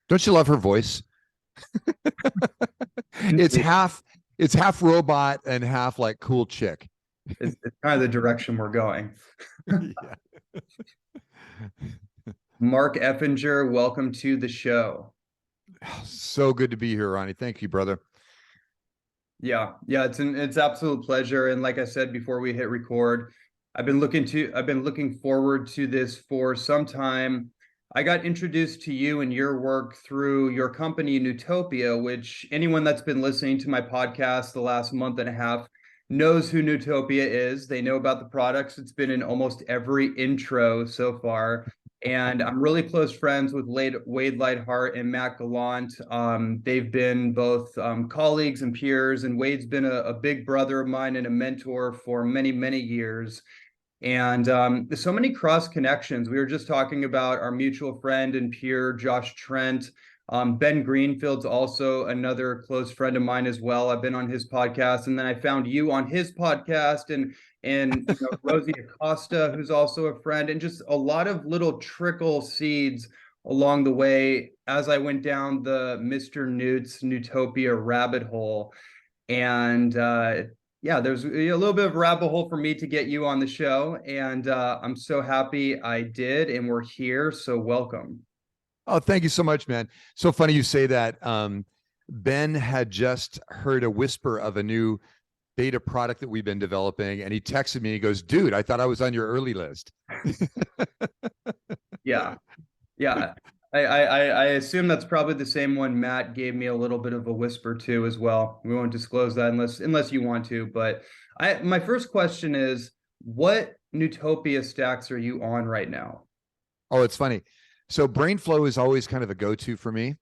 Don't you love her voice? It's half robot and half like cool chick. It's kind of the direction we're going. Yeah. Mark Effinger, welcome to the show. So good to be here, Ronnie. Thank you, brother. Yeah, it's absolute pleasure. And like I said before we hit record, I've been looking forward to this for some time. I got introduced to you and your work through your company, Nootopia, which anyone that's been listening to my podcast the last month and a half knows who Nootopia is. They know about the products. It's been in almost every intro so far. And I'm really close friends with Wade Lightheart and Matt Gallant. They've been both colleagues and peers, and Wade's been a big brother of mine and a mentor for many, many years. And there's so many cross connections. We were just talking about our mutual friend and peer, Josh Trent. Ben Greenfield's also another close friend of mine as well. I've been on his podcast, and then I found you on his podcast, and Rosie Acosta, who's also a friend, and just a lot of little trickle seeds along the way as I went down the Mr. Newt's Nootopia rabbit hole. And yeah, there's a little bit of a rabbit hole for me to get you on the show, and I'm so happy I did, and we're here, so welcome. Oh, thank you so much, man. So funny you say that. Ben had just heard a whisper of a new beta product that we've been developing, and he texted me. He goes, "Dude, I thought I was on your early list." Yeah, yeah. I assume that's probably the same one Matt gave me a little bit of a whisper to as well. We won't disclose that unless you want to. But my first question is, what Nootopia stacks are you on right now? Oh, it's funny. So BrainFlow is always kind of a go-to for me.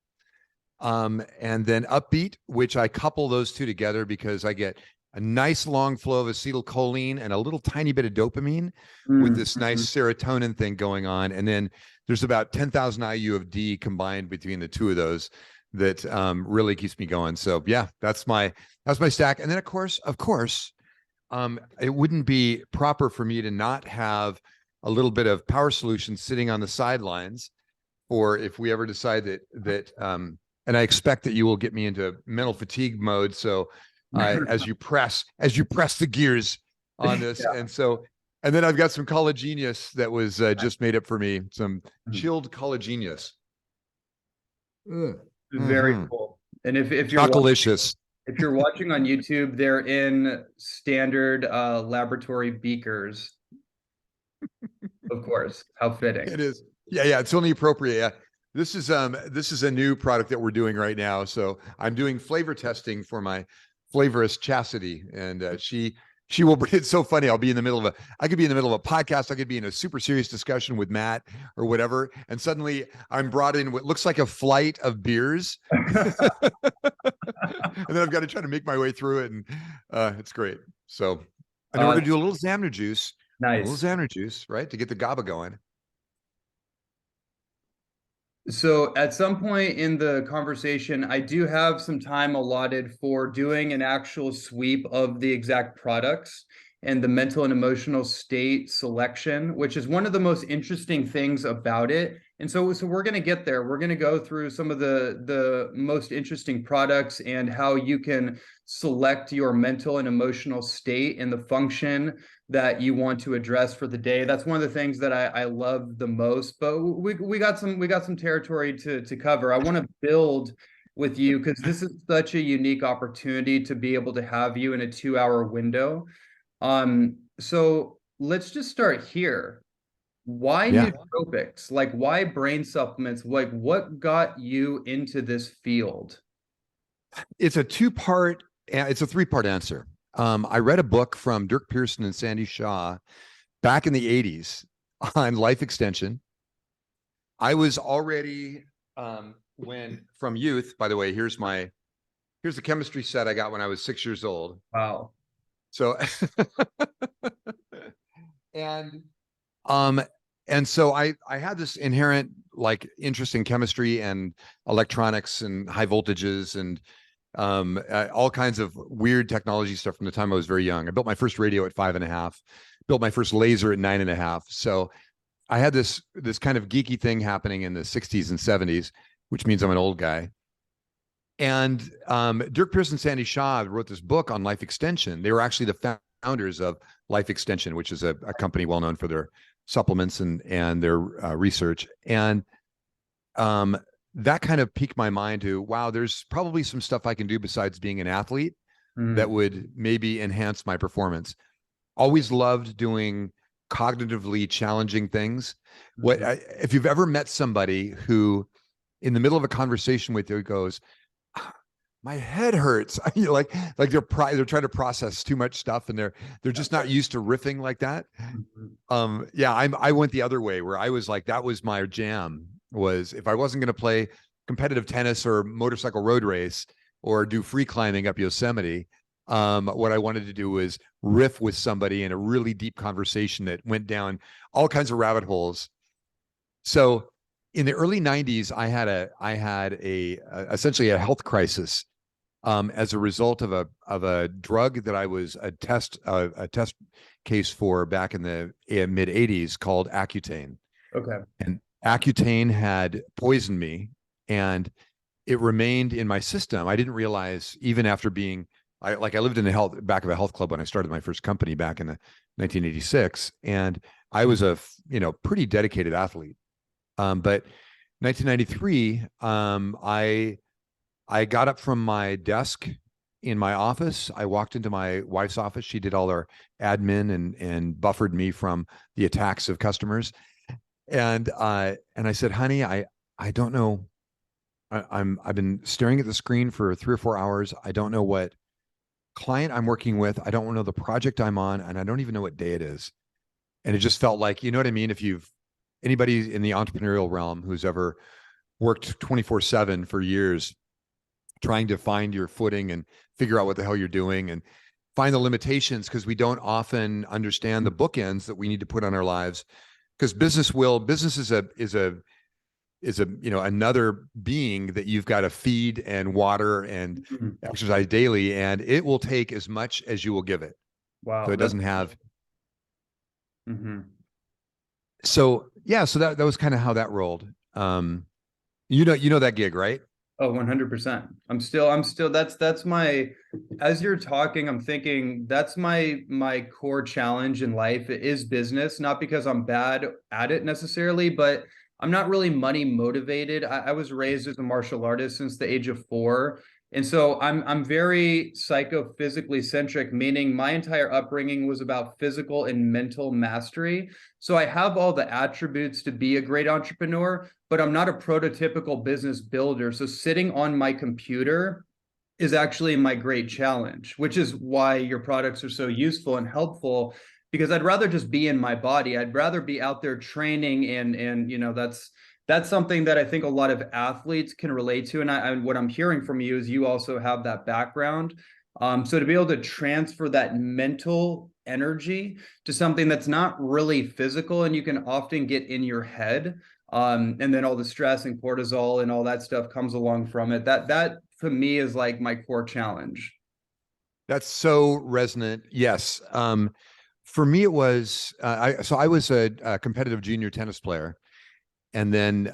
And then Upbeat, which I couple those two together because I get a nice long flow of acetylcholine and a little tiny bit of dopamine with this nice serotonin thing going on. And then there's about 10,000 IU of D combined between the two of those that really keeps me going. So yeah, that's my stack. And then of course, it wouldn't be proper for me to not have a little bit of power solution sitting on the sidelines, or if we ever decide that and I expect that you will get me into mental fatigue mode. So as you press the gears on this. Yeah. And then I've got some Collagenous that was just made up for me, some chilled Collagenous. Very cool. And if you're Chocolicious. If you're watching on YouTube, they're in standard laboratory beakers. Of course, how fitting. It is. Yeah, it's only appropriate. Yeah. This is a new product that we're doing right now. So I'm doing flavor testing for my flavorist Chastity, and she will. It's so funny. I could be in the middle of a podcast. I could be in a super serious discussion with Matt or whatever, and suddenly I'm brought in what looks like a flight of beers, and then I've got to try to make my way through it, and it's great. So I know we're gonna do a little Xamarin juice. Nice. A little Xamarin juice, right, to get the GABA going. So at some point in the conversation, I do have some time allotted for doing an actual sweep of the exact products and the mental and emotional state selection, which is one of the most interesting things about it. And so we're going to get there. We're going to go through some of the most interesting products and how you can select your mental and emotional state and the function that you want to address for the day. That's one of the things that I love the most. But we got some territory to cover. I want to build with you because this is such a unique opportunity to be able to have you in a 2-hour window. So let's just start here. Why nootropics? Like, why brain supplements? Like, what got you into this field? It's a three-part answer. I read a book from Dirk Pearson and Sandy Shaw back in the 80s on life extension. I was already from youth, by the way, here's the chemistry set I got when I was 6 years old. Wow. So and so I had this inherent like interest in chemistry and electronics and high voltages and all kinds of weird technology stuff from the time I was very young. I built my first radio at 5.5, built my first laser at 9.5. So I had this kind of geeky thing happening in the 60s and 70s, which means I'm an old guy. And Dirk Pierce and Sandy Shaw wrote this book on life extension. They were actually the founders of Life Extension, which is a company well known for their supplements and their research. And that kind of piqued my mind to, wow, there's probably some stuff I can do besides being an athlete that would maybe enhance my performance. Always loved doing cognitively challenging things. If you've ever met somebody who, in the middle of a conversation with you, goes, "My head hurts," like they're trying to process too much stuff, and they're just not used to riffing like that. Yeah, I went the other way, where I was like, that was my jam. Was if I wasn't going to play competitive tennis or motorcycle road race or do free climbing up Yosemite, what I wanted to do was riff with somebody in a really deep conversation that went down all kinds of rabbit holes. So in the early 90s, I had a essentially a health crisis as a result of a drug that I was a test case for back in the mid 80s called Accutane. Okay. And Accutane had poisoned me, and it remained in my system. I didn't realize, even after being, I lived in the back of a health club when I started my first company back in 1986, and I was a pretty dedicated athlete. But 1993, I got up from my desk in my office. I walked into my wife's office. She did all our admin and buffered me from the attacks of customers. And I said, "Honey, I don't know. I've been staring at the screen for 3 or 4 hours. I don't know what client I'm working with. I don't know the project I'm on, and I don't even know what day it is." And it just felt like, you know what I mean? If anybody in the entrepreneurial realm who's ever worked 24/7 for years, trying to find your footing and figure out what the hell you're doing and find the limitations, because we don't often understand the bookends that we need to put on our lives. Because business is another being that you've got to feed and water and exercise daily, and it will take as much as you will give it. Wow. So it doesn't have. Mm-hmm. So yeah, so that was kind of how that rolled. You know that gig, right? Oh, 100%. I'm still, that's my, as you're talking, I'm thinking that's my core challenge in life is business, not because I'm bad at it necessarily, but I'm not really money motivated. I was raised as a martial artist since the age of 4. And so I'm very psychophysically centric, meaning my entire upbringing was about physical and mental mastery. So I have all the attributes to be a great entrepreneur, but I'm not a prototypical business builder. So sitting on my computer is actually my great challenge, which is why your products are so useful and helpful, because I'd rather just be in my body. I'd rather be out there training, and that's something that I think a lot of athletes can relate to. And what I'm hearing from you is you also have that background. So to be able to transfer that mental energy to something that's not really physical, and you can often get in your head, and then all the stress and cortisol and all that stuff comes along from it. That for me is like my core challenge. That's so resonant. Yes. For me, it was I was a competitive junior tennis player, and then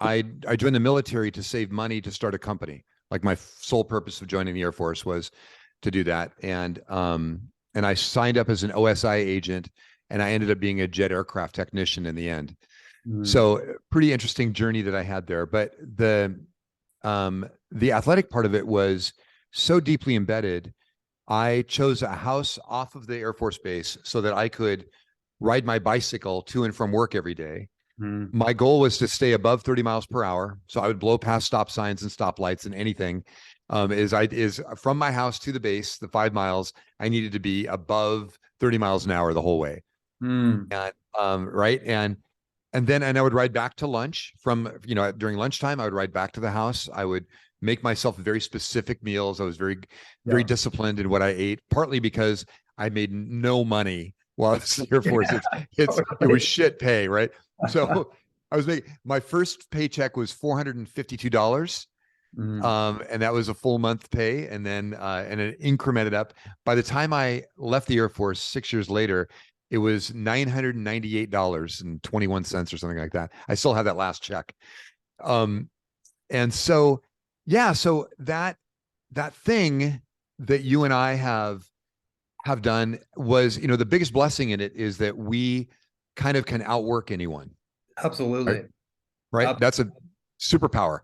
I joined the military to save money to start a company. Like my sole purpose of joining the Air Force was to do that, and I signed up as an OSI agent, and I ended up being a jet aircraft technician in the end. So pretty interesting journey that I had there. But the athletic part of it was so deeply embedded. I chose a house off of the Air Force Base so that I could ride my bicycle to and from work every day. My goal was to stay above 30 miles per hour. So I would blow past stop signs and stoplights and anything. Is from my house to the base, the 5 miles, I needed to be above 30 miles an hour the whole way. And right. And then I would ride back to lunch during lunchtime. I would ride back to the house. I would make myself very specific meals. I was very disciplined in what I ate, partly because I made no money while I was in the Air Force. It was shit pay, right? So I was making, my first paycheck was $452. And that was a full month pay. And then, and it incremented up. By the time I left the Air Force 6 years later, It was $998.21 or something like that. I still have that last check. And so, yeah, so that thing that you and I have done was, the biggest blessing in it is that we kind of can outwork anyone. Absolutely. Right? That's a superpower.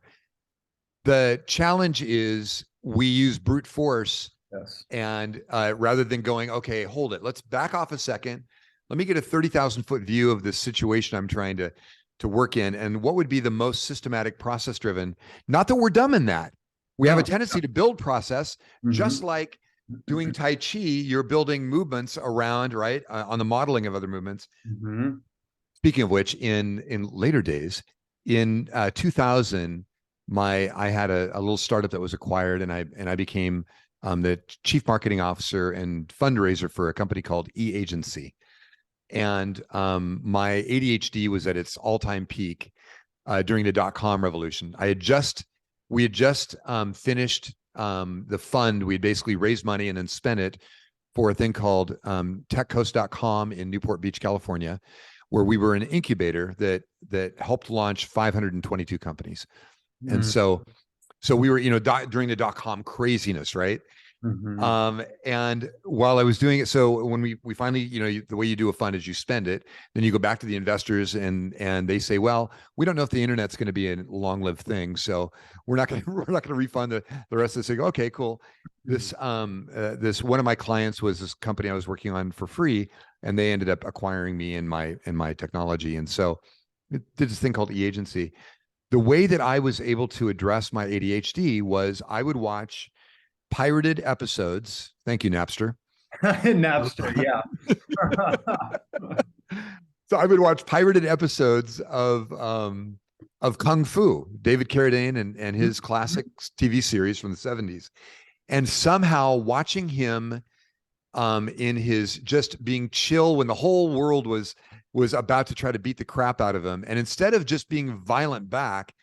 The challenge is we use brute force. Yes. And rather than going, okay, hold it, let's back off a second. Let me get a 30,000-foot view of the situation I'm trying to work in. And what would be the most systematic, process driven? Not that we're dumb in that. We have a tendency to build process, just like doing Tai Chi, you're building movements around, right? On the modeling of other movements. Speaking of which, in later days, in 2000, I had a little startup that was acquired, and I became the chief marketing officer and fundraiser for a company called E-Agency. And my ADHD was at its all-time peak during the dot-com revolution. We had just finished the fund. We basically raised money and then spent it for a thing called techcoast.com in Newport Beach, California, where we were an incubator that helped launch 522 companies. And so we were, during the dot-com craziness, right? And while I was doing it, so when we finally, the way you do a fund is you spend it, then you go back to the investors and they say, well, we don't know if the internet's going to be a long-lived thing, so we're not going to refund the rest of this. They go, okay, cool. This one of my clients was this company I was working on for free, and they ended up acquiring me and my technology. And so it did this thing called E-Agency. The way that I was able to address my ADHD was I would watch pirated episodes. Thank you, Napster. Napster, yeah. So I would watch pirated episodes of Kung Fu, David Carradine and his classic TV series from the 70s. And somehow watching him in his just being chill when the whole world was about to try to beat the crap out of him. And instead of just being violent back,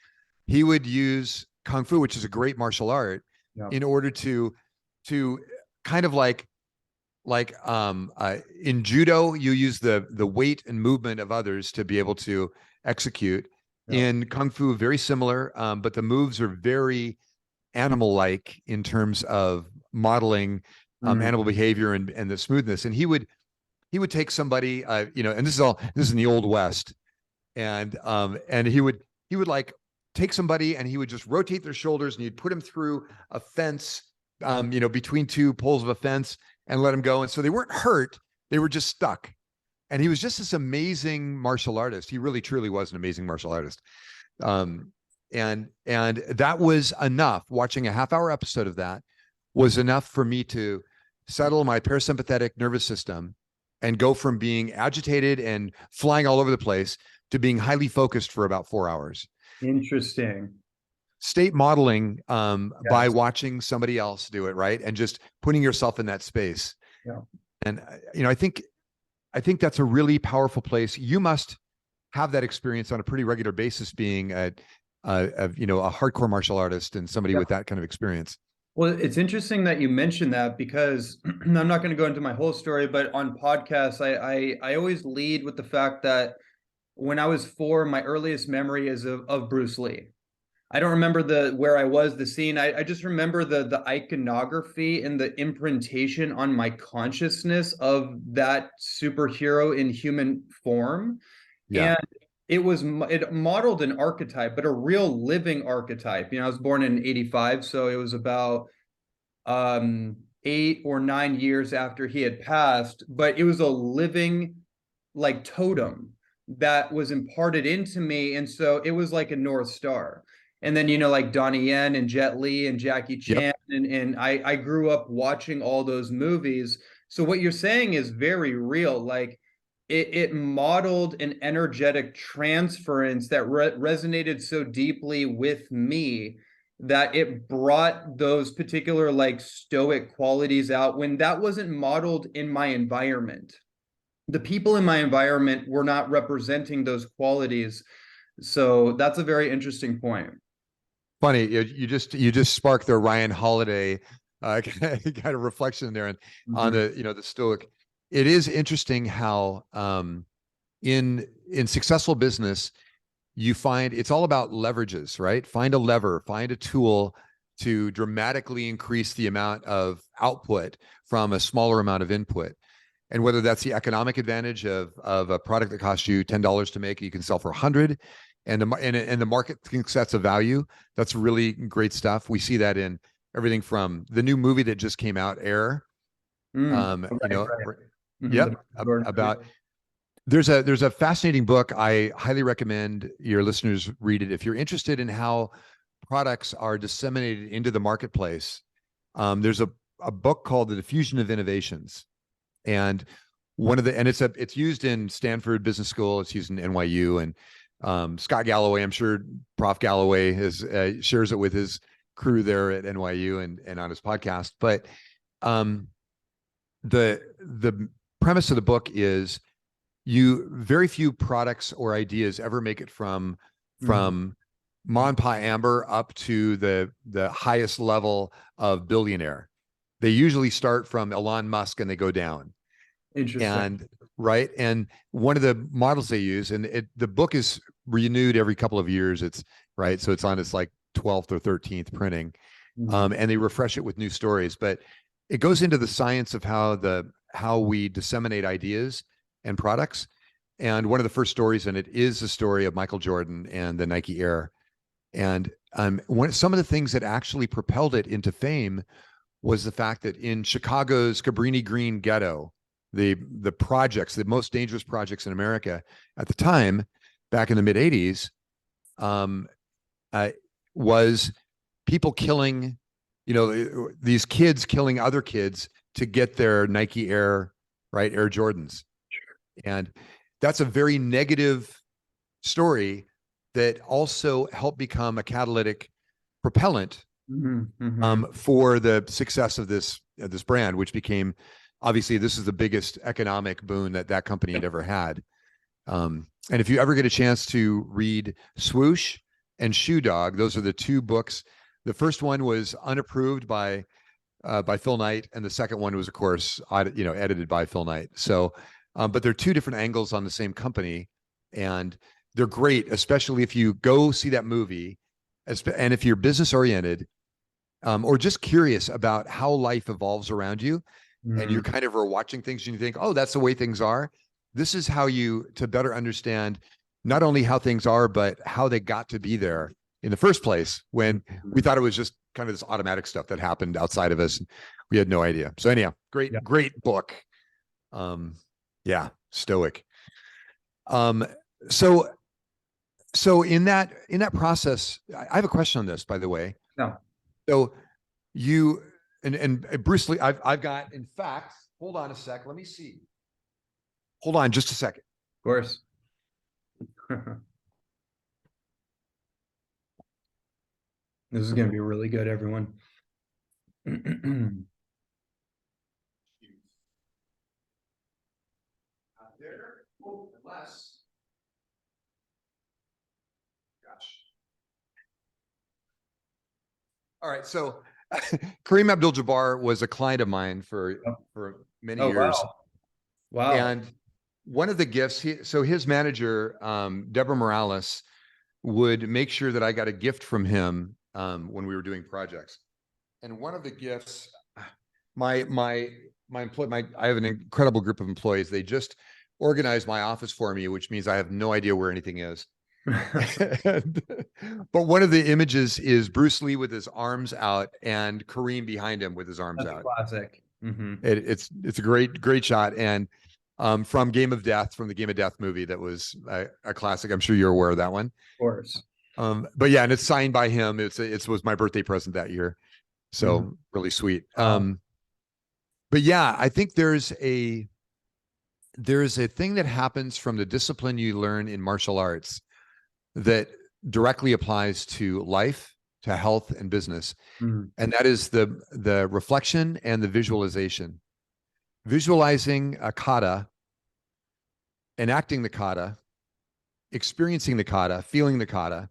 he would use Kung Fu, which is a great martial art, in order to kind of like in judo, you use the weight and movement of others to be able to execute. In Kung Fu, very similar, but the moves are very animal-like in terms of modeling animal behavior and the smoothness. And he would take somebody, and this is in the Old West, and he would like take somebody and he would just rotate their shoulders and he'd put him through a fence, between two poles of a fence and let him go. And so they weren't hurt, they were just stuck. And he was just this amazing martial artist. He really, truly was an amazing martial artist. And that was enough. Watching a half-hour episode of that was enough for me to settle my parasympathetic nervous system and go from being agitated and flying all over the place to being highly focused for about 4 hours. Interesting. State modeling by watching somebody else do it, right? And just putting yourself in that space. Yeah. And I think that's a really powerful place. You must have that experience on a pretty regular basis, being a hardcore martial artist and somebody with that kind of experience. Well, it's interesting that you mentioned that, because I'm not going to go into my whole story, but on podcasts, I always lead with the fact that when I was 4, my earliest memory is of Bruce Lee. I don't remember where I was, the scene. I just remember the iconography and the imprintation on my consciousness of that superhero in human form. Yeah. And it modeled an archetype, but a real living archetype. I was born in 85, so it was about 8 or 9 years after he had passed, but it was a living like totem that was imparted into me. And so it was like a North Star. And then, like Donnie Yen and Jet Li and Jackie Chan. And I grew up watching all those movies. So what you're saying is very real. Like it modeled an energetic transference that resonated so deeply with me that it brought those particular like stoic qualities out when that wasn't modeled in my environment. The people in my environment were not representing those qualities. So that's a very interesting point. Funny, you just sparked the Ryan Holiday kind of reflection there, and on the the stoic. it is interesting how in successful business, you find it's all about leverages, right? Find a lever, find a tool to dramatically increase the amount of output from a smaller amount of input. And whether that's the economic advantage of a product that costs you $10 to make, you can sell for 100, and the market thinks that's a value. That's really great stuff. We see that in everything from the new movie that just came out, Air. Right, You know, right. yep, about there's a fascinating book. I highly recommend your listeners read it if you're interested in how products are disseminated into the marketplace. There's a book called The Diffusion of Innovations, and it's used in Stanford Business School. It's used in NYU, and Scott Galloway, I'm sure Prof. Galloway shares it with his crew there at NYU and on his podcast. But the premise of the book is very few products or ideas ever make it from Ma and Pa Amber up to the highest level of billionaire. They usually start from Elon Musk and they go down. Interesting. And right. And one of the models they use, and the book is renewed every couple of years. It's right. So it's on its like 12th or 13th printing. And they refresh it with new stories, but it goes into the science of how we disseminate ideas and products. And one of the first stories in it is the story of Michael Jordan and the Nike Air. And some of the things that actually propelled it into fame was the fact that in Chicago's Cabrini Green ghetto, the projects, the most dangerous projects in America at the time, back in the mid 80s, was people killing, these kids killing other kids to get their Nike Air, right, Air Jordans. And that's a very negative story that also helped become a catalytic propellant for the success of this brand, which became, obviously, this is the biggest economic boon that company had ever had. And if you ever get a chance to read Swoosh and Shoe Dog, those are the two books. The first one was unapproved by Phil Knight, and the second one was, of course, edited by Phil Knight. So, but they're two different angles on the same company, and they're great, especially if you go see that movie, and if you're business oriented, or just curious about how life evolves around you, and you're kind of watching things and you think, oh, that's the way things are. This is how to better understand not only how things are, but how they got to be there in the first place, when we thought it was just kind of this automatic stuff that happened outside of us. We had no idea. So anyhow, great book. Yeah, stoic. So in that process, I have a question on this, by the way. No. So you and Bruce Lee, I've got, in fact, hold on a sec. Let me see. Hold on just a second. Of course. This is going to be really good, everyone. There, unless, gosh. All right, so Kareem Abdul-Jabbar was a client of mine for many years. Wow. And one of the gifts, his manager, Deborah Morales, would make sure that I got a gift from him when we were doing projects. And one of the gifts, I have an incredible group of employees. They just organized my office for me, which means I have no idea where anything is. But one of the images is Bruce Lee with his arms out and Kareem behind him with his arms out. Classic. It's a great shot. And from Game of Death, from the Game of Death movie, that was a classic. I'm sure you're aware of that one. Of course. But yeah, and it's signed by him. It was my birthday present that year. So really sweet. But yeah, I think there's a thing that happens from the discipline you learn in martial arts that directly applies to life, to health, and business. And that is the reflection and the visualization. Visualizing a kata, enacting the kata, experiencing the kata, feeling the kata,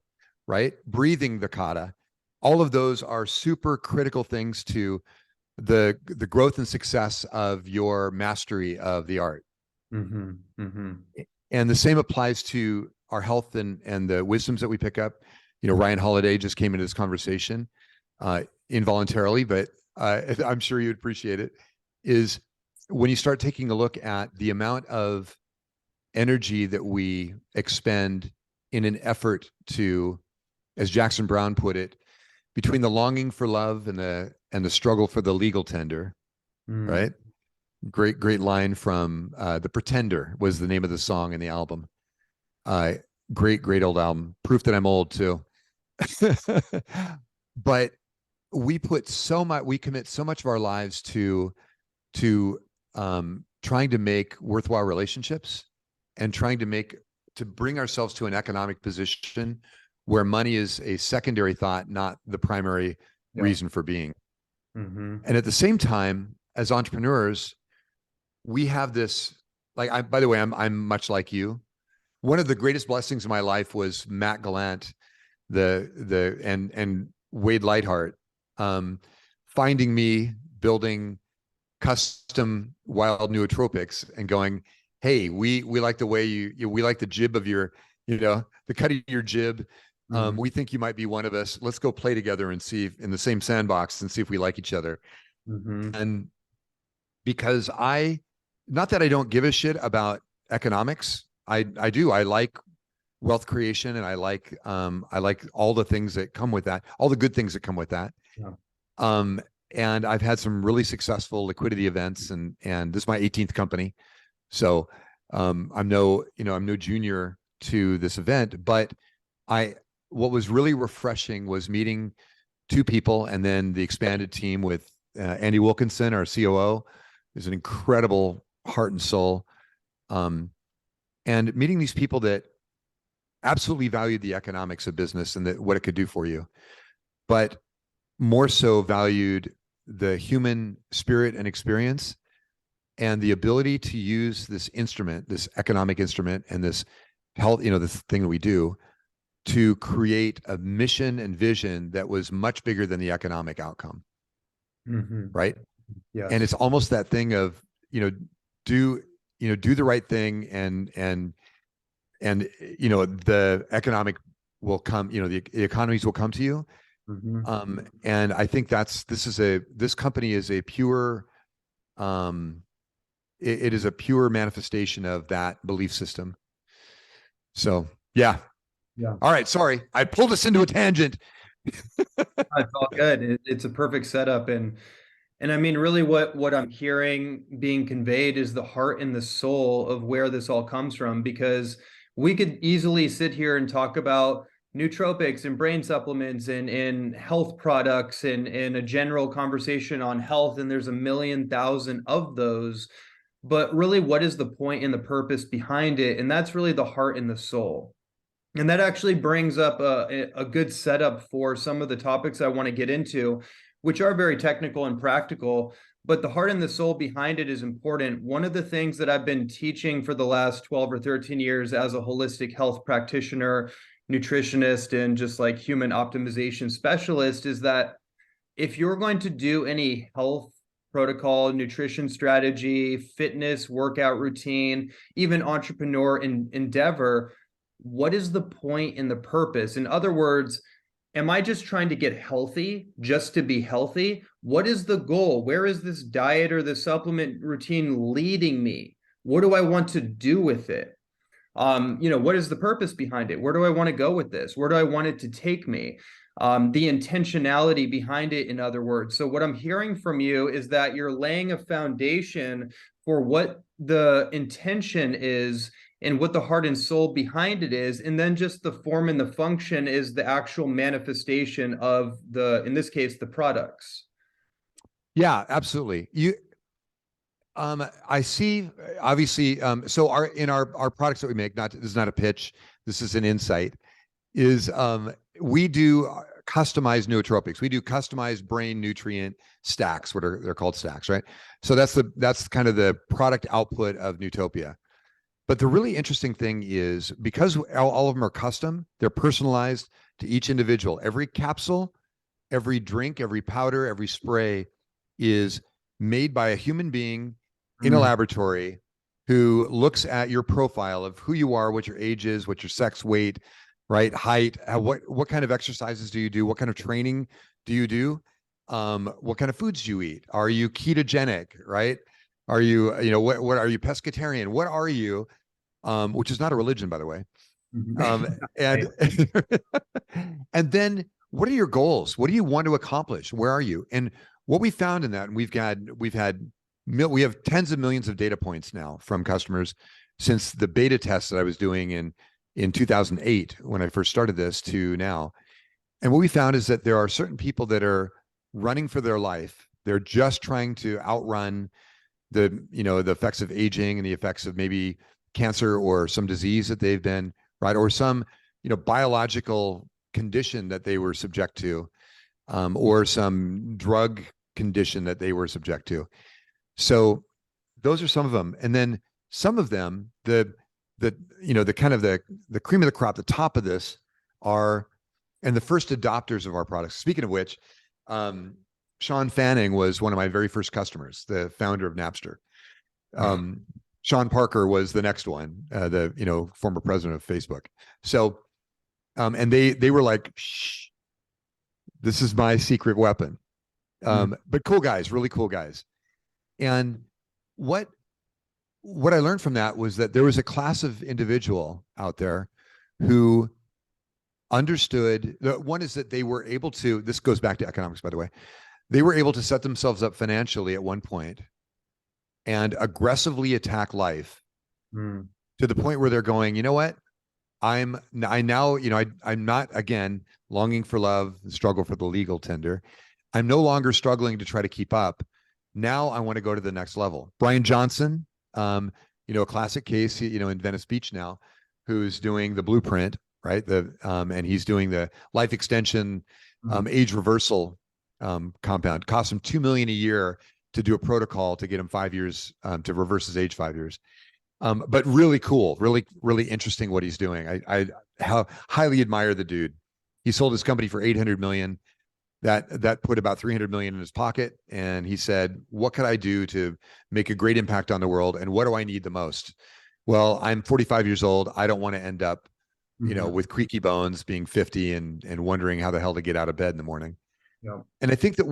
right? Breathing the kata. All of those are super critical things to the growth and success of your mastery of the art. Mm-hmm. Mm-hmm. And the same applies to our health and the wisdoms that we pick up. You know, Ryan Holiday just came into this conversation involuntarily, but I'm sure you'd appreciate it, is when you start taking a look at the amount of energy that we expend in an effort to, as Jackson Brown put it, between the longing for love and the struggle for the legal tender, right? Great line from The Pretender was the name of the song in the album. Great old album. Proof that I'm old too. But we commit so much of our lives to trying to make worthwhile relationships and trying to bring ourselves to an economic position where money is a secondary thought, not the primary reason for being. Mm-hmm. And at the same time, as entrepreneurs, we have this, like, by the way, I'm much like you. One of the greatest blessings in my life was Matt Gallant, and Wade Lightheart, finding me building custom wild nootropics and going, hey, we like the way we like the jib of your, the cut of your jib. We think you might be one of us. Let's go play together and see in the same sandbox and see if we like each other. And because not that I don't give a shit about economics, I do. I like wealth creation, and I like all the things that come with that, all the good things that come with that. Yeah. And I've had some really successful liquidity events, and this is my 18th company. So I'm no junior to this event, but what was really refreshing was meeting two people, and then the expanded team with Andy Wilkinson, our COO, is an incredible heart and soul. And meeting these people that absolutely valued the economics of business and what it could do for you, but more so valued the human spirit and experience and the ability to use this instrument, this economic instrument, and this health, this thing that we do, to create a mission and vision that was much bigger than the economic outcome. Right. Yes. And it's almost that thing of, do the right thing, and the economic will come, the economies will come to you. And I think this company is a pure, it is a pure manifestation of that belief system. So, yeah. All right. Sorry. I pulled us into a tangent. It's all good. It's a perfect setup. And I mean, really what I'm hearing being conveyed is the heart and the soul of where this all comes from, because we could easily sit here and talk about nootropics and brain supplements and health products and a general conversation on health. And there's 1,000,000 of those, but really what is the point and the purpose behind it? And that's really the heart and the soul. And that actually brings up a good setup for some of the topics I want to get into, which are very technical and practical, but the heart and the soul behind it is important. One of the things that I've been teaching for the last 12 or 13 years as a holistic health practitioner, nutritionist, and just like human optimization specialist is that if you're going to do any health protocol, nutrition strategy, fitness, workout routine, even entrepreneur endeavor, what is the point and the purpose? In other words, am I just trying to get healthy just to be healthy? What is the goal? Where is this diet or the supplement routine leading me? What do I want to do with it? What is the purpose behind it? Where do I want to go with this? Where do I want it to take me? The intentionality behind it, in other words. So what I'm hearing from you is that you're laying a foundation for what the intention is and what the heart and soul behind it is. And then just the form and the function is the actual manifestation of in this case, the products. Yeah, absolutely. I see, obviously, so our products that we make, this is not a pitch, this is an insight, is we do customized nootropics. We do customized brain nutrient stacks, they're called stacks, right? So that's kind of the product output of Nootopia. But the really interesting thing is, because all of them are custom, they're personalized to each individual. Every capsule, every drink, every powder, every spray is made by a human being in a laboratory who looks at your profile of who you are, what your age is, what your sex, weight, right, height, what kind of exercises do you do, what kind of training do you do, what kind of foods do you eat? Are you ketogenic, right? Are you, what are you, pescatarian? What are you? Which is not a religion, by the way. And and then what are your goals? What do you want to accomplish? Where are you? And what we found in that, and we have tens of millions of data points now from customers since the beta tests that I was doing in 2008 when I first started this to now. And what we found is that there are certain people that are running for their life. They're just trying to outrun the effects of aging and the effects of maybe cancer or some disease that they've been, right, or some biological condition that they were subject to, or some drug condition that they were subject to. So those are some of them. And then some of them, the kind of the cream of the crop, the top of this are, and the first adopters of our products. Speaking of which, Sean Fanning was one of my very first customers, the founder of Napster. Sean Parker was the next one, the former president of Facebook. So, and they were like, shh, this is my secret weapon. But cool guys, really cool guys. And what I learned from that was that there was a class of individual out there who understood. One is that they were able to, this goes back to economics, by the way, they were able to set themselves up financially at one point and aggressively attack life to the point where they're going, you know what? I'm not, again, longing for love, struggle for the legal tender. I'm no longer struggling to try to keep up. Now I want to go to the next level. Brian Johnson, a classic case, in Venice Beach now, who's doing the blueprint, right? And he's doing the life extension, age reversal compound. Costs him $2 million a year to do a protocol to get him 5 years, to reverse his age 5 years. But really cool, really, really interesting what he's doing. I highly admire the dude. He sold his company for 800 million. That put about 300 million in his pocket. And he said, what could I do to make a great impact on the world? And what do I need the most? Well, I'm 45 years old. I don't want to end up, with creaky bones, being 50 and wondering how the hell to get out of bed in the morning. Yeah. And I think that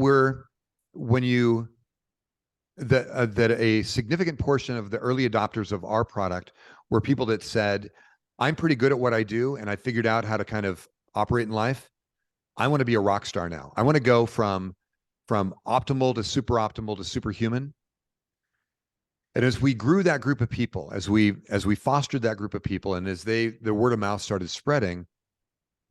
that a significant portion of the early adopters of our product were people that said, I'm pretty good at what I do, and I figured out how to kind of operate in life. I want to be a rock star now. I want to go from optimal to superhuman. And as we grew that group of people, as we fostered that group of people, and as the word of mouth started spreading,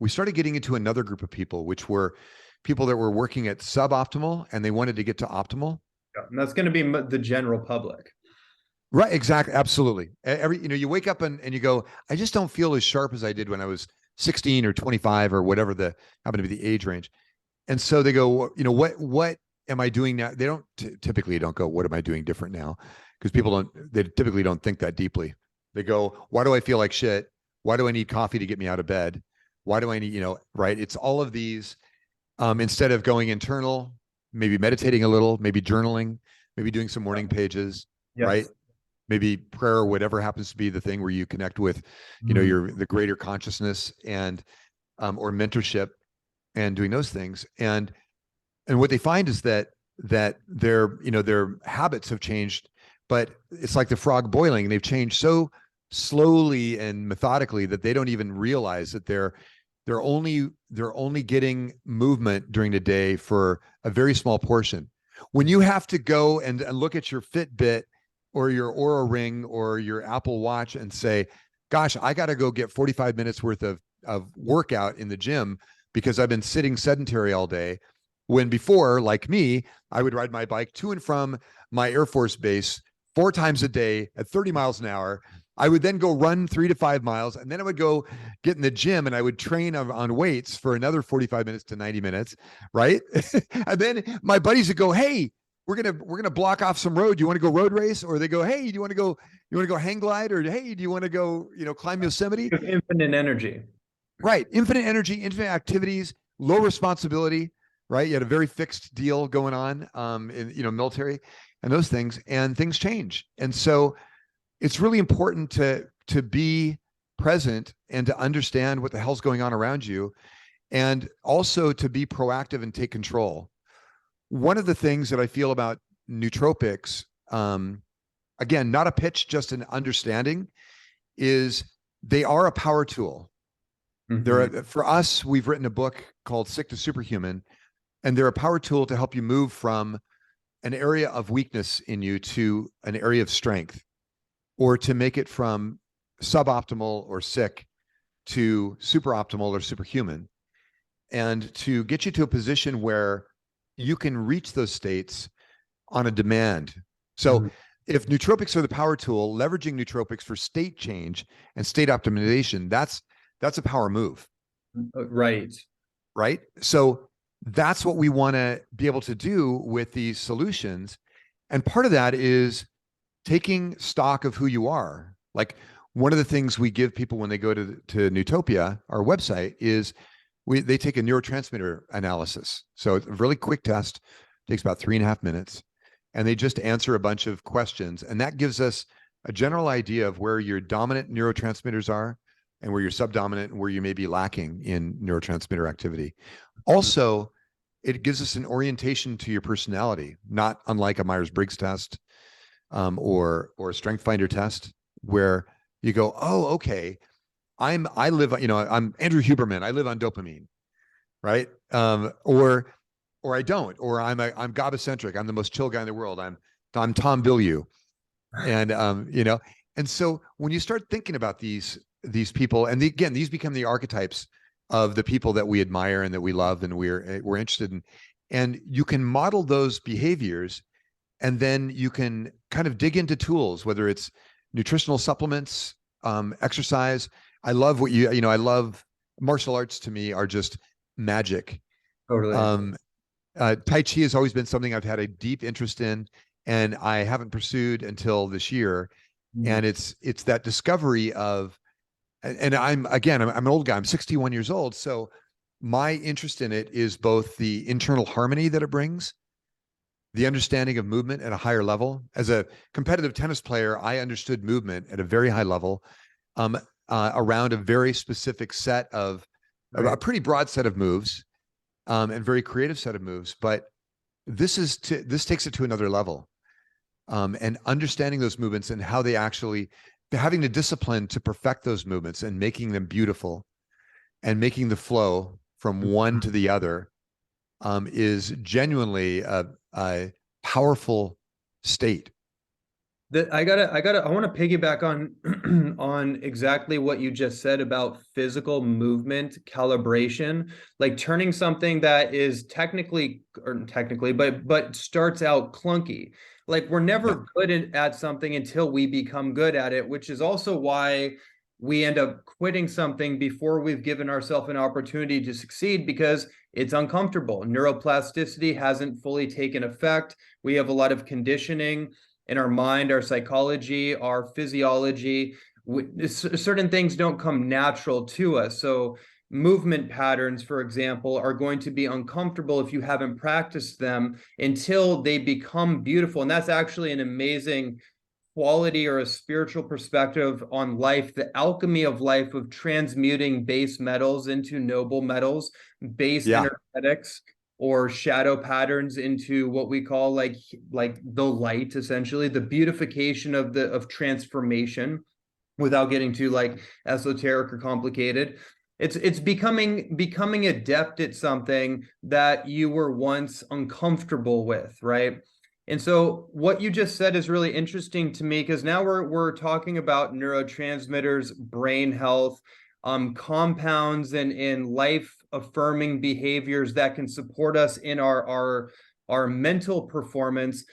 we started getting into another group of people, which were people that were working at suboptimal and they wanted to get to optimal. Yeah, and that's going to be the general public. Right. Exactly. Absolutely. You wake up and you go, I just don't feel as sharp as I did when I was 16 or 25 or whatever happened to be the age range. And so they go, what am I doing now? They don't typically don't go, what am I doing different now? Because they typically don't think that deeply. They go, why do I feel like shit? Why do I need coffee to get me out of bed? Why do I need, right? It's all of these, instead of going internal, maybe meditating a little, maybe journaling, maybe doing some morning pages, yes, right? Maybe prayer, or whatever happens to be the thing where you connect with, the greater consciousness and, or mentorship, and doing those things. And what they find is that their habits have changed, but it's like the frog boiling. They've changed so slowly and methodically that they don't even realize that they're only getting movement during the day for a very small portion. When you have to go and look at your Fitbit or your Oura Ring or your Apple Watch and say, gosh, I got to go get 45 minutes worth of workout in the gym because I've been sitting sedentary all day. When before, like me, I would ride my bike to and from my Air Force base 4 times a day at 30 miles an hour. I would then go run 3 to 5 miles, and then I would go get in the gym and I would train on weights for another 45 minutes to 90 minutes, right? And then my buddies would go, hey, we're gonna block off some road. Do you want to go road race? Or they go, hey, do you want to go hang glide? Or hey, do you want to go, climb Yosemite? Infinite energy. Right. Infinite energy, infinite activities, low responsibility. right? You had a very fixed deal going on in military and those things, and things change. And so it's really important to be present and to understand what the hell's going on around you, and also to be proactive and take control. One of the things that I feel about nootropics, again, not a pitch, just an understanding, is they are a power tool. For us, we've written a book called Sick to Superhuman, and they're a power tool to help you move from an area of weakness in you to an area of strength, or to make it from suboptimal or sick to super optimal or superhuman, and to get you to a position where you can reach those states on a demand. So if nootropics are the power tool, leveraging nootropics for state change and state optimization, that's a power move. Right. Right. So that's what we want to be able to do with these solutions. And part of that is taking stock of who you are. Like, one of the things we give people when they go to Nootopia, our website, is they take a neurotransmitter analysis. So it's a really quick test, takes about 3.5 minutes, and they just answer a bunch of questions. And that gives us a general idea of where your dominant neurotransmitters are and where you're subdominant and where you may be lacking in neurotransmitter activity. Also, it gives us an orientation to your personality, not unlike a Myers-Briggs test or a Strength Finder test, where you go, oh, okay, I'm Andrew Huberman. I live on dopamine, right? Or I don't, or I'm GABA-centric. I'm the most chill guy in the world. I'm Tom Bilyeu, and and so when you start thinking about these people, and again, these become the archetypes of the people that we admire and that we love and we're interested in, and you can model those behaviors, and then you can kind of dig into tools, whether it's nutritional supplements, exercise. I love I love martial arts. To me, are just magic. Totally. Tai Chi has always been something I've had a deep interest in, and I haven't pursued until this year. And it's that discovery of, and I'm an old guy. I'm 61 years old. So my interest in it is both the internal harmony that it brings, the understanding of movement at a higher level. As a competitive tennis player, I understood movement at a very high level, around a very specific set of, a pretty broad set of moves, and very creative set of moves. But this takes it to another level, and understanding those movements and how they actually, having the discipline to perfect those movements and making them beautiful and making the flow from one to the other, is genuinely a powerful state. I want to piggyback on on exactly what you just said about physical movement calibration, like turning something that is but starts out clunky. Like, we're never good at something until we become good at it, which is also why we end up quitting something before we've given ourselves an opportunity to succeed, because it's uncomfortable. Neuroplasticity hasn't fully taken effect. We have a lot of conditioning in our mind, our psychology, our physiology. Certain things don't come natural to us. So movement patterns, for example, are going to be uncomfortable if you haven't practiced them until they become beautiful. And that's actually an amazing quality or a spiritual perspective on life, the alchemy of life, of transmuting base metals into noble metals, base energetics or shadow patterns into what we call like the light, essentially the beautification of transformation, without getting too like esoteric or complicated. It's becoming adept at something that you were once uncomfortable with, right? And so what you just said is really interesting to me, because now we're talking about neurotransmitters, brain health, compounds, and life affirming behaviors that can support us in our mental performance.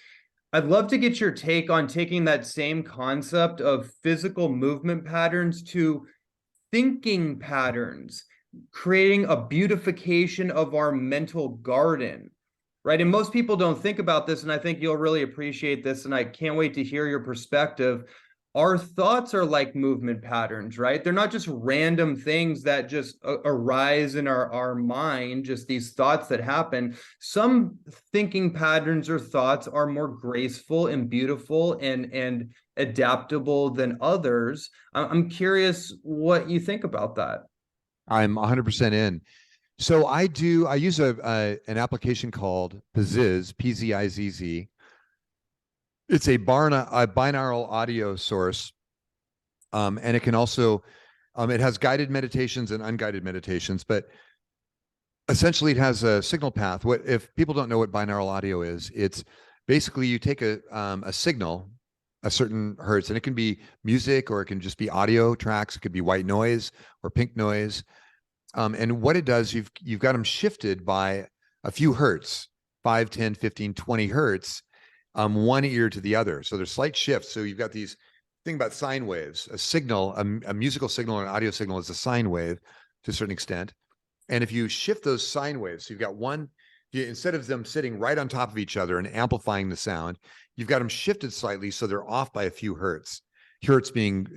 I'd love to get your take on taking that same concept of physical movement patterns to thinking patterns, creating a beautification of our mental garden, right? And most people don't think about this, and I think you'll really appreciate this, and I can't wait to hear your perspective. our thoughts are like movement patterns, right? They're not just random things that just arise in our mind, just these thoughts that happen. Some thinking patterns or thoughts are more graceful and beautiful and adaptable than others. I'm curious what you think about that. I'm 100% in. So I use an application called Pizizz, P-Z-I-Z-Z. It's a binaural audio source. And it can also, it has guided meditations and unguided meditations, but essentially it has a signal path. What if people don't know what binaural audio is? It's basically you take a signal, a certain hertz, and it can be music or it can just be audio tracks. It could be white noise or pink noise. And what it does, you've got them shifted by a few hertz, 5, 10, 15, 20 hertz, one ear to the other. So there's slight shifts. So you've got these thing about sine waves, a signal, a musical signal or an audio signal is a sine wave to a certain extent. And if you shift those sine waves, so you've got one, instead of them sitting right on top of each other and amplifying the sound, you've got them shifted slightly so they're off by a few hertz. Hertz being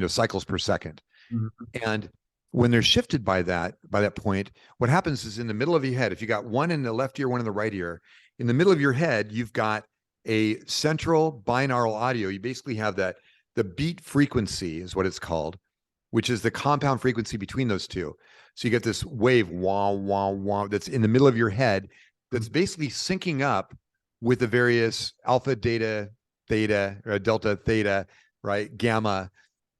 cycles per second. Mm-hmm. And when they're shifted by that point, what happens is in the middle of your head, if you got one in the left ear, one in the right ear, in the middle of your head, you've got a central binaural audio. You basically have that, the beat frequency is what it's called, which is the compound frequency between those two. So you get this wave, wah, wah, wah, that's in the middle of your head that's basically syncing up with the various alpha, theta, delta, theta, right, gamma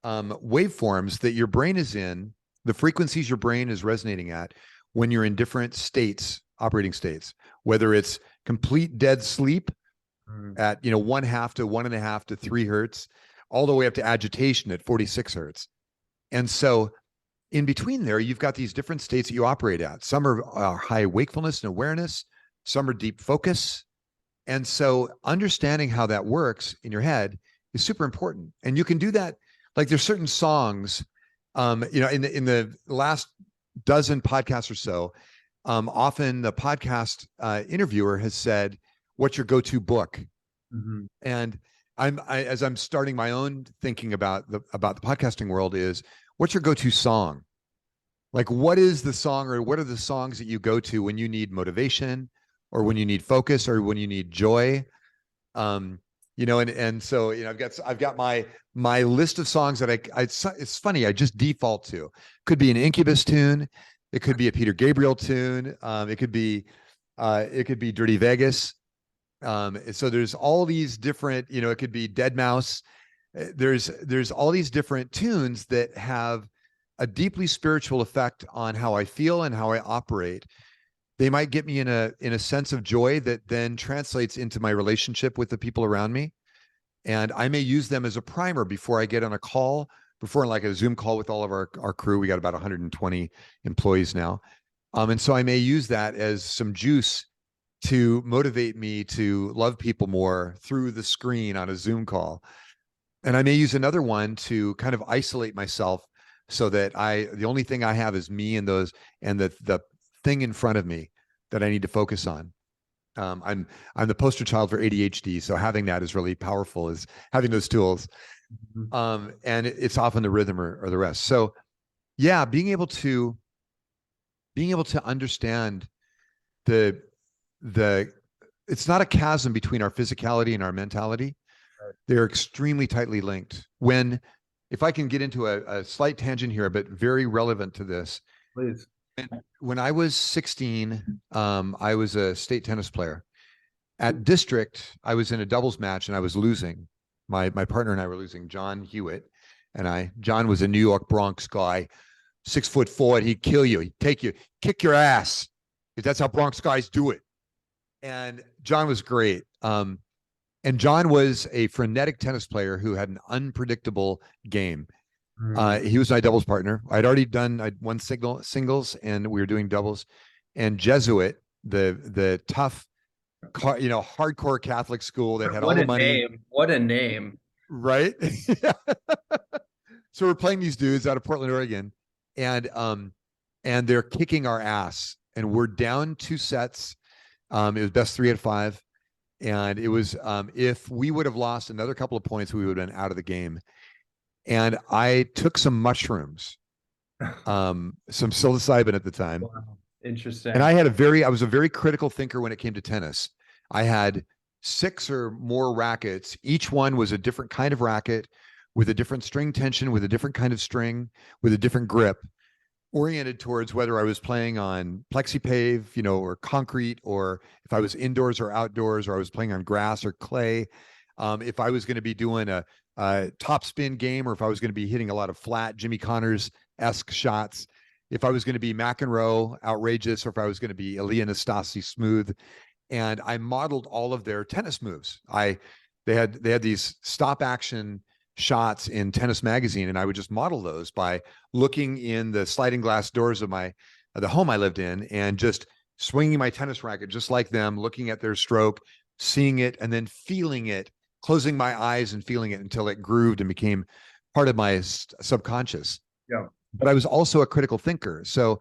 waveforms that your brain is in, the frequencies your brain is resonating at when you're in different states, operating states, whether it's complete dead sleep at 1/2 to 1.5 to 3 hertz, all the way up to agitation at 46 hertz. And so in between there, you've got these different states that you operate at. Some are high wakefulness and awareness, some are deep focus. And so understanding how that works in your head is super important. And you can do that. Like there's certain songs, in the last dozen podcasts or so, often the podcast interviewer has said, "What's your go-to book?" Mm-hmm. And as I'm starting my own thinking about the podcasting world is, what's your go-to song? Like, what is the song, or what are the songs that you go to when you need motivation, or when you need focus, or when you need joy? And so I've got my list of songs that it's funny, I just default to. Could be an Incubus tune, it could be a Peter Gabriel tune, it could be Dirty Vegas. So there's all these different, it could be Dead Mouse. There's all these different tunes that have a deeply spiritual effect on how I feel and how I operate. They might get me in a sense of joy that then translates into my relationship with the people around me. And I may use them as a primer before I get on a call, before like a Zoom call with all of our crew. We got about 120 employees now. And so I may use that as some juice to motivate me to love people more through the screen on a Zoom call. And I may use another one to kind of isolate myself so that the only thing I have is me and the thing in front of me that I need to focus on. I'm the poster child for ADHD, so having that is really powerful, is having those tools. Mm-hmm. And it's often the rhythm or the rest. So yeah, being able to understand it's not a chasm between our physicality and our mentality. Right. They're extremely tightly linked. If I can get into a slight tangent here, but very relevant to this. Please. When I was 16, I was a state tennis player. At district, I was in a doubles match and I was losing. My partner and I were losing, John Hewitt and I. John was a New York Bronx guy, 6'4". He'd kill you. He'd take you, kick your ass. Because that's how Bronx guys do it. And John was great. And John was a frenetic tennis player who had an unpredictable game. He was my doubles partner. I'd won singles and we were doing doubles. And Jesuit, the tough, hardcore Catholic school that had all the money. What a name. Right? So we're playing these dudes out of Portland, Oregon, and they're kicking our ass. And we're down 2 sets. It was best 3 out of 5. And it was, if we would have lost another couple of points, we would have been out of the game. And I took some mushrooms, some psilocybin at the time. Wow. Interesting. And I was a very critical thinker when it came to tennis. I had 6 or more rackets. Each one was a different kind of racket with a different string tension, with a different kind of string, with a different grip, oriented towards whether I was playing on plexipave, or concrete, or if I was indoors or outdoors, or I was playing on grass or clay. If I was going to be doing a top spin game, or if I was going to be hitting a lot of flat Jimmy Connors-esque shots, if I was going to be McEnroe outrageous, or if I was going to be Ilia Nastase smooth. And I modeled all of their tennis moves. They had these stop action shots in Tennis Magazine, and I would just model those by looking in the sliding glass doors of the home I lived in, and just swinging my tennis racket just like them, looking at their stroke, seeing it, and then feeling it, closing my eyes and feeling it until it grooved and became part of my subconscious. Yeah. But I was also a critical thinker. So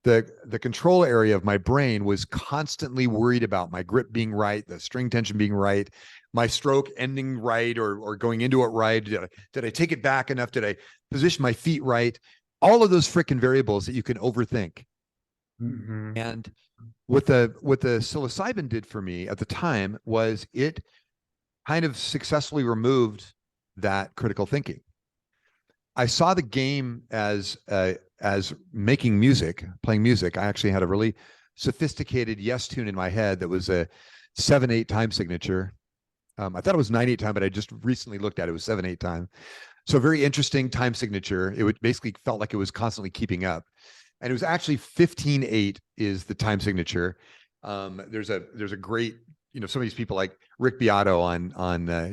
the control area of my brain was constantly worried about my grip being right, the string tension being right, my stroke ending right, or going into it right. Did I take it back enough? Did I position my feet right? All of those freaking variables that you can overthink. Mm-hmm. And what the psilocybin did for me at the time was it kind of successfully removed that critical thinking. I saw the game as making music, playing music. I actually had a really sophisticated yes tune in my head that was a 7/8 time signature. I thought it was 9/8 time, but I just recently looked at it. It was 7/8 time. So very interesting time signature. It would basically felt like it was constantly keeping up. And it was actually 15/8 is the time signature. There's a great, some of these people like Rick Beato on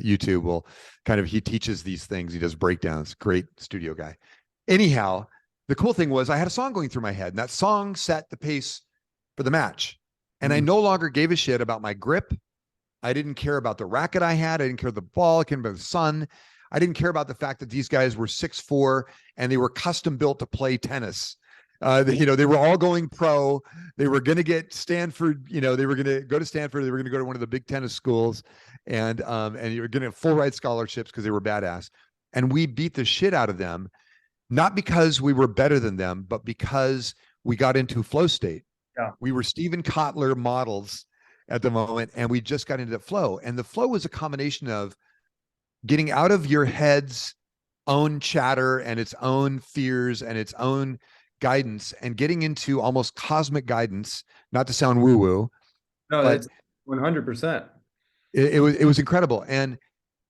YouTube will he teaches these things. He does breakdowns. Great studio guy. Anyhow, the cool thing was I had a song going through my head, and that song set the pace for the match. And I no longer gave a shit about my grip. I didn't care about the racket I had. I didn't care about the ball. I didn't care about the sun. I didn't care about the fact that these guys were 6'4" and they were custom built to play tennis. They were all going pro. They were going to get Stanford. They were going to go to Stanford. They were going to go to one of the big tennis schools, and you were going to have full ride scholarships because they were badass. And we beat the shit out of them, not because we were better than them, but because we got into flow state. Yeah. We were Steven Kotler models at the moment, and we just got into flow. And the flow was a combination of getting out of your head's own chatter and its own fears and its own guidance, and getting into almost cosmic guidance, not to sound woo-woo. No, that's 100%. It was incredible. And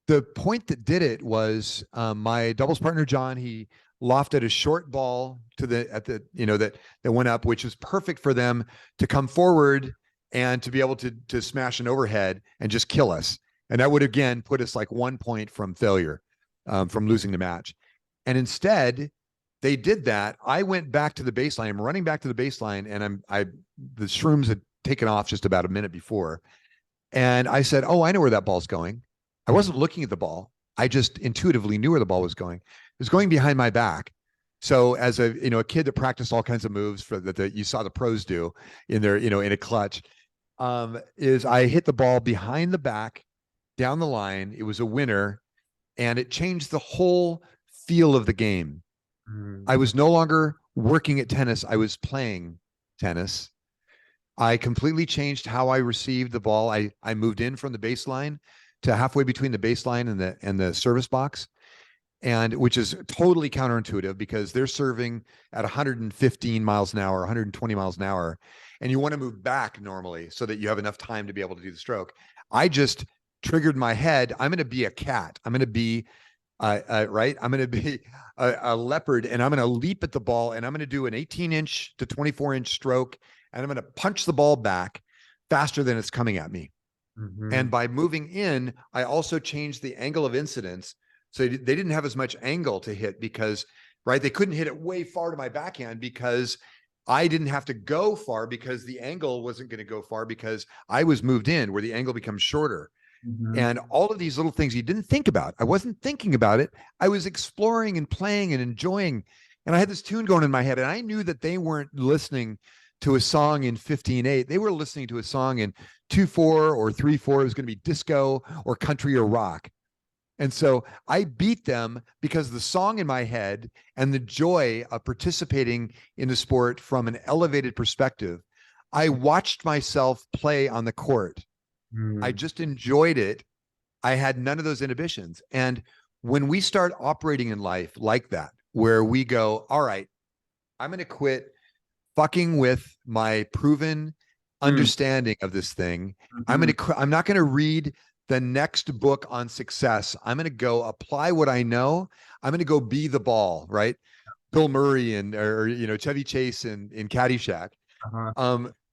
the point that did it was my doubles partner, John, he lofted a short ball that went up, which is perfect for them to come forward and to be able to smash an overhead and just kill us. And that would again put us like 1 point from failure, from losing the match. And instead, they did that. I went back to the baseline. I'm running back to the baseline, and the shrooms had taken off just about a minute before. And I said, "Oh, I know where that ball's going." I wasn't looking at the ball. I just intuitively knew where the ball was going. It was going behind my back. So as a kid that practiced all kinds of moves that you saw the pros do in their in a clutch, is I hit the ball behind the back, down the line. It was a winner, and it changed the whole feel of the game. I was no longer working at tennis. I was playing tennis. I completely changed how I received the ball. I moved in from the baseline to halfway between the baseline and the service box, and which is totally counterintuitive because they're serving at 115 miles an hour, 120 miles an hour, and you want to move back normally so that you have enough time to be able to do the stroke. I just triggered my head. I'm going to be a cat. I'm going to be right. I'm going to be a leopard, and I'm going to leap at the ball, and I'm going to do an 18-inch to 24-inch stroke, and I'm going to punch the ball back faster than it's coming at me. Mm-hmm. And by moving in, I also changed the angle of incidence. So they didn't have as much angle to hit because, right, they couldn't hit it way far to my backhand because I didn't have to go far because the angle wasn't going to go far because I was moved in where the angle becomes shorter. Mm-hmm. And all of these little things you didn't think about. I wasn't thinking about it. I was exploring and playing and enjoying. And I had this tune going in my head, and I knew that they weren't listening to a song in 15/8. They were listening to a song in 2/4 or 3/4. It was going to be disco or country or rock. And so I beat them because of the song in my head and the joy of participating in the sport from an elevated perspective. I watched myself play on the court. I just enjoyed it. I had none of those inhibitions. And when we start operating in life like that, where we go, all right, I'm going to quit fucking with my proven understanding of this thing. I'm not going to read the next book on success. I'm going to go apply what I know. I'm going to go be the ball, right? Bill Murray or Chevy Chase in Caddyshack.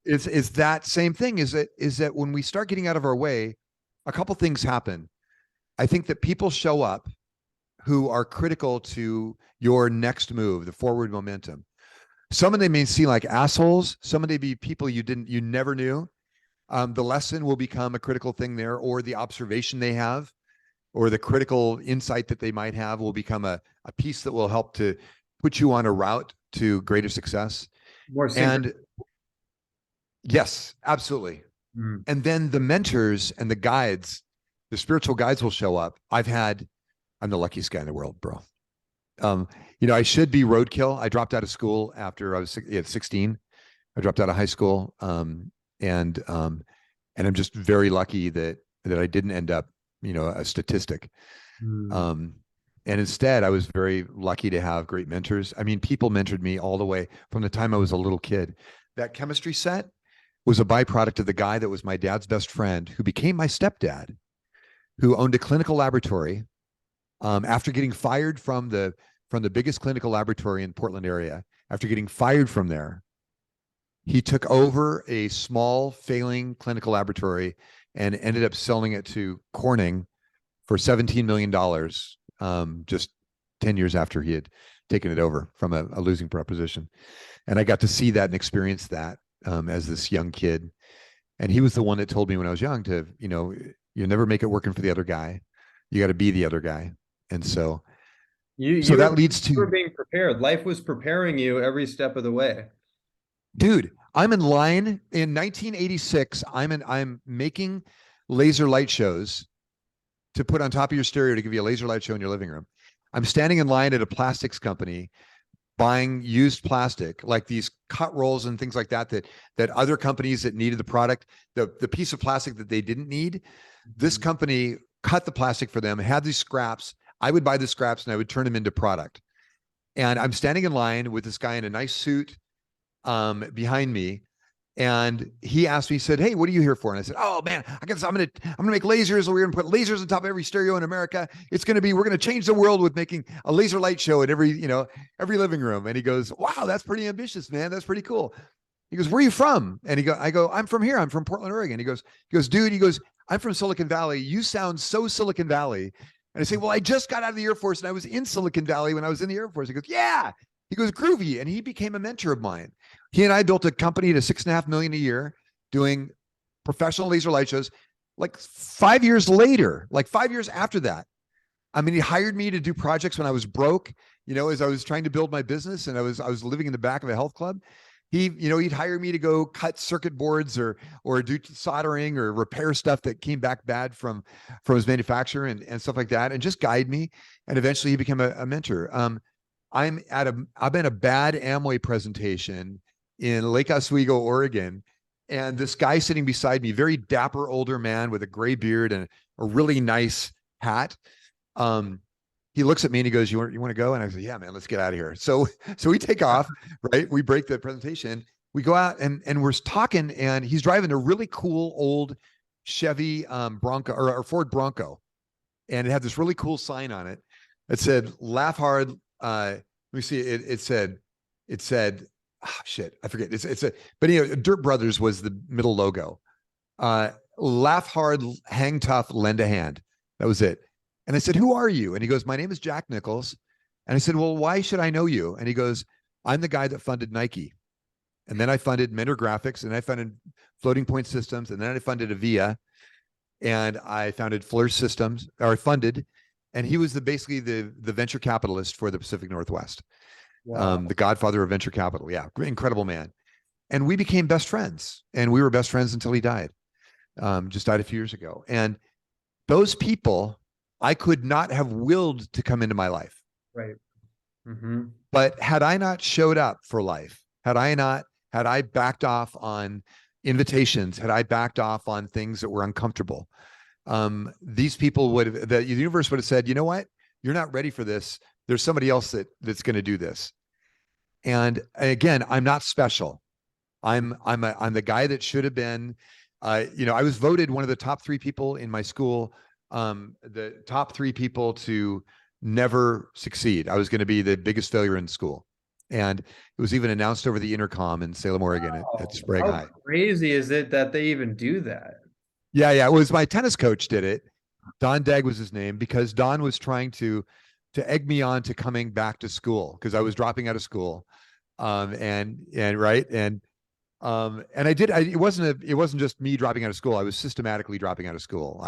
It's that same thing. Is that when we start getting out of our way, a couple things happen. I think that people show up who are critical to your next move, the forward momentum. Some of them may seem like assholes. Some of them be people you never knew. The lesson will become a critical thing there, or the observation they have, or the critical insight that they might have will become a piece that will help to put you on a route to greater success. And yes, absolutely. And then the mentors and the guides, the spiritual guides will show up. I'm the luckiest guy in the world, bro. I should be roadkill. I dropped out of school after I was 16. I dropped out of high school. And I'm just very lucky that I didn't end up, a statistic. And instead, I was very lucky to have great mentors. I mean, people mentored me all the way from the time I was a little kid. That chemistry set was a byproduct of the guy that was my dad's best friend, who became my stepdad, who owned a clinical laboratory. After getting fired from the biggest clinical laboratory in Portland area, after getting fired from there, he took over a small failing clinical laboratory and ended up selling it to Corning for $17 million, just 10 years after he had taken it over from a losing proposition. And I got to see that and experience that as this young kid. And he was the one that told me when I was young to, you never make it working for the other guy. You got to be the other guy. And so that leads to, you were being prepared. Life was preparing you every step of the way. Dude, I'm in line in 1986. I'm making laser light shows to put on top of your stereo to give you a laser light show in your living room. I'm standing in line at a plastics company buying used plastic, like these cut rolls and things like that other companies that needed the product, the piece of plastic that they didn't need, this company cut the plastic for them, had these scraps. I would buy the scraps and I would turn them into product. And I'm standing in line with this guy in a nice suit behind me. And he asked me, he said, "Hey, what are you here for?" And I said, "Oh man, I'm gonna make lasers. We're gonna put lasers on top of every stereo in America. We're gonna change the world with making a laser light show at every living room." And he goes, "Wow, that's pretty ambitious, man. That's pretty cool." He goes, "Where are you from?" And I go, "I'm from here. I'm from Portland, Oregon." He goes, "Dude, I'm from Silicon Valley. You sound so Silicon Valley." And I say, "Well, I just got out of the Air Force and I was in Silicon Valley when I was in the Air Force." He goes, "Yeah." He goes, "Groovy." And he became a mentor of mine. He and I built a company to $6.5 million a year doing professional laser light shows. Like 5 years later, like 5 years after that, I mean, he hired me to do projects when I was broke, as I was trying to build my business and I was living in the back of a health club. He'd hire me to go cut circuit boards or do soldering or repair stuff that came back bad from his manufacturer and stuff like that, and just guide me. And eventually he became a mentor. I'm at a bad Amway presentation in Lake Oswego, Oregon. And this guy sitting beside me, very dapper older man with a gray beard and a really nice hat. He looks at me and he goes, you want to go? And I say, "Yeah, man, let's get out of here." So we take off, right? We break the presentation. We go out and we're talking, and he's driving a really cool old Chevy Bronco or Ford Bronco. And it had this really cool sign on it that said, "Laugh hard." Let me see. It said, oh shit, I forget. But Dirt Brothers was the middle logo. Laugh hard, hang tough, lend a hand. That was it. And I said, "Who are you?" And he goes, "My name is Jack Nichols." And I said, "Well, why should I know you?" And he goes, "I'm the guy that funded Nike. And then I funded Mentor Graphics, and I funded Floating Point Systems, and then I funded Avia, and I founded Flourish Systems, or I funded." And he was basically the venture capitalist for the Pacific Northwest. Wow. The godfather of venture capital. Yeah, incredible man. and we became best friends, and we were best friends until he died. Just died a few years ago. And those people, I could not have willed to come into my life. Right. Mm-hmm. But had I not showed up for life, had I backed off on invitations, had I backed off on things that were uncomfortable, these people would have, the universe would have said, you know what? You're not ready for this. There's somebody else that's going to do this. And again, I'm not special. I'm the guy that should have been, I was voted one of the top 3 people in my school, the top 3 people to never succeed. I was going to be the biggest failure in school. And it was even announced over the intercom in Salem, Oregon at Sprague How High. crazy is it that they even do that? Yeah, yeah. It was my tennis coach did it. Don Dagg was his name, because Don was trying to egg me on to coming back to school because I was dropping out of school. And right. And I did, it wasn't just me dropping out of school. I was systematically dropping out of school.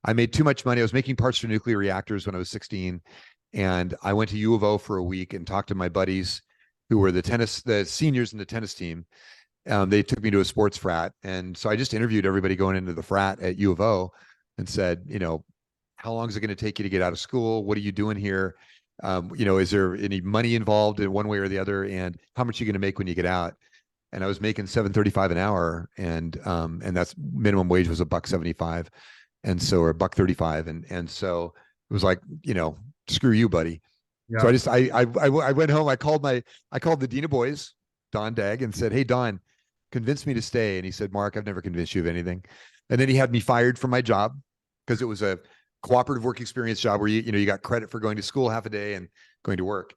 I made too much money. I was making parts for nuclear reactors when I was 16. And I went to U of O for a week and talked to my buddies who were the seniors in the tennis team. They took me to a sports frat. And so I just interviewed everybody going into the frat at U of O and said, how long is it going to take you to get out of school? What are you doing here? Is there any money involved in one way or the other? And how much are you going to make when you get out? And I was making $7.35 an hour, and that's minimum wage was $1.75, and so, or $1.35, and so it was like, screw you, buddy. Yeah. So I went home. I called the Dean of Boys, Don Dagg, and said, hey, Don, convince me to stay. And he said, Mark, I've never convinced you of anything. And then he had me fired from my job because it was a cooperative work experience job where you got credit for going to school half a day and going to work.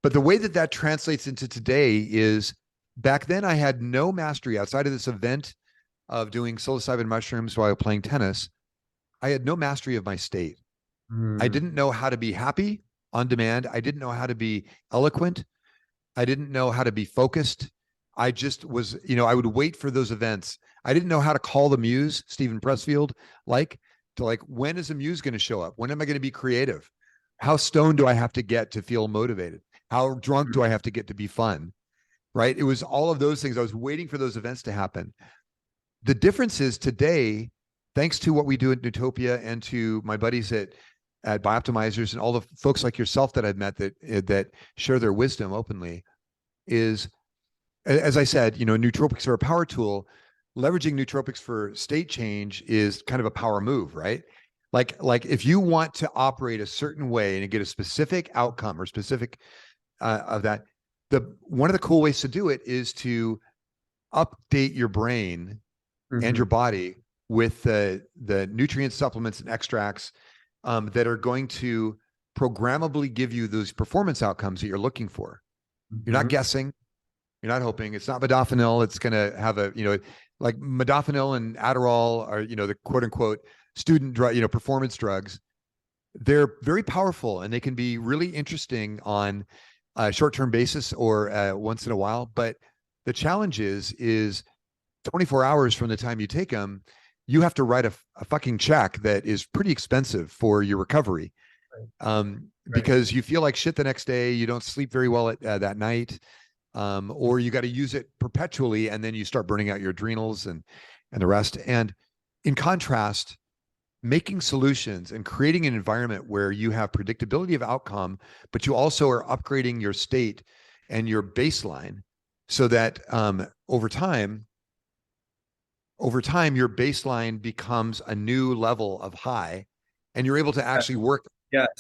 But the way that translates into today is, back then I had no mastery outside of this event of doing psilocybin mushrooms while playing tennis. I had no mastery of my state. I didn't know how to be happy on demand. I didn't know how to be eloquent. I didn't know how to be focused. I just was, I would wait for those events. I didn't know how to call the muse, Stephen Pressfield, when is the muse going to show up? When am I going to be creative? How stoned do I have to get to feel motivated? How drunk do I have to get to be fun? Right? It was all of those things. I was waiting for those events to happen. The difference is today, thanks to what we do at Nootopia and to my buddies at Biooptimizers and all the folks like yourself that I've met that share their wisdom openly, is, as I said, nootropics are a power tool. Leveraging nootropics for state change is kind of a power move, right? Like if you want to operate a certain way and get a specific outcome or specific of that, one of the cool ways to do it is to update your brain and your body with the nutrient supplements and extracts that are going to programmably give you those performance outcomes that you're looking for. You're not guessing. You're not hoping. It's not modafinil. It's going to have like modafinil and Adderall are, the quote unquote student drug, performance drugs. They're very powerful and they can be really interesting on a short-term basis or once in a while. But the challenge is 24 hours from the time you take them, you have to write a fucking check that is pretty expensive for your recovery. Because you feel like shit the next day. You don't sleep very well that night. Or you got to use it perpetually, and then you start burning out your adrenals and the rest. And in contrast, making solutions and creating an environment where you have predictability of outcome, but you also are upgrading your state and your baseline so that over time, your baseline becomes a new level of high, and you're able to actually work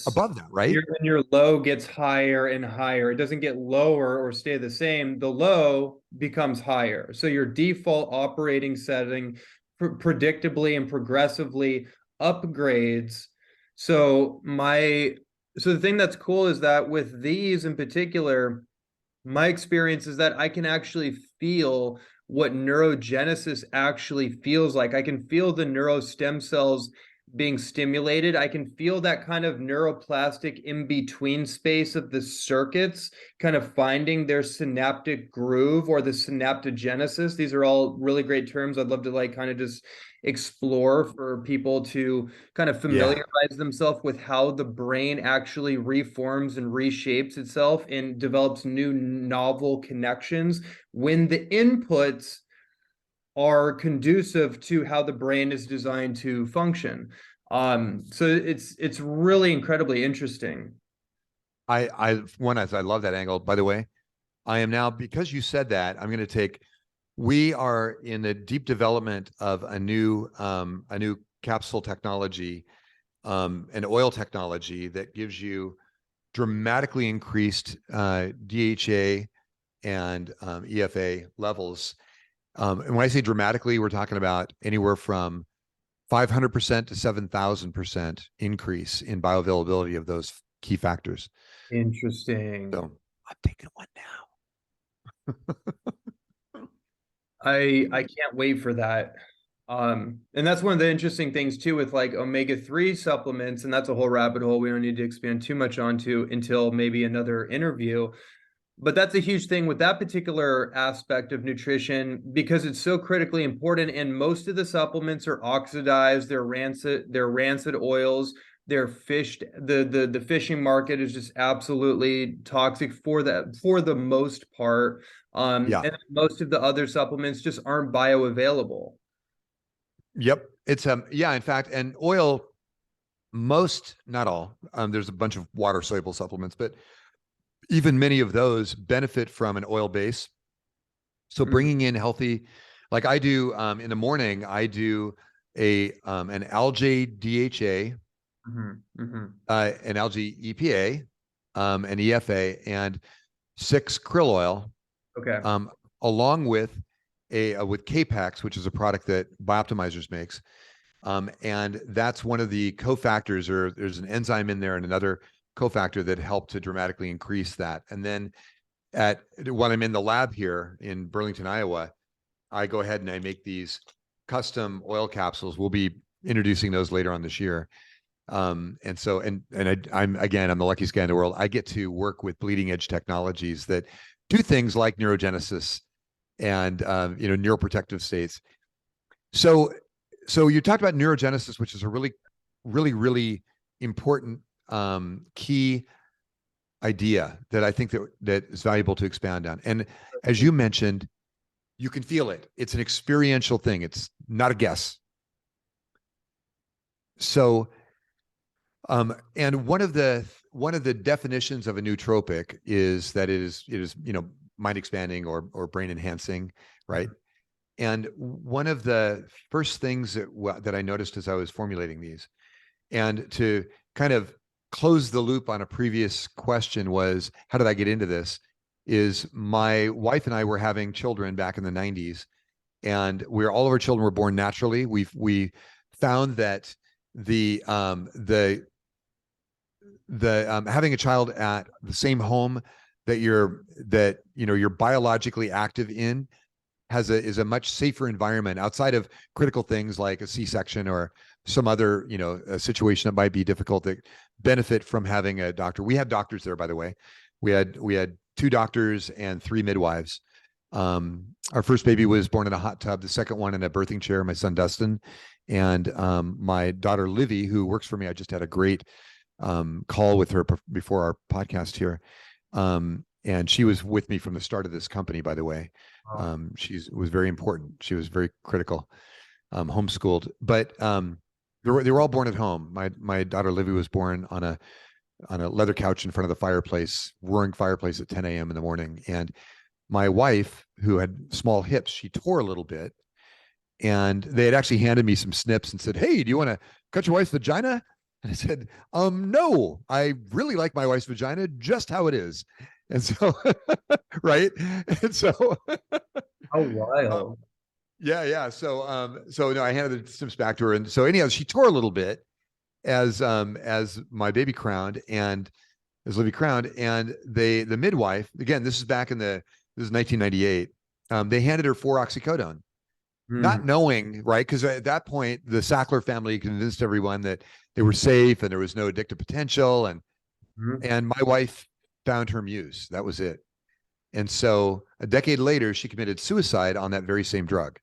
above that, right? Your low gets higher and higher. It doesn't get lower or stay the same. The low becomes higher. So your default operating setting predictably and progressively upgrades. So the thing that's cool is that with these in particular, my experience is that I can actually feel what neurogenesis actually feels like. I can feel the neurostem cells being stimulated, I can feel that kind of neuroplastic in between space of the circuits kind of finding their synaptic groove or the synaptogenesis. These are all really great terms I'd love to like kind of just explore for people to kind of Yeah. familiarize themselves with how the brain actually reforms and reshapes itself and develops new novel connections when the inputs are conducive to how the brain is designed to function. So it's really incredibly interesting. I love that angle. By the way, I am now, because you said that, I'm going to take, we are in the deep development of a new capsule technology, an oil technology that gives you dramatically increased DHA and EFA levels. And when I say dramatically, we're talking about anywhere from 500% to 7,000% increase in bioavailability of those key factors. Interesting. So I'm taking one now. I can't wait for that. And that's one of the interesting things too with like omega-3 supplements, and that's a whole rabbit hole we don't need to expand too much onto until maybe another interview. But that's a huge thing with that particular aspect of nutrition because it's so critically important. And most of the supplements are oxidized, they're rancid oils, they're fished. The fishing market is just absolutely toxic for the most part. Yeah. And most of the other supplements just aren't bioavailable. Yep. It's yeah, in fact, and oil, most, not all, there's a bunch of water soluble supplements, but even many of those benefit from an oil base. So bringing in healthy, like I do in the morning, I do an algae DHA, an algae EPA, an EFA, and 6 krill oil, Okay. along with with K-Pax, which is a product that Biooptimizers makes. And that's one of the cofactors, or there's an enzyme in there and another cofactor that help to dramatically increase that. And then when I'm in the lab here in Burlington, Iowa, I go ahead and I make these custom oil capsules. We'll be introducing those later on this year. And so, I'm the luckiest guy in the world. I get to work with bleeding edge technologies that do things like neurogenesis and neuroprotective states. So you talked about neurogenesis, which is a really, really, really important key idea that I think that is valuable to expand on. And as you mentioned, you can feel it. It's an experiential thing. It's not a guess. So, and one of the definitions of a nootropic is that it is mind expanding or brain enhancing, right? And one of the first things that I noticed as I was formulating these, and to kind of close the loop on a previous question was, how did I get into this? Is my wife and I were having children back in the 90s, and all of our children were born naturally. We found that the having a child at the same home that you're biologically active in is a much safer environment outside of critical things like a C-section or some other, a situation that might be difficult, that benefit from having a doctor. We had doctors there, by the way. We had 2 doctors and 3 midwives. Our first baby was born in a hot tub, the second one in a birthing chair, my son Dustin, and my daughter Livy, who works for me. I just had a great call with her before our podcast here. And she was with me from the start of this company, by the way. She was very important. She was very critical, homeschooled, but they were all born at home. My daughter Livy was born on a leather couch in front of the fireplace, roaring fireplace at 10 a.m. in the morning. And my wife, who had small hips, she tore a little bit, and they had actually handed me some snips and said, "Hey, do you want to cut your wife's vagina?" And I said, "No, I really like my wife's vagina just how it is." And so, right. And so, How wild. yeah. So, no, I handed the snips back to her. And so anyhow, she tore a little bit as my baby crowned, and as Livy crowned, and the midwife, again, this is 1998. They handed her 4 oxycodone Mm. not knowing, right? Because at that point, the Sackler family convinced everyone that they were safe and there was no addictive potential. Mhm. And my wife found her muse. That was it. And so a decade later, she committed suicide on that very same drug.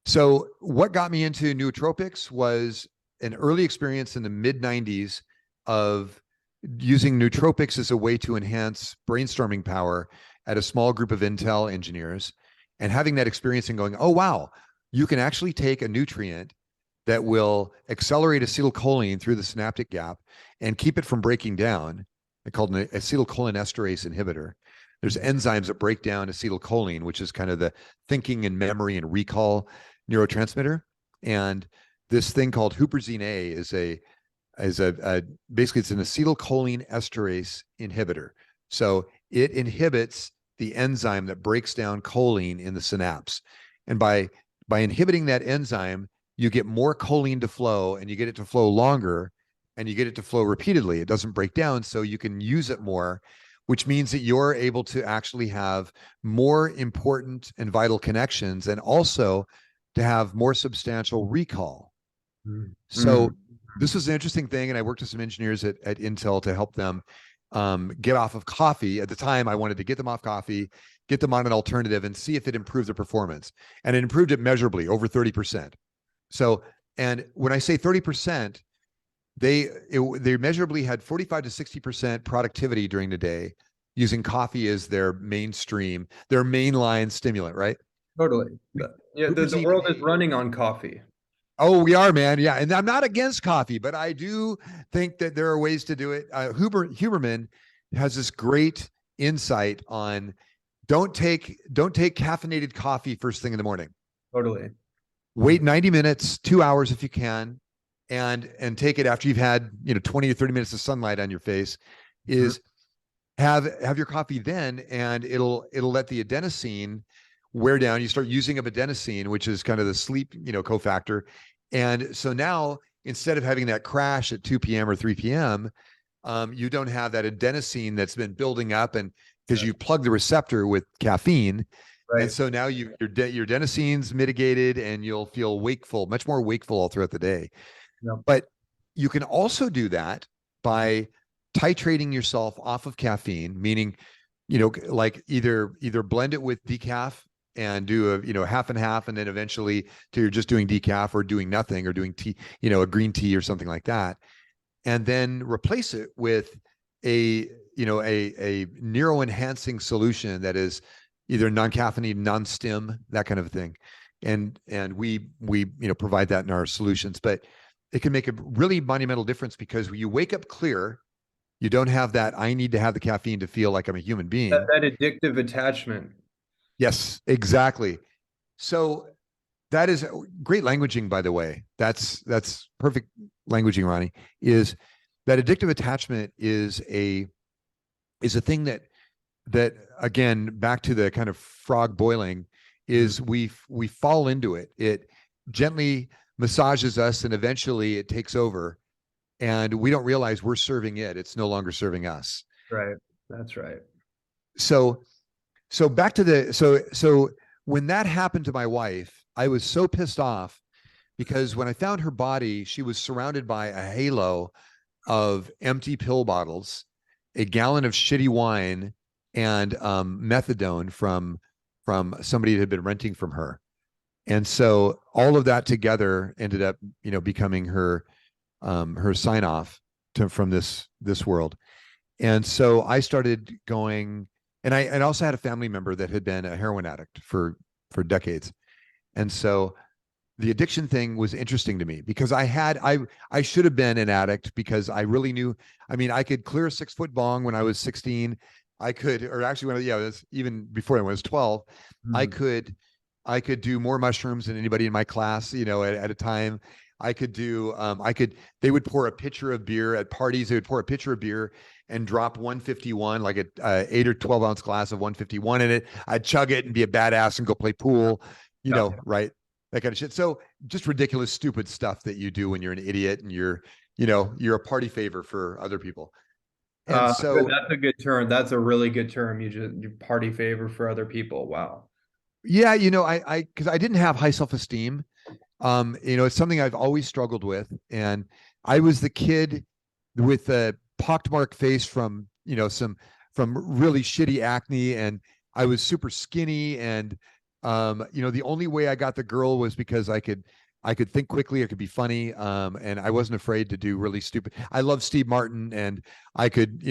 So what got me into nootropics was an early experience in the mid 90s of using nootropics as a way to enhance brainstorming power at a small group of Intel engineers, and having that experience and going, oh, wow, you can actually take a nutrient that will accelerate acetylcholine through the synaptic gap and keep it from breaking down. They're called an acetylcholinesterase inhibitor. There's enzymes that break down acetylcholine, which is kind of the thinking and memory and recall neurotransmitter. And this thing called huperzine A is basically it's an acetylcholine esterase inhibitor. So it inhibits the enzyme that breaks down choline in the synapse. And by inhibiting that enzyme, you get more choline to flow, and you get it to flow longer, and you get it to flow repeatedly. It doesn't break down, so you can use it more, which means that you're able to actually have more important and vital connections, and also to have more substantial recall. Mm. So Mm. this was an interesting thing, and I worked with some engineers at Intel to help them get off of coffee. At the time, I wanted to get them off coffee, get them on an alternative, and see if it improved their performance. And it improved it measurably, over 30%. So, and when I say 30%, they measurably had 45 to 60% productivity during the day using coffee as their mainstream, their mainline stimulant, right? Totally. Yeah, the Huperzine world is A. running on coffee. Oh, we are, man. Yeah. And I'm not against coffee, but I do think that there are ways to do it. Huberman has this great insight on don't take caffeinated coffee first thing in the morning. Totally. Wait 90 minutes, 2 hours if you can, and take it after you've had 20 or 30 minutes of sunlight on your face. Mhm. Is have your coffee then, and it'll let the adenosine wear down. You start using up adenosine, which is kind of the sleep cofactor. And so now, instead of having that crash at 2 p.m. or 3 p.m., you don't have that adenosine that's been building up, and because you plug the receptor with caffeine. And Right. so now your adenosine's mitigated, and you'll feel wakeful, much more wakeful all throughout the day. Yep. But you can also do that by titrating yourself off of caffeine, meaning, like either blend it with decaf and do a half and half, and then eventually to you're just doing decaf, or doing nothing, or doing tea, a green tea or something like that, and then replace it with a neuro enhancing solution that is either non-caffeinated, non-stim, that kind of thing. And we provide that in our solutions. But it can make a really monumental difference, because when you wake up clear, you don't have that I need to have the caffeine to feel like I'm a human That, being. that addictive attachment. Yes, exactly. So that is great languaging, by the way. That's perfect languaging, Ronnie. Is that addictive attachment is a thing that again, back to the kind of frog boiling, Mhm. is we fall into it. It gently massages us, and eventually it takes over, and we don't realize we're serving it. It's no longer serving us. Right. That's right. So so back to so when that happened to my wife, I was so pissed off, because when I found her body, she was surrounded by a halo of empty pill bottles, a gallon of shitty wine, and methadone from somebody that had been renting from her. And so all of that together ended up, becoming her sign off from this world. And so I started going, and I also had a family member that had been a heroin addict for decades. And so the addiction thing was interesting to me, because I should have been an addict, because I really knew. I mean, I could clear a 6 foot bong when I was 16. I could, or actually when it was even before, when I was 12. I Mhm. could I could do more mushrooms than anybody in my class, at a time. I could do they would pour a pitcher of beer at parties. They would pour a pitcher of beer and drop 151, like a 8 or 12 ounce glass of 151 in it. I'd chug it and be a badass and go play pool, Yeah. right? That kind of shit. So just ridiculous, stupid stuff that you do when you're an idiot, and you're a party favor for other people. And Good. so That's a good term. That's a really good term. You party favor for other people. Wow. Yeah, because I didn't have high self-esteem. It's something I've always struggled with. And I was the kid with a pockmarked face from, from really shitty acne. And I was super skinny. And, the only way I got the girl was because I could think quickly, I could be funny. And I wasn't afraid to do really stupid. I love Steve Martin, and I could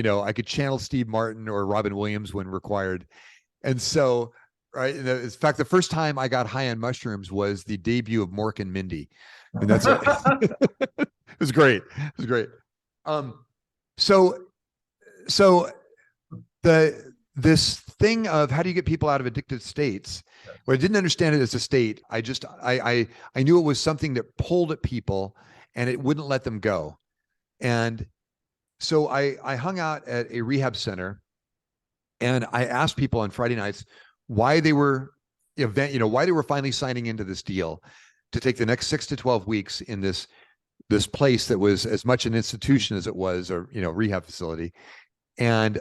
channel Steve Martin or Robin Williams when required. And so, right. In fact, the first time I got high on mushrooms was the debut of Mork and Mindy. And that's it. It was great. It was great. Um, so, so this thing of how do you get people out of addictive states? Well, I didn't understand it as a state. I knew it was something that pulled at people and it wouldn't let them go. And so I hung out at a rehab center, and I asked people on Friday nights why they were why they were finally signing into this deal to take the next 6 to 12 weeks in this place that was as much an institution as it was a rehab facility, and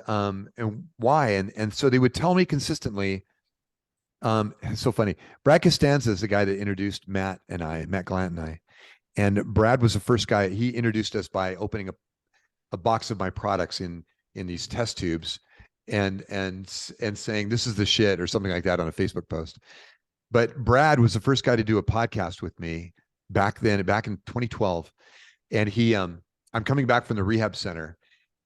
why. And so they would tell me consistently. It's so funny. Brad Costanza is the guy that introduced Matt Glant and I. And Brad was the first guy. He introduced us by opening a box of my products in these test tubes, and saying this is the shit or something like that on a Facebook post. But Brad was the first guy to do a podcast with me back then, back in 2012. And I'm coming back from the rehab center,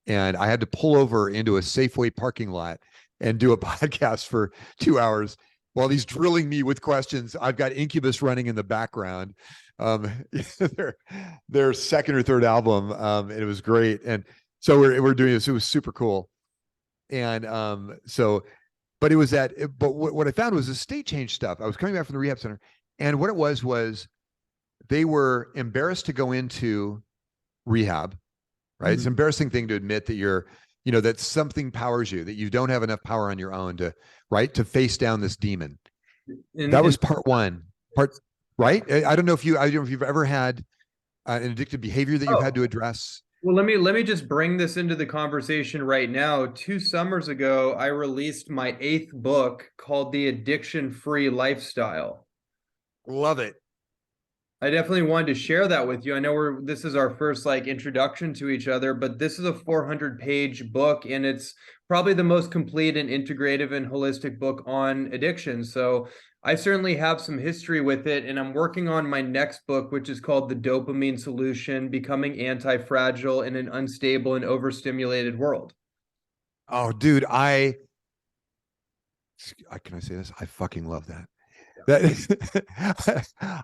and I had to pull over into a Safeway parking lot and do a podcast for 2 hours while he's drilling me with questions. I've got Incubus running in the background, um, their second or third album, and it was great. And so we're doing this. It was super cool. And but it was but what I found was the state change stuff. I was coming back from the rehab center, and what it was they were embarrassed to go into rehab, right? It's an embarrassing thing to admit that that something powers you, that you don't have enough power on your own to face down this demon. That was part one. Right? I don't know if you've ever had an addictive behavior that you've had to address. Well, let me just bring this into the conversation right now. 2 summers ago, I released my 8th book called The Addiction-Free Lifestyle. Love it. I definitely wanted to share that with you. I know this is our first introduction to each other, but this is a 400-page book, and it's probably the most complete and integrative and holistic book on addiction. So I certainly have some history with it, and I'm working on my next book, which is called The Dopamine Solution: Becoming Anti-Fragile in an Unstable and Overstimulated World. Oh, dude, can I say this? I fucking love that. That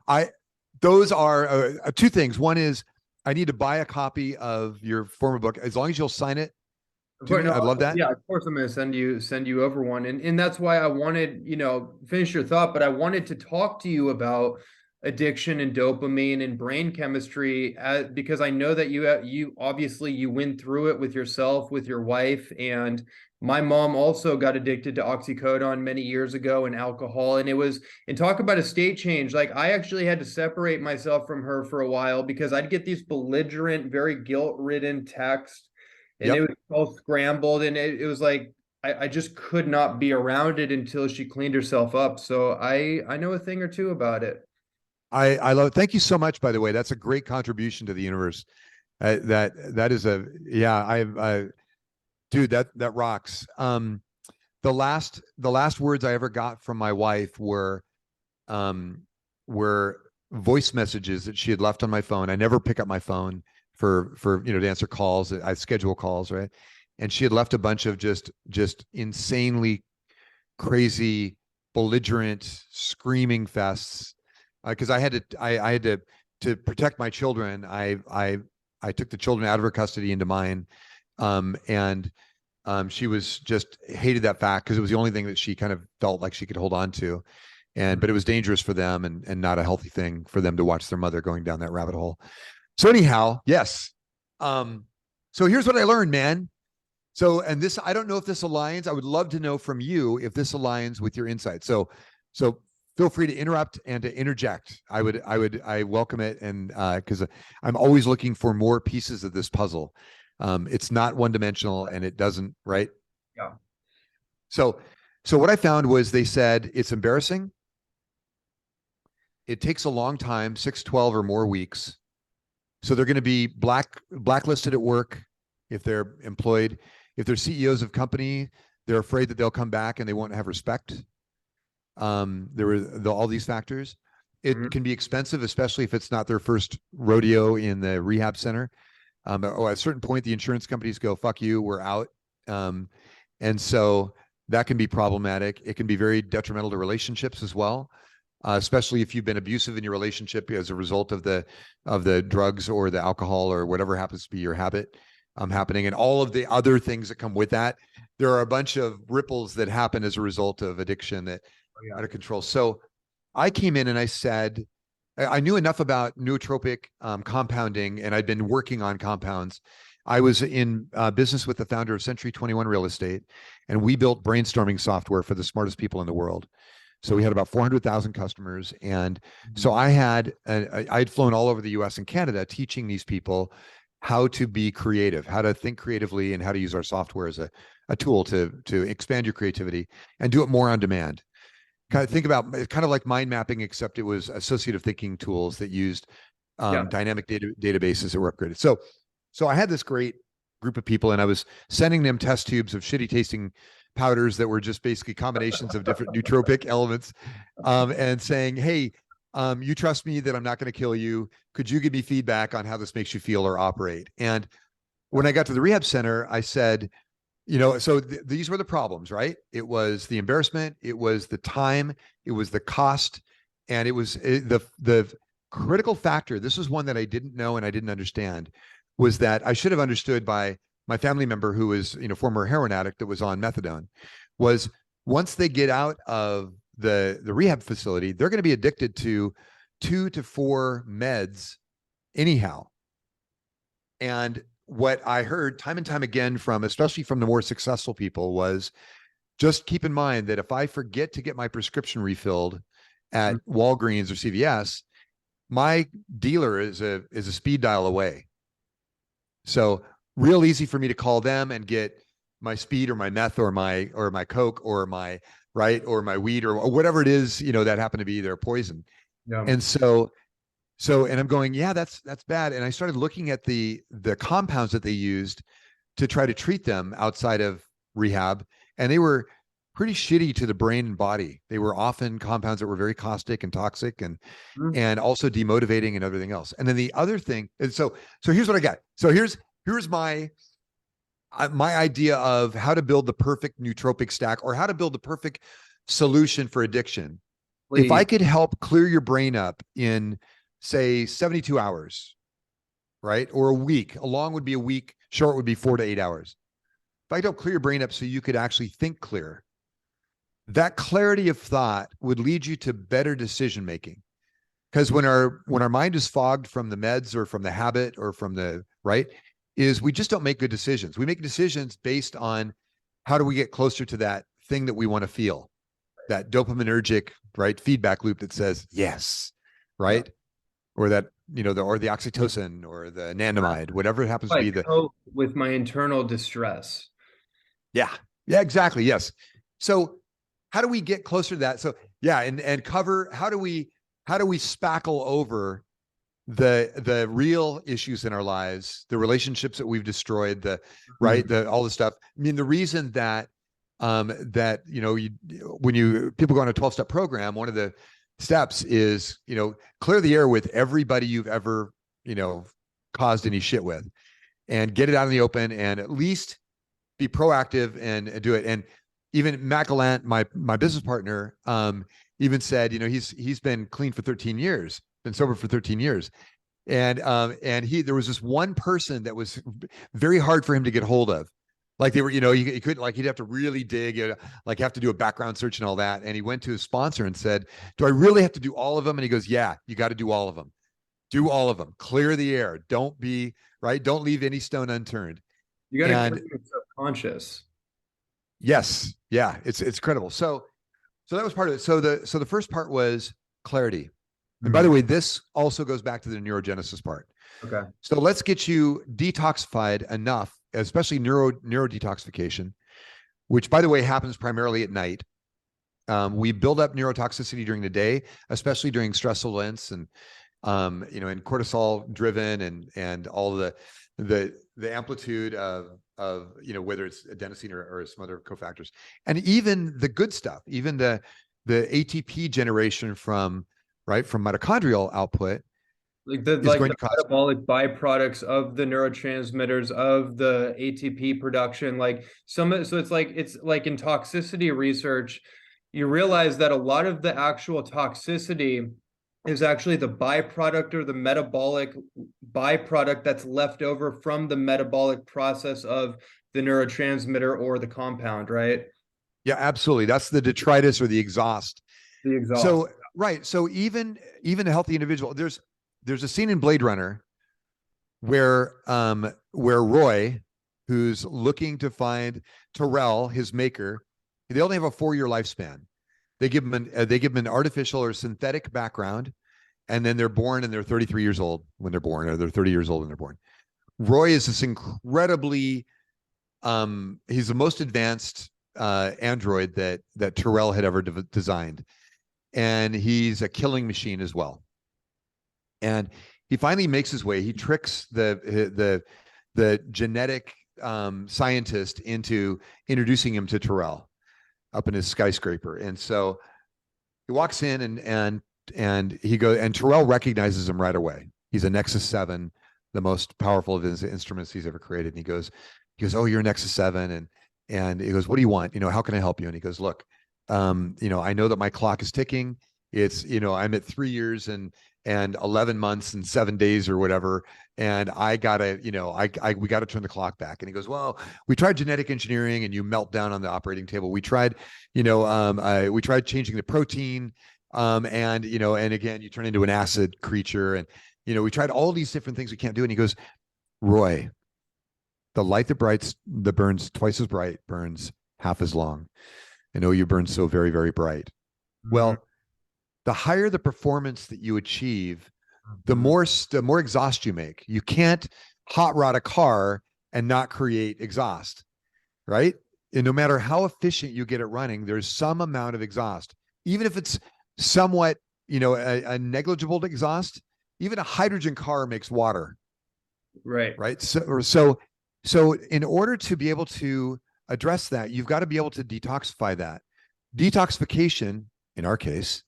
those are two things. One is I need to buy a copy of your former book, as long as you'll sign it. I'd love that. Yeah, of course I'm going to send you over one. And that's why I wanted, finish your thought, but I wanted to talk to you about addiction and dopamine and brain chemistry, because I know that you obviously you went through it with yourself, with your wife, and my mom also got addicted to oxycodone many years ago and alcohol. And talk about a state change. I actually had to separate myself from her for a while because I'd get these belligerent, very guilt-ridden texts, and it was all scrambled, and it was I just could not be around it until she cleaned herself up. So I know a thing or two about it. I love it. Thank you so much, by the way. That's a great contribution to the universe. That is dude, that rocks. The last words I ever got from my wife were voice messages that she had left on my phone. I never pick up my phone for to answer calls. I schedule calls, right? And she had left a bunch of just insanely crazy, belligerent, screaming fests. Because I had to protect my children. I took the children out of her custody into mine, and she was just hated that fact because it was the only thing that she kind of felt like she could hold on to, but it was dangerous for them and not a healthy thing for them to watch their mother going down that rabbit hole. So anyhow, yes. So here's what I learned, man. So, and this, I don't know if this aligns. I would love to know from you if this aligns with your insights. So feel free to interrupt and to interject. I welcome it. And because I'm always looking for more pieces of this puzzle. It's not one dimensional, and it doesn't, right? Yeah. So So what I found was they said it's embarrassing. It takes a long time, 6, 12 or more weeks. So they're going to be blacklisted at work if they're employed. If they're CEOs of company, they're afraid that they'll come back and they won't have respect. There were all these factors. It can be expensive, especially if it's not their first rodeo in the rehab center. At a certain point, the insurance companies go, "Fuck you, we're out," and so that can be problematic. It can be very detrimental to relationships as well, especially if you've been abusive in your relationship as a result of the drugs or the alcohol or whatever happens to be your habit happening, and all of the other things that come with that. There are a bunch of ripples that happen as a result of addiction that are out of control. So I came in and I said, I knew enough about nootropic compounding, and I'd been working on compounds. I was in business with the founder of Century 21 Real Estate, and we built brainstorming software for the smartest people in the world. So we had about 400,000 customers. And so I'd flown all over the US and Canada teaching these people how to be creative, how to think creatively, and how to use our software as a tool to expand your creativity and do it more on demand. Kind of think about kind of like mind mapping, except it was associative thinking tools that used dynamic databases that were upgraded. So I had this great group of people, and I was sending them test tubes of shitty tasting powders that were just basically combinations of different nootropic elements, and saying, "Hey, you trust me that I'm not going to kill you. Could you give me feedback on how this makes you feel or operate?" And when I got to the rehab center, I said, so these were the problems, right? It was the embarrassment, it was the time, it was the cost, and it was the critical factor. This is one that I didn't know and I didn't understand, was that I should have understood by my family member who was, former heroin addict that was on methadone, was once they get out of the rehab facility, they're going to be addicted to 2 to 4 meds anyhow. And what I heard time and time again especially from the more successful people, was just keep in mind that if I forget to get my prescription refilled at Walgreens or CVS, my dealer is a speed dial away. So real easy for me to call them and get my speed or my meth or my coke or my my weed or whatever it is, that happened to be their poison. Yeah. And and I'm going, yeah, that's bad. And I started looking at the compounds that they used to try to treat them outside of rehab, and they were pretty shitty to the brain and body. They were often compounds that were very caustic and toxic and also demotivating and everything else. And then the other thing, and so here's what I got. So here's my idea of how to build the perfect nootropic stack, or how to build the perfect solution for addiction. Please. If I could help clear your brain up in, say, 72 hours, right? Or a week. A long would be a week, short would be 4 to 8 hours. If I don't clear your brain up so you could actually think clear, that clarity of thought would lead you to better decision making. Because when our mind is fogged from the meds or from the habit or from is we just don't make good decisions. We make decisions based on how do we get closer to that thing that we want to feel, that dopaminergic, feedback loop that says yes, right? Yeah. Or that, or the oxytocin or the anandamide, whatever it happens to be. With my internal distress. Yeah, exactly. Yes. So how do we get closer to that? So yeah, and cover, how do we spackle over the real issues in our lives, the relationships that we've destroyed, all the stuff. I mean, the reason that when people go on a 12-step program, one of the steps is, clear the air with everybody you've ever, caused any shit with, and get it out in the open, and at least be proactive and do it. And even Matt Gallant, my business partner, even said, he's been clean for 13 years, been sober for 13 years. And there was this one person that was very hard for him to get hold of. Like they were, he couldn't, he'd have to really dig, have to do a background search and all that. And he went to his sponsor and said, "Do I really have to do all of them?" And he goes, "Yeah, you got to do all of them. Do all of them. Clear the air. Don't leave any stone unturned." You got to clear your subconscious. Yes. Yeah. It's credible. So that was part of it. So the first part was clarity. And by the way, this also goes back to the neurogenesis part. Okay. So let's get you detoxified enough, especially neuro detoxification, which, by the way, happens primarily at night. We build up neurotoxicity during the day, especially during stressful events and and cortisol driven and all the amplitude of whether it's adenosine or some other cofactors, and even the good stuff, even the ATP generation from mitochondrial output is going the to cause. metabolic byproducts of the neurotransmitters of the ATP production, so it's like in toxicity research, you realize that a lot of the actual toxicity is actually the byproduct or the metabolic byproduct that's left over from the metabolic process of the neurotransmitter or the compound, right? Yeah, absolutely. That's the detritus or the exhaust. The exhaust. So right. So even a healthy individual, there's a scene in Blade Runner where Roy, who's looking to find Tyrell, his maker, they only have a 4-year lifespan. They give him an artificial or synthetic background, and then they're born and they're 33 years old when they're born, or they're 30 years old when they're born. Roy is this incredibly he's the most advanced android that Tyrell had ever designed, and he's a killing machine as well. And he finally makes his way. He tricks the genetic scientist into introducing him to Tyrell up in his skyscraper. And so he walks in and he goes, and Tyrell recognizes him right away. He's a Nexus 7, the most powerful of his instruments he's ever created. And he goes, "Oh, you're a Nexus 7." And he goes, "What do you want? How can I help you?" And he goes, "Look, I know that my clock is ticking. It's, I'm at 3 years and 11 months and 7 days or whatever. And I gotta, we gotta turn the clock back." And he goes, "Well, we tried genetic engineering and you melt down on the operating table. We tried, we tried changing the protein. And again, you turn into an acid creature. And, we tried all these different things we can't do." And he goes, "Roy, the light that burns twice as bright burns half as long. I know you burn so very, very bright. Well, the higher the performance that you achieve, the more exhaust you make. You can't hot rod a car and not create exhaust, right? And no matter how efficient you get it running, there's some amount of exhaust, even if it's somewhat, a negligible exhaust. Even a hydrogen car makes water, Right. So in order to be able to address that, you've got to be able to detoxify that. Detoxification, in our case,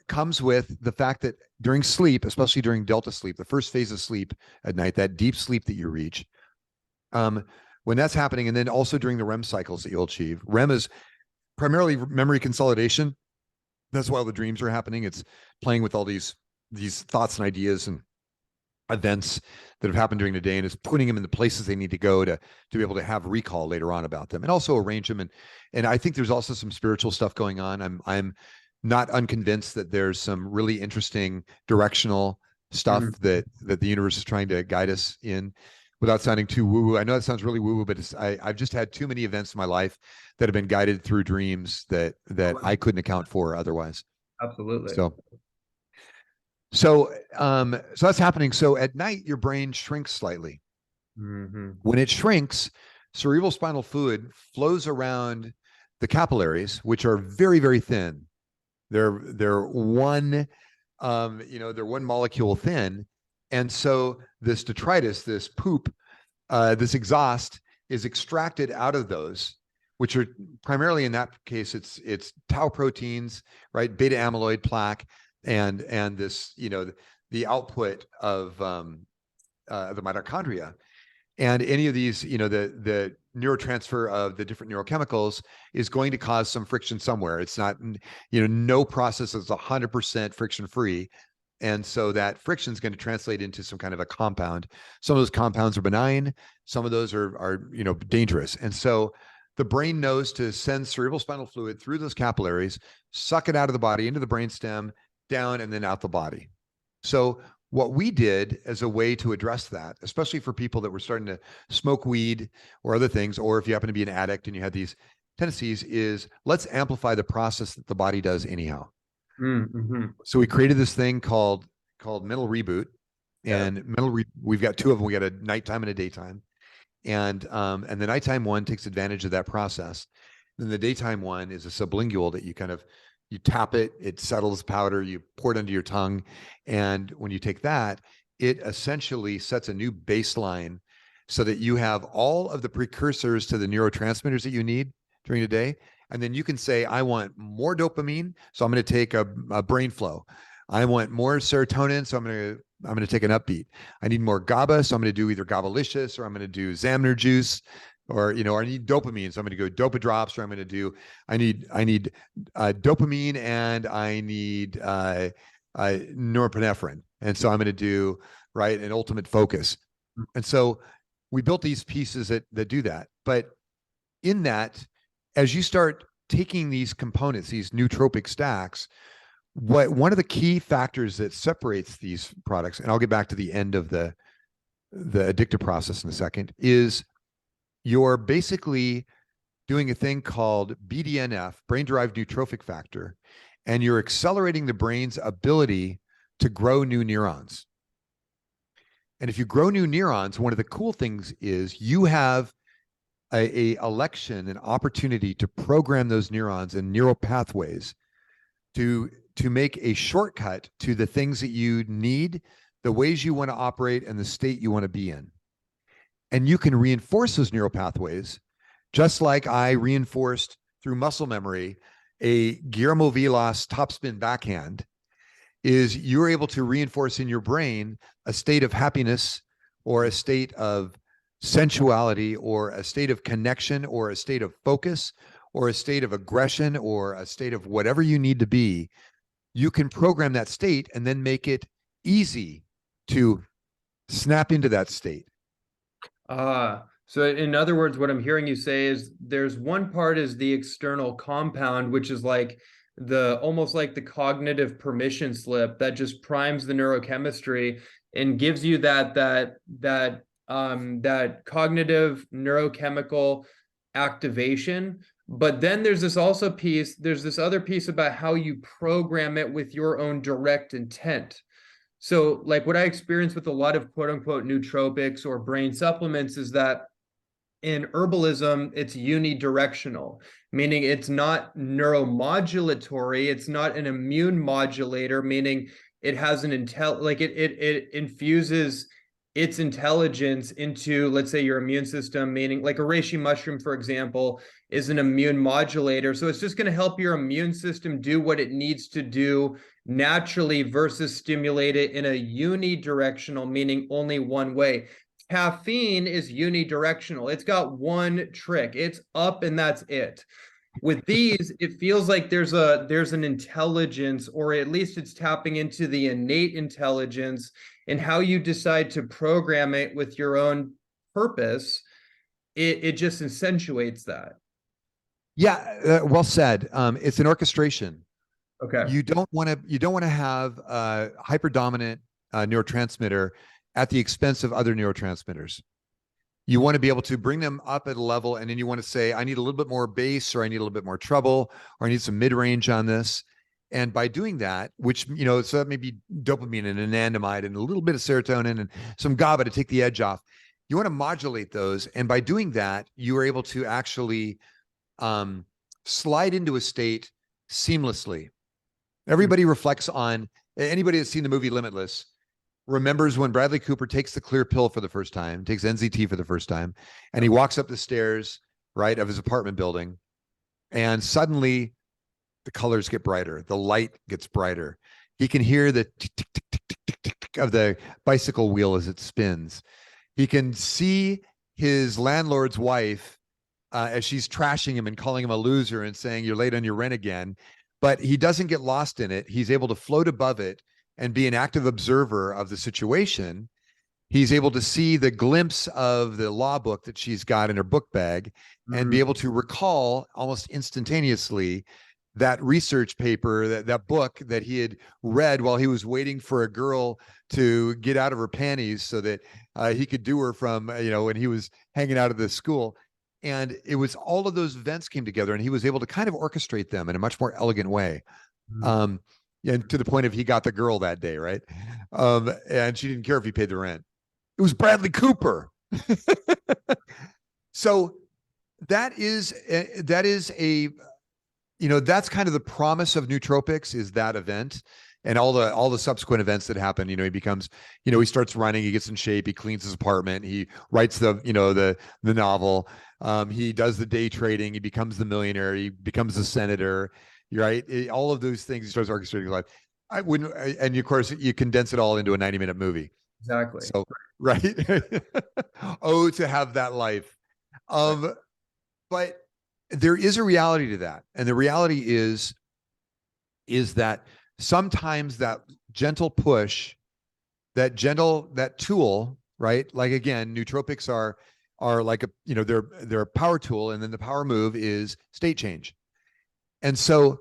comes with the fact that during sleep, especially during delta sleep, the first phase of sleep at night, that deep sleep that you reach, when that's happening, and then also during the REM cycles that you'll achieve. REM is primarily memory consolidation. That's why all the dreams are happening. It's playing with all these thoughts and ideas and events that have happened during the day, and it's putting them in the places they need to go to be able to have recall later on about them, and also arrange them. And I think there's also some spiritual stuff going on. I'm not unconvinced that there's some really interesting directional stuff that the universe is trying to guide us in, without sounding too woo-woo. I know that sounds really woo-woo, but I've just had too many events in my life that have been guided through dreams that I couldn't account for otherwise. Absolutely. So that's happening. So at night, your brain shrinks slightly. When it shrinks, cerebral spinal fluid flows around the capillaries, which are very, very thin. They're one molecule thin. And so this detritus, this poop, this exhaust is extracted out of those, which are primarily, in that case, it's tau proteins, right? Beta amyloid plaque, and this, the output of the mitochondria. And any of these, the neurotransfer of the different neurochemicals is going to cause some friction somewhere. It's not, no process is 100% friction free. And so that friction is going to translate into some kind of a compound. Some of those compounds are benign. Some of those are dangerous. And so the brain knows to send cerebral spinal fluid through those capillaries, suck it out of the body into the brainstem, down, and then out the body. So what we did as a way to address that, especially for people that were starting to smoke weed or other things, or if you happen to be an addict and you had these tendencies, is let's amplify the process that the body does anyhow. So we created this thing called mental reboot, and we've got two of them. We got a nighttime and a daytime, and the nighttime one takes advantage of that process. Then the daytime one is a sublingual that you tap it, it settles powder, you pour it under your tongue. And when you take that, it essentially sets a new baseline so that you have all of the precursors to the neurotransmitters that you need during the day. And then you can say, I want more dopamine, so I'm going to take a brain flow. I want more serotonin, so I'm going to take an upbeat. I need more GABA, so I'm going to do either GABAlicious or I'm going to do Xamarin Juice, or I need dopamine, so I'm going to go Dopa Drops, or I need dopamine, and I need norepinephrine, and so I'm going to do an ultimate focus. And so we built these pieces that do that. But in that, as you start taking these components, these nootropic stacks, one of the key factors that separates these products, and I'll get back to the end of the addictive process in a second, is you're basically doing a thing called BDNF, brain-derived neurotrophic factor, and you're accelerating the brain's ability to grow new neurons. And if you grow new neurons, one of the cool things is you have an opportunity to program those neurons and neural pathways to make a shortcut to the things that you need, the ways you want to operate, and the state you want to be in. And you can reinforce those neural pathways, just like I reinforced through muscle memory a Guillermo Vilas topspin backhand. Is you're able to reinforce in your brain a state of happiness, or a state of sensuality, or a state of connection, or a state of focus, or a state of aggression, or a state of whatever you need to be. You can program that state and then make it easy to snap into that state. So in other words, what I'm hearing you say is there's one part is the external compound, which is like almost like the cognitive permission slip that just primes the neurochemistry and gives you that cognitive neurochemical activation. But then there's this other piece about how you program it with your own direct intent. So like what I experience with a lot of quote unquote nootropics or brain supplements is that in herbalism, it's unidirectional, meaning it's not neuromodulatory, it's not an immune modulator, meaning it has it infuses its intelligence into, let's say, your immune system, meaning like a reishi mushroom, for example, is an immune modulator. So it's just going to help your immune system do what it needs to do naturally versus stimulate it in a unidirectional, meaning only one way. Caffeine is unidirectional. It's got one trick. It's up and that's it. With these, it feels like there's an intelligence, or at least it's tapping into the innate intelligence, and how you decide to program it with your own purpose. It just accentuates that. Yeah, well said. It's an orchestration. Okay. You don't want to have a hyperdominant neurotransmitter at the expense of other neurotransmitters. You want to be able to bring them up at a level, and then you want to say, I need a little bit more bass, or I need a little bit more treble, or I need some mid-range on this. And by doing that, which, so that may be dopamine and anandamide and a little bit of serotonin and some GABA to take the edge off. You want to modulate those. And by doing that, you are able to actually slide into a state seamlessly. Everybody reflects on, anybody that's seen the movie Limitless remembers when Bradley Cooper takes the clear pill for the first time, takes NZT for the first time, and he walks up the stairs, of his apartment building, and suddenly the colors get brighter, the light gets brighter. He can hear the tick, tick, tick, tick, tick, tick, tick of the bicycle wheel as it spins. He can see his landlord's wife as she's trashing him and calling him a loser and saying, you're late on your rent again. But he doesn't get lost in it. He's able to float above it and be an active observer of the situation. He's able to see the glimpse of the law book that she's got in her book bag, and be able to recall almost instantaneously that research paper, that book that he had read while he was waiting for a girl to get out of her panties so that he could do her from, when he was hanging out of the school. And it was all of those events came together, and he was able to kind of orchestrate them in a much more elegant way. And to the point of he got the girl that day, right? And she didn't care if he paid the rent. It was Bradley Cooper. So that is a, you know, that's kind of the promise of nootropics, is that event and all the subsequent events that happen. You know, he becomes, you know, he starts running, he gets in shape, he cleans his apartment, he writes the, you know, the novel, he does the day trading, he becomes the millionaire, he becomes the senator, right? All of those things, he starts orchestrating life. I wouldn't, and of course you condense it all into a 90-minute movie. Exactly. So, right. Oh, to have that life. But there is a reality to that. And the reality is that sometimes that gentle push, that tool, right? Like, again, nootropics are like a, you know, they're a power tool, and then the power move is state change. And so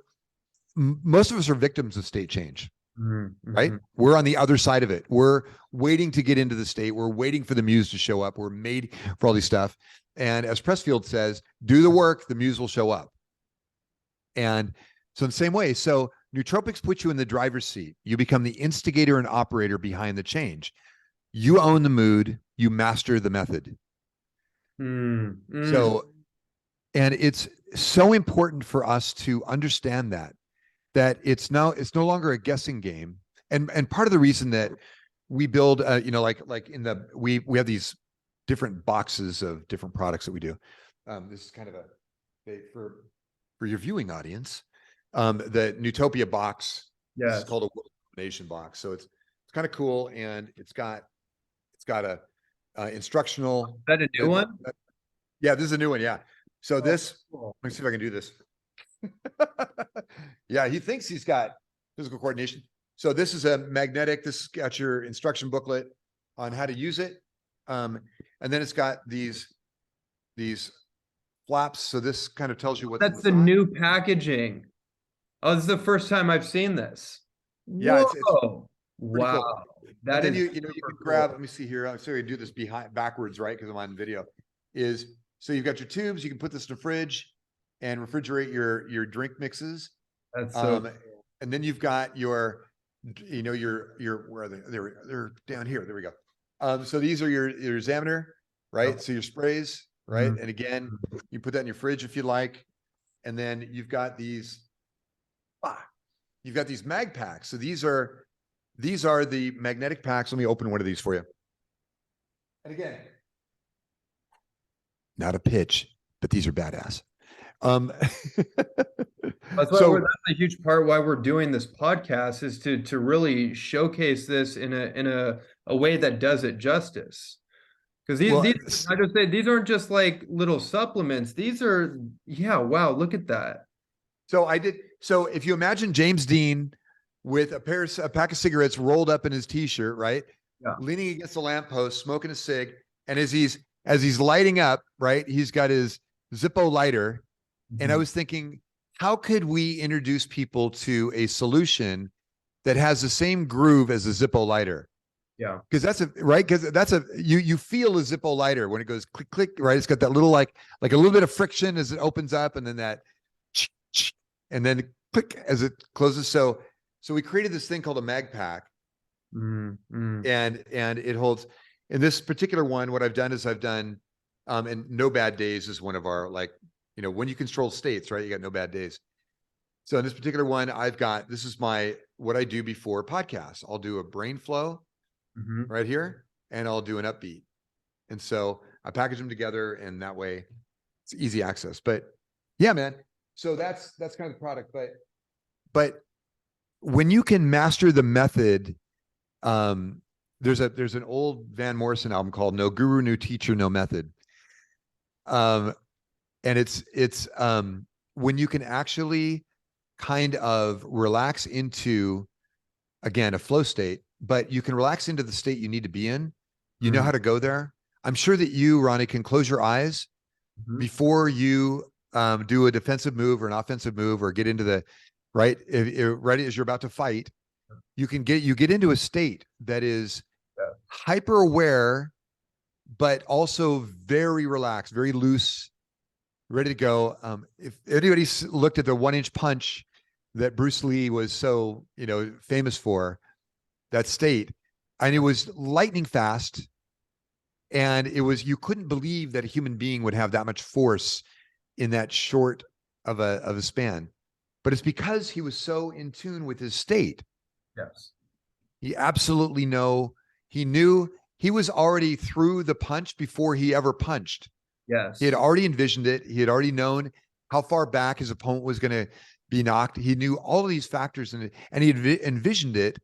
most of us are victims of state change. Mm-hmm. Right? We're on the other side of it. We're waiting to get into the state. We're waiting for the muse to show up. We're made for all these stuff. And as Pressfield says, do the work, the muse will show up. And so in the same way, so nootropics put you in the driver's seat. You become the instigator and operator behind the change. You own the mood, you master the method. So, and it's so important for us to understand that it's no longer a guessing game. And part of the reason that we build, you know, like in the, we have these different boxes of different products that we do. This is kind of for your viewing audience, the Nootopia box. Yes. This is called a world combination box. So it's kind of cool, and it's got a instructional. Is that a new one? Yeah, this is a new one. Yeah. So this, cool. Let me see if I can do this. Yeah, he thinks he's got physical coordination. So this is a magnetic. This has got your instruction booklet on how to use it. And then it's got these flaps. So this kind of tells you what's That's the new packaging. Oh, this is the first time I've seen this. Yeah, it's wow. Cool. That and then you know, you can grab, let me see here. I'm sorry, I do this backwards, right? Because I'm on video. So you've got your tubes, you can put this in the fridge and refrigerate your drink mixes. That's so cool. And then you've got your, you know, your where are they? They're down here. There we go. So these are your examiner, right? Oh. So your sprays, right? Mm-hmm. And again, you put that in your fridge if you like. And then you've got these mag packs. So these are the magnetic packs. Let me open one of these for you. And again, not a pitch, but these are badass. That's a huge part why we're doing this podcast, is to really showcase this in a way that does it justice. Because these aren't just like little supplements. These are, yeah, wow, look at that. So if you imagine James Dean with a pack of cigarettes rolled up in his t-shirt, right? Yeah. Leaning against the lamppost, smoking a cig. And as he's lighting up, right, he's got his Zippo lighter. Mm-hmm. And I was thinking, how could we introduce people to a solution that has the same groove as a Zippo lighter? Yeah. Because you feel a Zippo lighter when it goes click, click, right? It's got that little, like a little bit of friction as it opens up, and then that, and then click as it closes. So we created this thing called a mag pack. And it holds, in this particular one, what I've done is and No Bad Days is one of our, like, you know, when you control states, right? You got no bad days. So in this particular one, this is what I do before podcasts. I'll do a brain flow right here, and I'll do an upbeat. And so I package them together, and that way it's easy access. But yeah, man. So that's kind of the product. But when you can master the method, there's an old Van Morrison album called No Guru, No Teacher, No Method. And it's when you can actually kind of relax into, again, a flow state, but you can relax into the state you need to be in. You know how to go there. I'm sure that you, Ronnie, can close your eyes before you do a defensive move or an offensive move, or get into the right. Right as you're about to fight, you get into a state that is hyper aware, but also very relaxed, very loose, ready to go. If anybody looked at the 1-inch punch that Bruce Lee was so, you know, famous for, that state, and it was lightning fast, And it was, you couldn't believe that a human being would have that much force in that short of a span. But it's because he was so in tune with his state. Yes. He absolutely he knew he was already through the punch before he ever punched. He had Yes. already envisioned it. He had already known how far back his opponent was going to be knocked. He knew all of these factors in it, and he had envisioned it,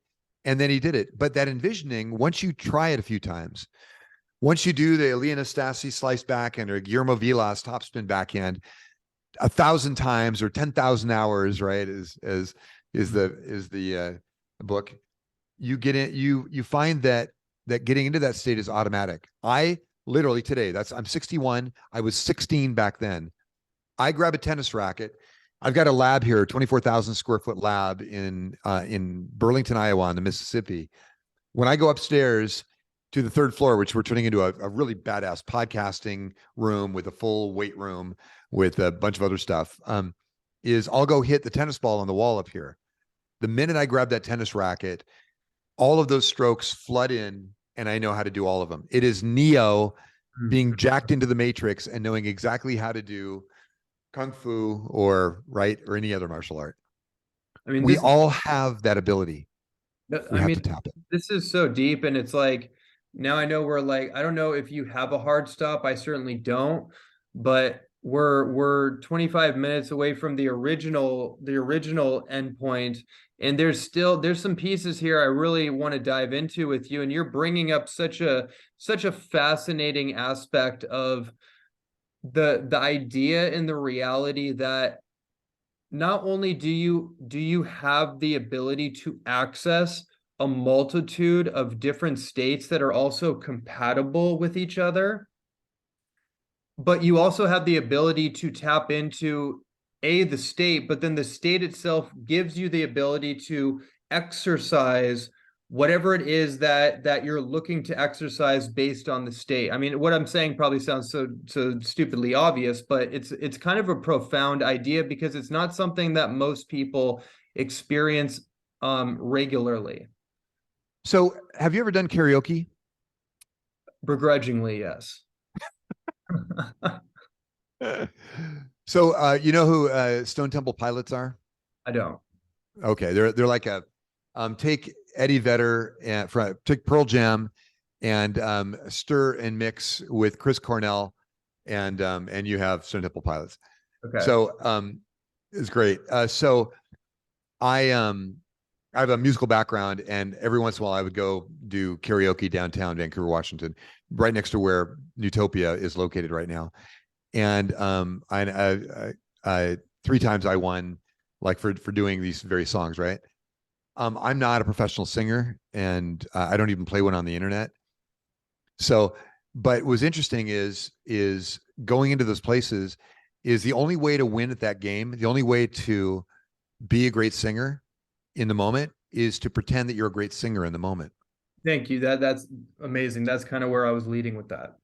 and then he did it. But that envisioning, once you try it a few times, once you do the Elia Nastasi slice backhand or Guillermo Vilas topspin backhand 1,000 times or 10,000 hours, right? Is the book. You get in, you find that getting into that state is automatic. I literally today, I'm 61. I was 16 back then. I grab a tennis racket. I've got a lab here, 24,000 square foot lab in Burlington, Iowa, on the Mississippi. When I go upstairs to the third floor, which we're turning into a really badass podcasting room with a full weight room with a bunch of other stuff, is I'll go hit the tennis ball on the wall up here. The minute I grab that tennis racket, all of those strokes flood in, and I know how to do all of them. It is Neo being jacked into the matrix and knowing exactly how to do Kung Fu or any other martial art. I mean, We all have that ability. We have to tap it. this is so deep, and it's like, now I know we're like, I don't know if you have a hard stop. I certainly don't, but we're 25 minutes away from the original endpoint, and there's some pieces here I really want to dive into with you, and you're bringing up such a fascinating aspect of the idea and the reality that not only do you have the ability to access a multitude of different states that are also compatible with each other, but you also have the ability to tap into the state, but then the state itself gives you the ability to exercise whatever it is that you're looking to exercise based on the state. I mean, what I'm saying probably sounds so stupidly obvious, but it's kind of a profound idea because it's not something that most people experience regularly. So, have you ever done karaoke? Begrudgingly, yes. So, you know who Stone Temple Pilots are? I don't. Okay, they're like a take Eddie Vedder and take Pearl Jam and stir and mix with Chris Cornell, and you have Stone Temple Pilots. Okay. So it's great. So I have a musical background, and every once in a while I would go do karaoke downtown Vancouver, Washington, right next to where Nootopia is located right now. And I 3 times I won, like for doing these various songs, right? I'm not a professional singer, and I don't even play one on the internet. So, but what's interesting is going into those places is the only way to win at that game. The only way to be a great singer in the moment is to pretend that you're a great singer in the moment. Thank you. That's amazing. That's kind of where I was leading with that.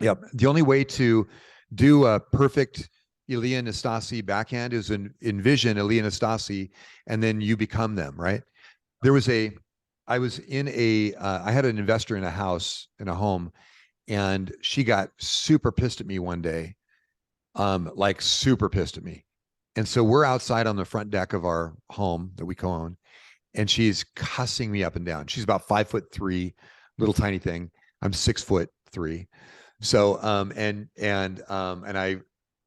Yep. The only way to do a perfect Elia Nastasi backhand is envision Elia Nastasi, and then you become them, right? I was in I had an investor in a house, in a home, and she got super pissed at me one day, like super pissed at me. And so we're outside on the front deck of our home that we co-own, and she's cussing me up and down. She's about 5'3", little tiny thing. I'm 6'3". So, and I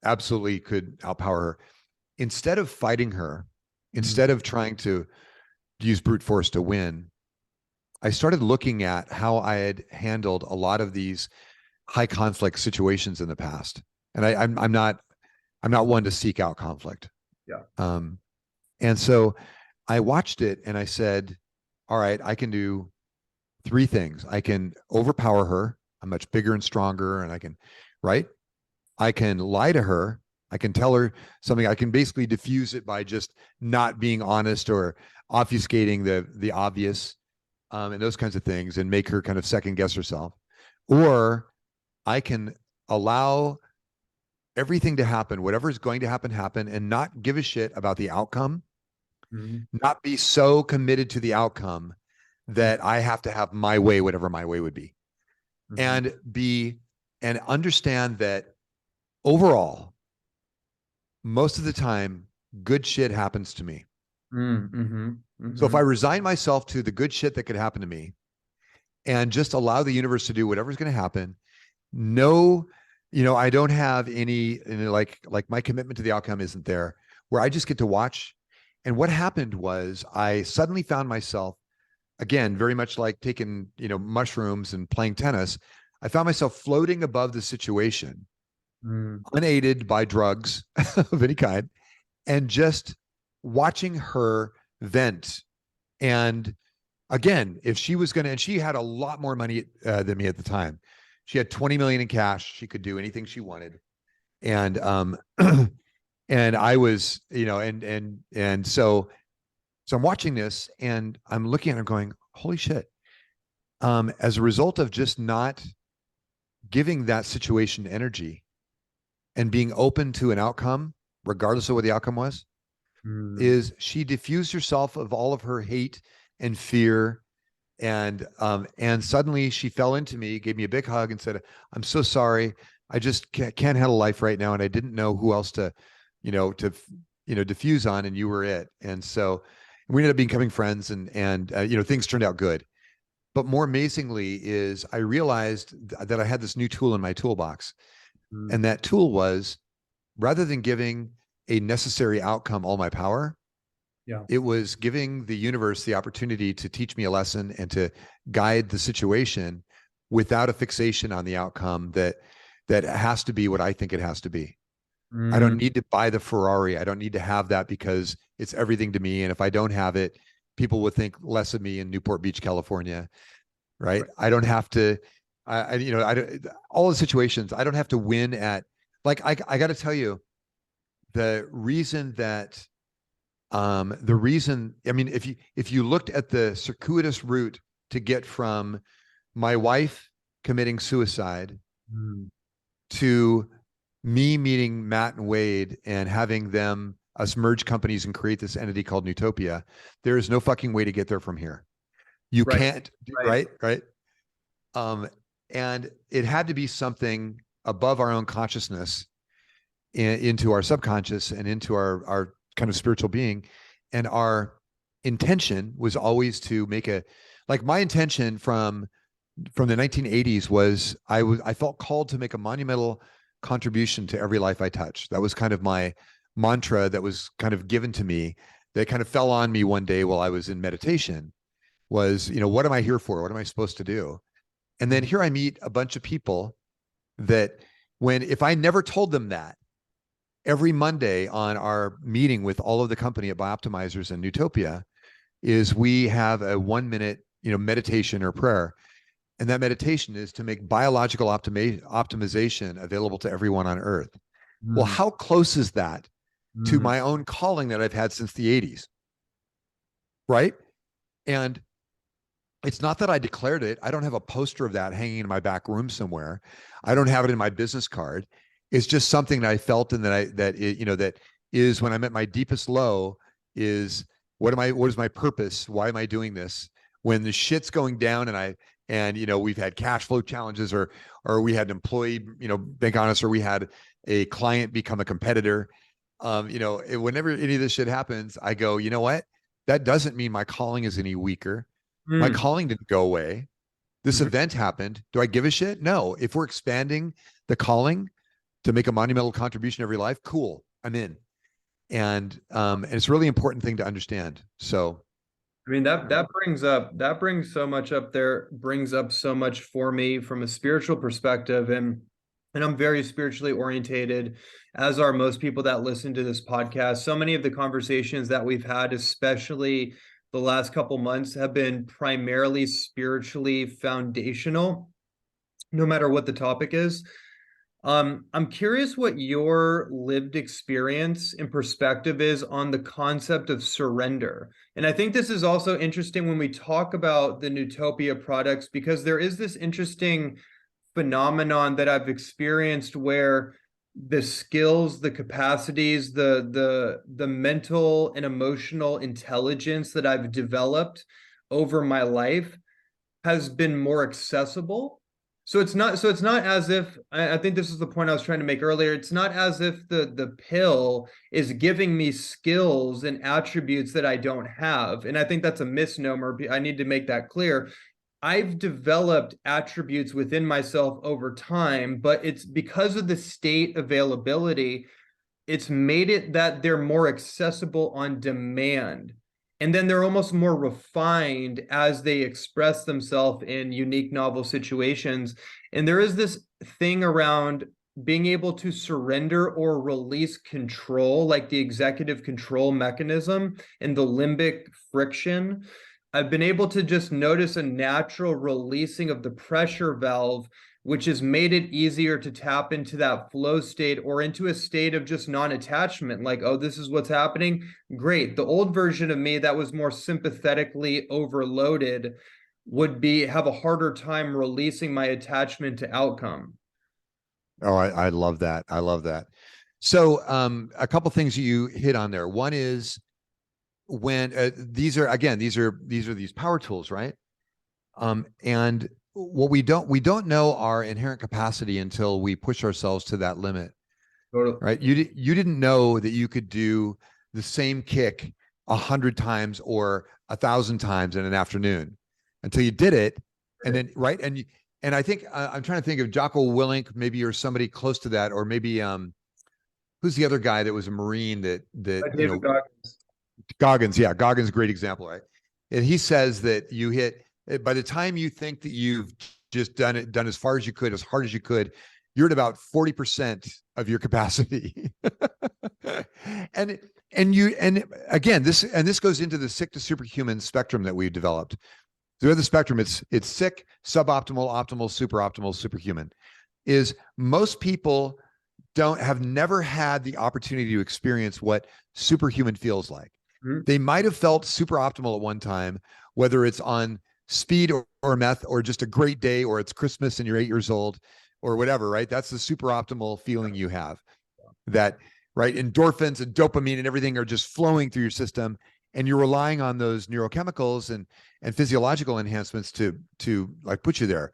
absolutely could outpower her. Instead of fighting her, instead of trying to use brute force to win, I started looking at how I had handled a lot of these high conflict situations in the past. And I'm not one to seek out conflict. Yeah. And so I watched it and I said, all right, I can do 3 things. I can overpower her. I'm much bigger and stronger, and I can, right? I can lie to her. I can tell her something. I can basically diffuse it by just not being honest or obfuscating the obvious, and those kinds of things, and make her kind of second guess herself. Or I can allow everything to happen, whatever is going to happen, and not give a shit about the outcome, not be so committed to the outcome that I have to have my way, whatever my way would be. and and understand that overall, most of the time, good shit happens to me. So if I resign myself to the good shit that could happen to me and just allow the universe to do whatever's going to happen, no, I don't have any, like my commitment to the outcome isn't there, where I just get to watch. And what happened was I suddenly found myself, again, very much like taking, mushrooms and playing tennis. I found myself floating above the situation, unaided by drugs of any kind, and just watching her vent. And again, if she was going to, and she had a lot more money than me at the time. She had 20 million in cash. She could do anything she wanted. And, and I was, so I'm watching this and I'm looking at her going, holy shit. As a result of just not giving that situation energy and being open to an outcome, regardless of what the outcome was, is she diffused herself of all of her hate and fear. And suddenly she fell into me, gave me a big hug and said, I'm so sorry. I just can't handle life right now. And I didn't know who else to diffuse on, and you were it. And so we ended up becoming friends, and things turned out good. But more amazingly is I realized that I had this new tool in my toolbox. And that tool was, rather than giving a necessary outcome all my power, it was giving the universe the opportunity to teach me a lesson and to guide the situation without a fixation on the outcome that has to be what I think it has to be. I don't need to buy the Ferrari. I don't need to have that because it's everything to me. And if I don't have it, people would think less of me in Newport Beach, California. Right. I don't have to, all the situations, I don't have to win at, like, I got to tell you, the reason, I mean, if you looked at the circuitous route to get from my wife committing suicide to me meeting Matt and Wade and having us merge companies and create this entity called Nootopia, there is no fucking way to get there from here. You can't, right. And it had to be something above our own consciousness, into our subconscious and into our kind of spiritual being. And our intention was always to make my intention from the 1980s was I felt called to make a monumental contribution to every life I touched. That was kind of my mantra that was kind of given to me, that kind of fell on me one day while I was in meditation, was, what am I here for? What am I supposed to do? And then here I meet a bunch of people that if I never told them that, every Monday on our meeting with all of the company at Biooptimizers and Nootopia is we have a 1 minute, meditation or prayer. And that meditation is to make biological optimization available to everyone on earth. Well, how close is that to my own calling that I've had since the 80s? Right. And it's not that I declared it. I don't have a poster of that hanging in my back room somewhere. I don't have it in my business card. It's just something that I felt, and that is when I'm at my deepest low, is what is my purpose? Why am I doing this? When the shit's going down and we've had cash flow challenges, or we had an employee, bank on us, or we had a client become a competitor. Whenever any of this shit happens, I go, you know what? That doesn't mean my calling is any weaker. My calling didn't go away. This event happened. Do I give a shit? No. If we're expanding the calling to make a monumental contribution every life, cool, I'm in. And it's a really important thing to understand. So, I mean, that brings so much up there, brings up so much for me from a spiritual perspective. And I'm very spiritually orientated, as are most people that listen to this podcast. So many of the conversations that we've had, especially the last couple months, have been primarily spiritually foundational, no matter what the topic is. I'm curious what your lived experience and perspective is on the concept of surrender. And I think this is also interesting when we talk about the Nootopia products, because there is this interesting phenomenon that I've experienced where the skills, the capacities, the mental and emotional intelligence that I've developed over my life has been more accessible So it's not as if I think this is the point I was trying to make earlier. It's not as if the pill is giving me skills and attributes that I don't have. And I think that's a misnomer. I need to make that clear. I've developed attributes within myself over time, but it's because of the state availability, it's made it that they're more accessible on demand. And then they're almost more refined as they express themselves in unique, novel situations. And there is this thing around being able to surrender or release control, like the executive control mechanism and the limbic friction. I've been able to just notice a natural releasing of the pressure valve, which has made it easier to tap into that flow state or into a state of just non-attachment. Like, oh, this is what's happening. Great. The old version of me that was more sympathetically overloaded would have a harder time releasing my attachment to outcome. Oh, I love that. I love that. So a couple things you hit on there. One is when these are these power tools, right? And what we don't know our inherent capacity until we push ourselves to that limit. Totally. Right? You didn't know that you could do the same kick 100 times or 1,000 times in an afternoon until you did it. And then, right. And I think I'm trying to think of Jocko Willink, maybe, or somebody close to that, or maybe who's the other guy that was a Marine that David Goggins. Goggins. Yeah, Goggins, great example, right? And he says that you hit, by the time you think that you've just done as far as you could, as hard as you could, you're at about 40% of your capacity. and again, this goes into the sick to superhuman spectrum that we've developed. So the spectrum, it's sick, suboptimal, optimal, super optimal, superhuman. Is most people have never had the opportunity to experience what superhuman feels like. Mm-hmm. They might have felt super optimal at one time, whether it's on speed or meth, or just a great day, or it's Christmas and you're 8 years old, or whatever, right? That's the super optimal feeling you have. That, right? Endorphins and dopamine and everything are just flowing through your system, and you're relying on those neurochemicals and physiological enhancements to like put you there.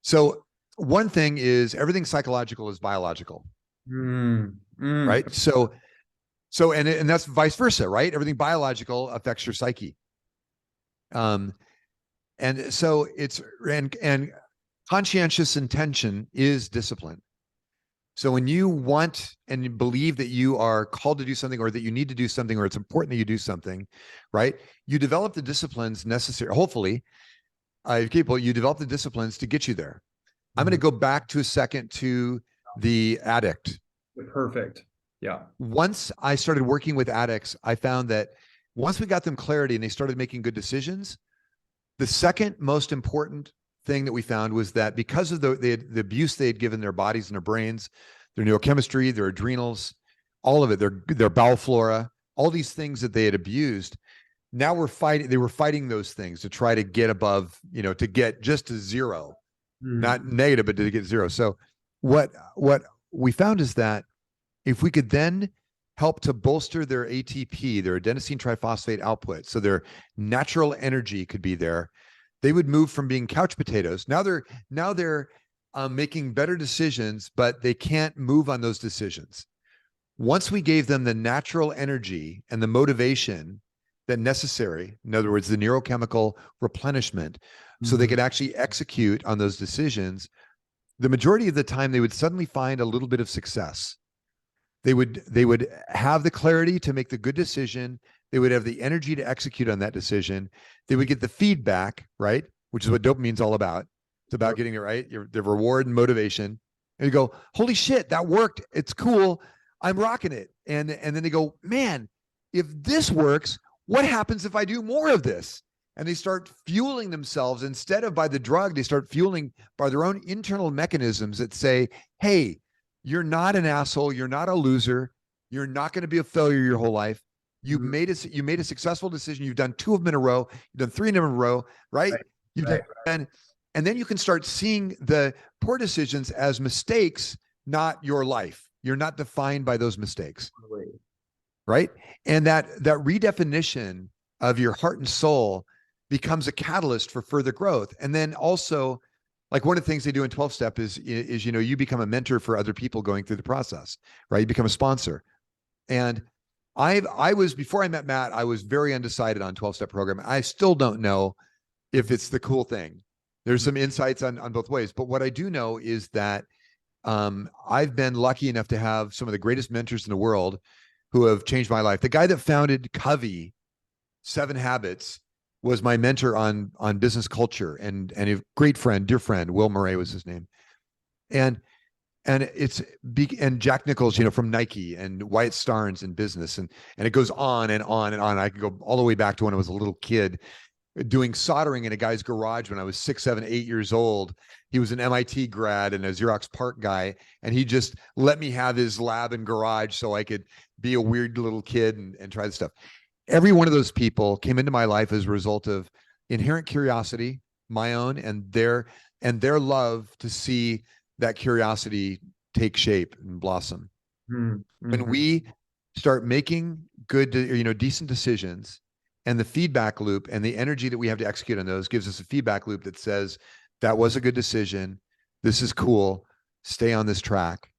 So one thing is everything psychological is biological, right? So and that's vice versa, right? Everything biological affects your psyche. And so it's and conscientious intention is discipline. So when you want and you believe that you are called to do something, or that you need to do something, or it's important that you do something, right? You develop the disciplines necessary. Hopefully, you develop the disciplines to get you there. Mm-hmm. I'm going to go back to a second to the addict. Perfect. Yeah. Once I started working with addicts, I found that once we got them clarity and they started making good decisions, the second most important thing that we found was that because of the abuse they had given their bodies and their brains, their neurochemistry, their adrenals, all of it, their bowel flora, all these things that they had abused, now they were fighting those things to try to get above, to get just to zero, not negative, but to get zero. So what we found is that if we could then help to bolster their ATP, their adenosine triphosphate output, so their natural energy could be there, they would move from being couch potatoes. Now they're making better decisions, but they can't move on those decisions. Once we gave them the natural energy and the motivation that necessary, in other words, the neurochemical replenishment, so they could actually execute on those decisions, the majority of the time they would suddenly find a little bit of success. They would have the clarity to make the good decision. They would have the energy to execute on that decision. They would get the feedback, right? Which is what dopamine's all about. It's about getting it right. The reward and motivation. And you go, holy shit, that worked. It's cool. I'm rocking it. And then they go, man, if this works, what happens if I do more of this? And they start fueling themselves instead of by the drug. They start fueling by their own internal mechanisms that say, hey, you're not an asshole. You're not a loser. You're not going to be a failure your whole life. You made a successful decision. You've done 2 of them in a row. You've done 3 of them in a row, right? And then you can start seeing the poor decisions as mistakes, not your life. You're not defined by those mistakes, right? And that redefinition of your heart and soul becomes a catalyst for further growth. And then also, like one of the things they do in 12 step is, you become a mentor for other people going through the process, right? You become a sponsor. And before I met Matt, I was very undecided on 12 step program. I still don't know if it's the cool thing. There's some insights on both ways, but what I do know is that I've been lucky enough to have some of the greatest mentors in the world who have changed my life. The guy that founded Covey, 7 Habits, was my mentor on business culture, and a great friend, dear friend, Will Murray was his name. And and Jack Nichols, from Nike, and Wyatt Starnes in business, and it goes on and on and on. I could go all the way back to when I was a little kid doing soldering in a guy's garage when I was 6, 7, 8 years old. He was an MIT grad and a Xerox PARC guy, and he just let me have his lab and garage so I could be a weird little kid and try this stuff. Every one of those people came into my life as a result of inherent curiosity, my own, and their love to see that curiosity take shape and blossom. Mm-hmm. When we start making good, decent decisions, and the feedback loop and the energy that we have to execute on those gives us a feedback loop that says, that was a good decision. This is cool. Stay on this track.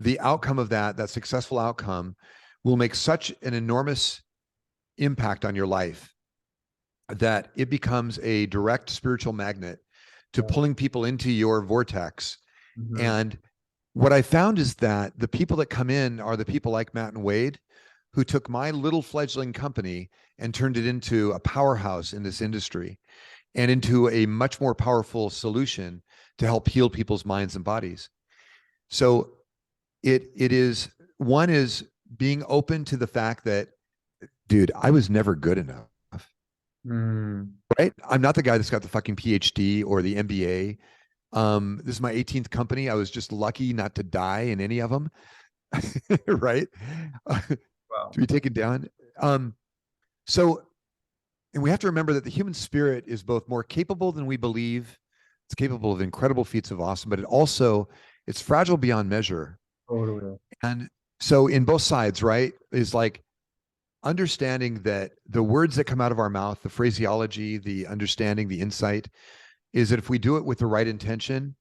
The outcome of that successful outcome, will make such an enormous impact on your life that it becomes a direct spiritual magnet to pulling people into your vortex. Mm-hmm. And what I found is that the people that come in are the people like Matt and Wade, who took my little fledgling company and turned it into a powerhouse in this industry and into a much more powerful solution to help heal people's minds and bodies. So it is, one is being open to the fact that, dude, I was never good enough. Right? I'm not the guy that's got the fucking PhD or the MBA. This is my 18th company. I was just lucky not to die in any of them. Right? Wow. To be taken down. So, and we have to remember that the human spirit is both more capable than we believe. It's capable of incredible feats of awesome, but it's fragile beyond measure. Totally. And so in both sides, right, is like understanding that the words that come out of our mouth, the phraseology, the understanding, the insight, is that if we do it with the right intention,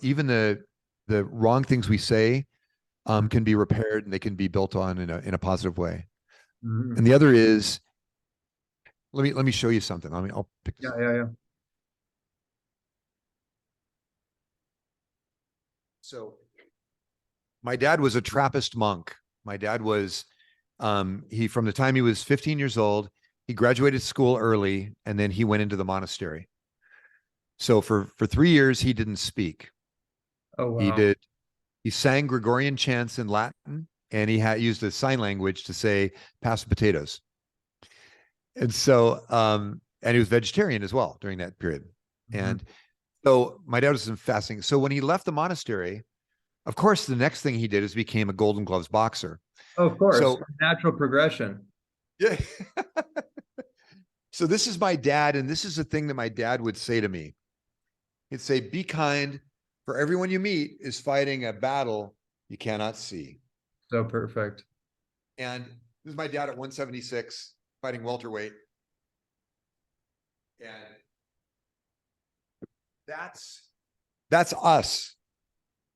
even the wrong things we say can be repaired, and they can be built on in a positive way. Mm-hmm. And the other is, let me show you something. I'll pick this up. Yeah. So my dad was a Trappist monk. My dad was, from the time he was 15 years old, he graduated school early, and then he went into the monastery. So for 3 years, he didn't speak. Oh, wow. He sang Gregorian chants in Latin, and he used a sign language to say, pass the potatoes. And so, and he was vegetarian as well during that period. Mm-hmm. And so my dad was fasting. So when he left the monastery, of course, the next thing he did is became a Golden Gloves boxer. Oh, of course. So Natural progression. yeah. So this is my dad, and this is the thing that my dad would say to me. He'd say, be kind, for everyone you meet is fighting a battle you cannot see. So perfect. And this is my dad at 176 fighting welterweight. And that's us.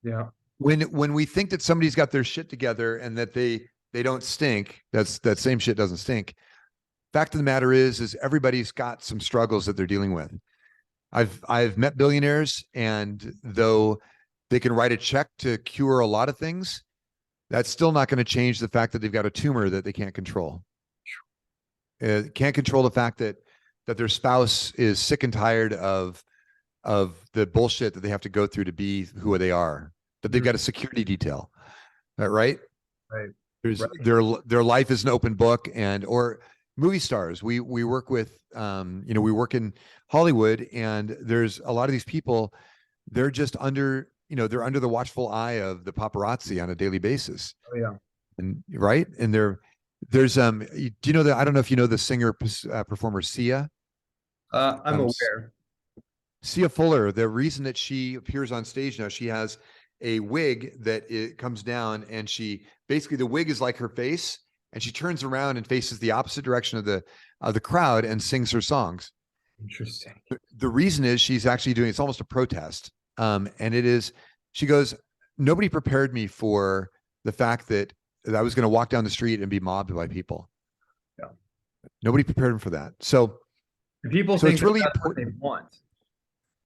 Yeah. When we think that somebody's got their shit together and that they don't stink, that same shit doesn't stink. Fact of the matter is everybody's got some struggles that they're dealing with. I've met billionaires, and though they can write a check to cure a lot of things, that's still not going to change the fact that they've got a tumor that they can't control. Can't control the fact that their spouse is sick and tired of the bullshit that they have to go through to be who they are. That they've got a security detail, right? Right. Their life is an open book, or movie stars. We work with, we work in Hollywood, and there's a lot of these people. They're just under, they're under the watchful eye of the paparazzi on a daily basis. Oh, yeah. And right, and there's do you know that? I don't know if you know the singer performer Sia. I'm aware. Sia Fuller. The reason that she appears on stage now, she has a wig that it comes down, and the wig is like her face, and she turns around and faces the opposite direction of the crowd and sings her songs. Interesting. The reason is she's actually doing, it's almost a protest. And it is, she goes, nobody prepared me for the fact that I was going to walk down the street and be mobbed by people. Yeah. Nobody prepared him for that. So, People so think it's that really that's what they important. want.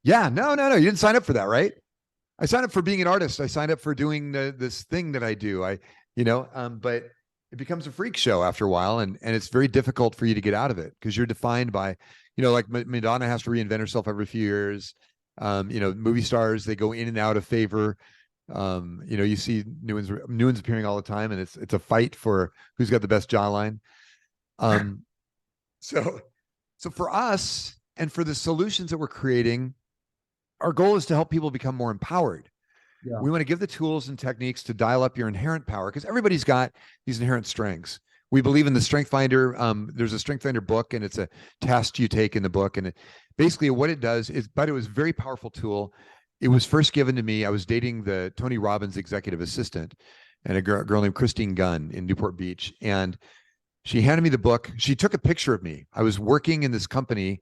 Yeah, no. You didn't sign up for that, right? I signed up for being an artist. I signed up for doing this thing that I do. But it becomes a freak show after a while, and it's very difficult for you to get out of it because you're defined by, like Madonna has to reinvent herself every few years. Movie stars, they go in and out of favor. You see new ones appearing all the time, and it's a fight for who's got the best jawline. Um, so so for us and for the solutions that we're creating, our goal is to help people become more empowered. Yeah. We want to give the tools and techniques to dial up your inherent power because everybody's got these inherent strengths. We believe in the Strength Finder. There's a Strength Finder book, and it's a test you take in the book. And basically, what it does is, but it was a very powerful tool. It was first given to me. I was dating the Tony Robbins executive assistant, and a girl named Christine Gunn in Newport Beach, and she handed me the book. She took a picture of me. I was working in this company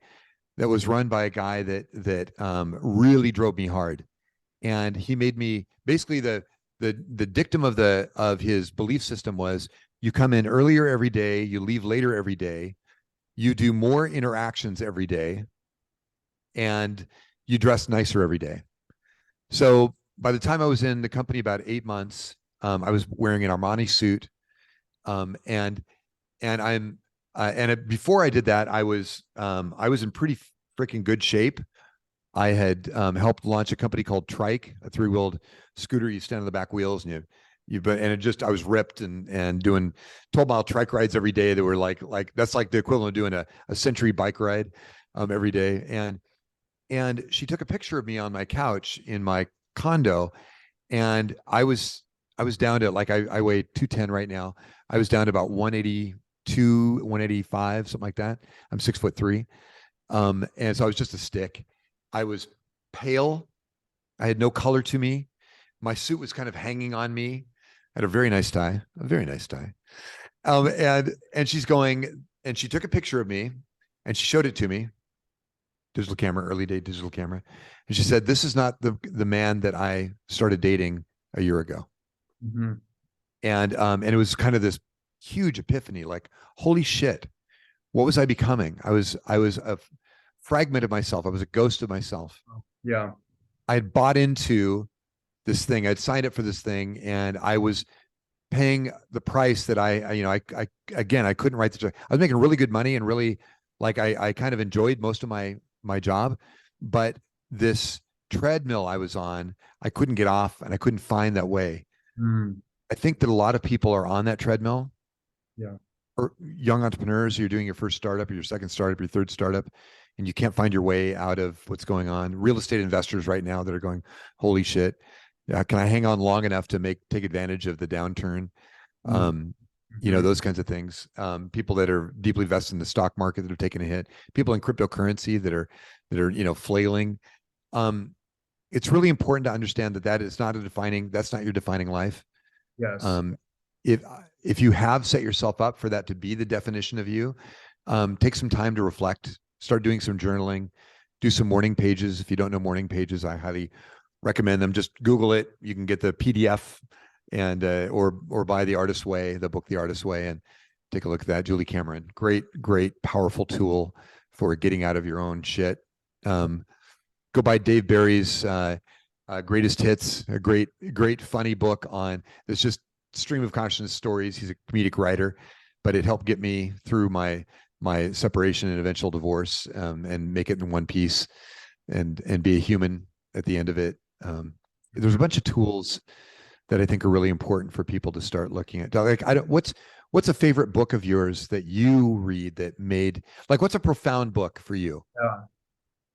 that was run by a guy that really drove me hard, and he made me basically the dictum of his belief system was: you come in earlier every day, you leave later every day, you do more interactions every day, and you dress nicer every day. So by the time I was in the company about 8 months, I was wearing an Armani suit, and before I did that, I was in pretty freaking good shape. I had helped launch a company called Trike, a three-wheeled scooter. You stand on the back wheels, and I was ripped and doing 12-mile trike rides every day. That were like that's like the equivalent of doing a century bike ride every day. And she took a picture of me on my couch in my condo, and I was down to, like, I weigh 210 right now. I was down to about 182, 185, something like that. I'm 6'3". And so I was just a stick. I was pale. I had no color to me. My suit was kind of hanging on me. I had a very nice tie, a very nice tie. And she's going, and she took a picture of me, and she showed it to me. Digital camera, early day digital camera. And she said, "This is not the man that I started dating a year ago." Mm-hmm. And it was kind of this huge epiphany, like, holy shit, what was I becoming? I was a fragment of myself. I was a ghost of myself. Yeah. I had bought into this thing. I'd signed up for this thing, and I was paying the price that I couldn't write the check. I was making really good money, and really, like, I kind of enjoyed most of my job, but this treadmill I was on, I couldn't get off, and I couldn't find that way. Mm. I think that a lot of people are on that treadmill. Yeah. Or young entrepreneurs, you're doing your first startup or your second startup, your third startup, and you can't find your way out of what's going on. Real estate investors right now that are going, holy shit, can I hang on long enough to take advantage of the downturn? Those kinds of things. People that are deeply vested in the stock market that have taken a hit, people in cryptocurrency that are flailing. It's really important to understand that that's not your defining life. Yes. If you have set yourself up for that to be the definition of you, take some time to reflect, start doing some journaling, do some morning pages. If you don't know morning pages, I highly recommend them. Just Google it. You can get the PDF and or buy The Artist's Way, the book The Artist's Way, and take a look at that. Julie Cameron, great, powerful tool for getting out of your own shit. Go buy Dave Barry's Greatest Hits, a great, funny book on it's just stream of consciousness stories. He's a comedic writer, but it helped get me through my separation and eventual divorce, and make it in one piece, and be a human at the end of it. There's a bunch of tools that I think are really important for people to start looking at. Like, what's a favorite book of yours that you read that made, like, what's a profound book for you? Yeah.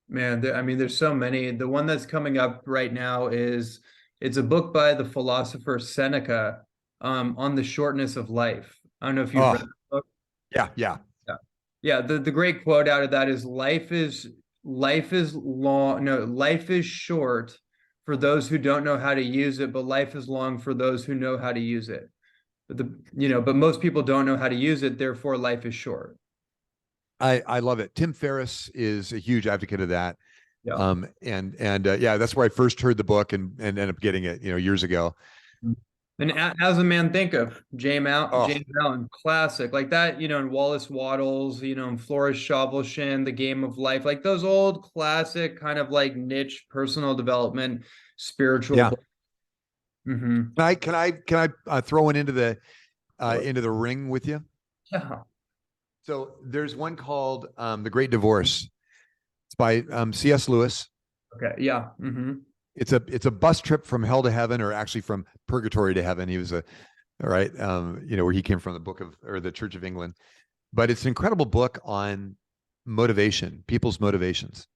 Man, there's so many. The one that's coming up right now it's a book by the philosopher Seneca, on the shortness of life. I don't know if you've read Oh, the book. yeah. Yeah. Yeah, the great quote out of that is life is long, no, life is short for those who don't know how to use it, but life is long for those who know how to use it. But most people don't know how to use it, therefore life is short. I love it. Tim Ferriss is a huge advocate of that. Yeah. Yeah, that's where I first heard the book and ended up getting it, years ago. And as a man thinketh, Oh, James Allen, classic like that, and Wallace Wattles, and Floris Shovelshin, The Game of Life, like those old classic kind of like niche personal development, spiritual yeah. books. Mm-hmm. Can I throw one Sure. into the ring with you? Yeah. So there's one called The Great Divorce. It's by C.S. Lewis. Okay. Yeah. Mm-hmm. It's a bus trip from hell to heaven, or actually from purgatory to heaven. He was all right, where he came from, the book of, or the Church of England. But it's an incredible book on motivation, people's motivations.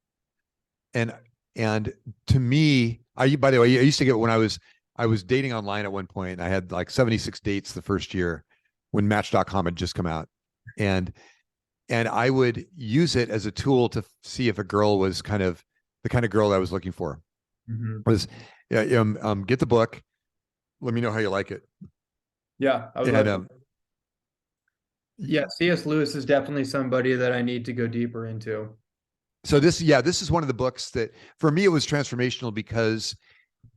And and to me, by the way, I used to get, when I was dating online at one point. I had like 76 dates the first year when Match.com had just come out. And I would use it as a tool to see if a girl was kind of the kind of girl I was looking for. Mm-hmm. Was, yeah, get the book. Let me know how you like it. Yeah. I would And love to. Yeah. C.S. Lewis is definitely somebody that I need to go deeper into. so this is one of the books that for me it was transformational, because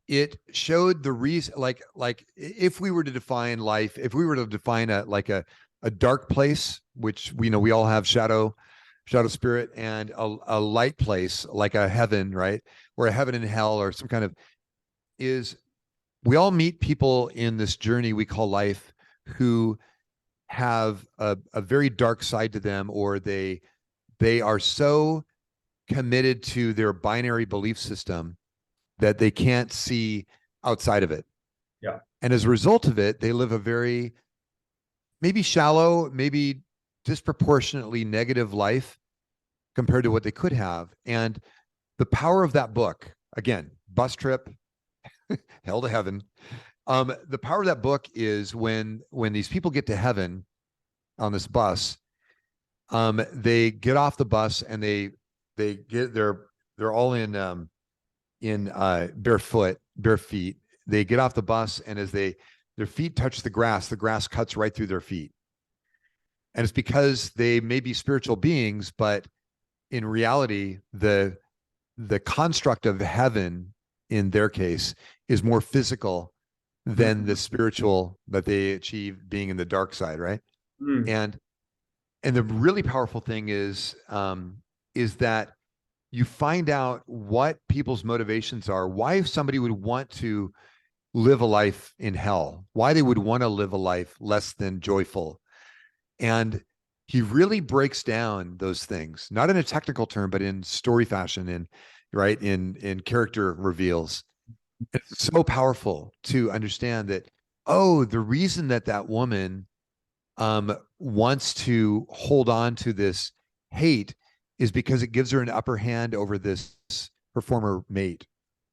it showed the reason, like if we were to define life, if we were to define a dark place, which we all have shadow spirit, and a light place like a heaven, right? Or a heaven and hell, or some kind of, is we all meet people in this journey we call life who have a very dark side to them, or they are so committed to their binary belief system that they can't see outside of it. Yeah. And as a result of it, they live a very, maybe shallow, maybe disproportionately negative life compared to what they could have. And the power of that book, again, bus trip, hell to heaven. The power of that book is when these people get to heaven on this bus, they get off the bus and they're all in bare feet. They get off the bus, and as their feet touch the grass cuts right through their feet. And it's because they may be spiritual beings, but in reality, the construct of heaven in their case is more physical than the spiritual that they achieve being in the dark side, right? Mm. And the really powerful thing is that you find out what people's motivations are, why somebody would want to live a life in hell, why they would want to live a life less than joyful. And he really breaks down those things, not in a technical term, but in story fashion, and right in character reveals. It's so powerful to understand that, oh, the reason that woman wants to hold on to this hate is because it gives her an upper hand over her former mate.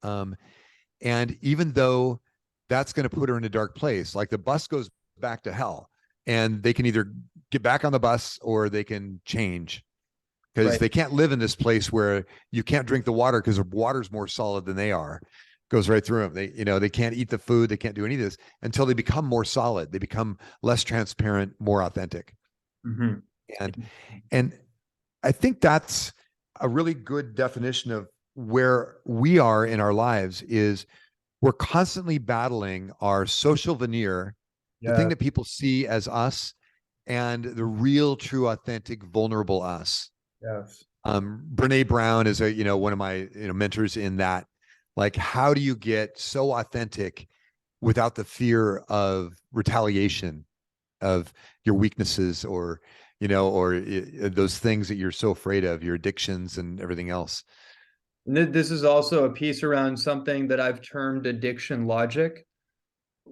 And even though that's going to put her in a dark place, like the bus goes back to hell, and they can either get back on the bus or they can change, because Right. they can't live in this place where you can't drink the water because the water's more solid than they are. Goes right through them. They can't eat the food. They can't do any of this until they become more solid. They become less transparent, more authentic. Mm-hmm. And and I think that's a really good definition of where we are in our lives. Is we're constantly battling our social veneer, the thing Yeah. that people see as us, and the real, true, authentic, vulnerable us. Yes. Brene Brown is one of my mentors in that. Like, how do you get so authentic without the fear of retaliation, of your weaknesses, or those things that you're so afraid of, your addictions and everything else? And this is also a piece around something that I've termed addiction logic,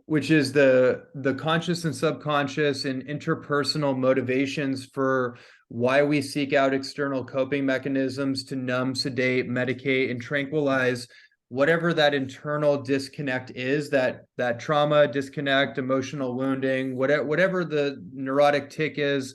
which is the conscious and subconscious and interpersonal motivations for why we seek out external coping mechanisms to numb, sedate, medicate, and tranquilize whatever that internal disconnect is, that trauma, disconnect, emotional wounding, whatever the neurotic tick is.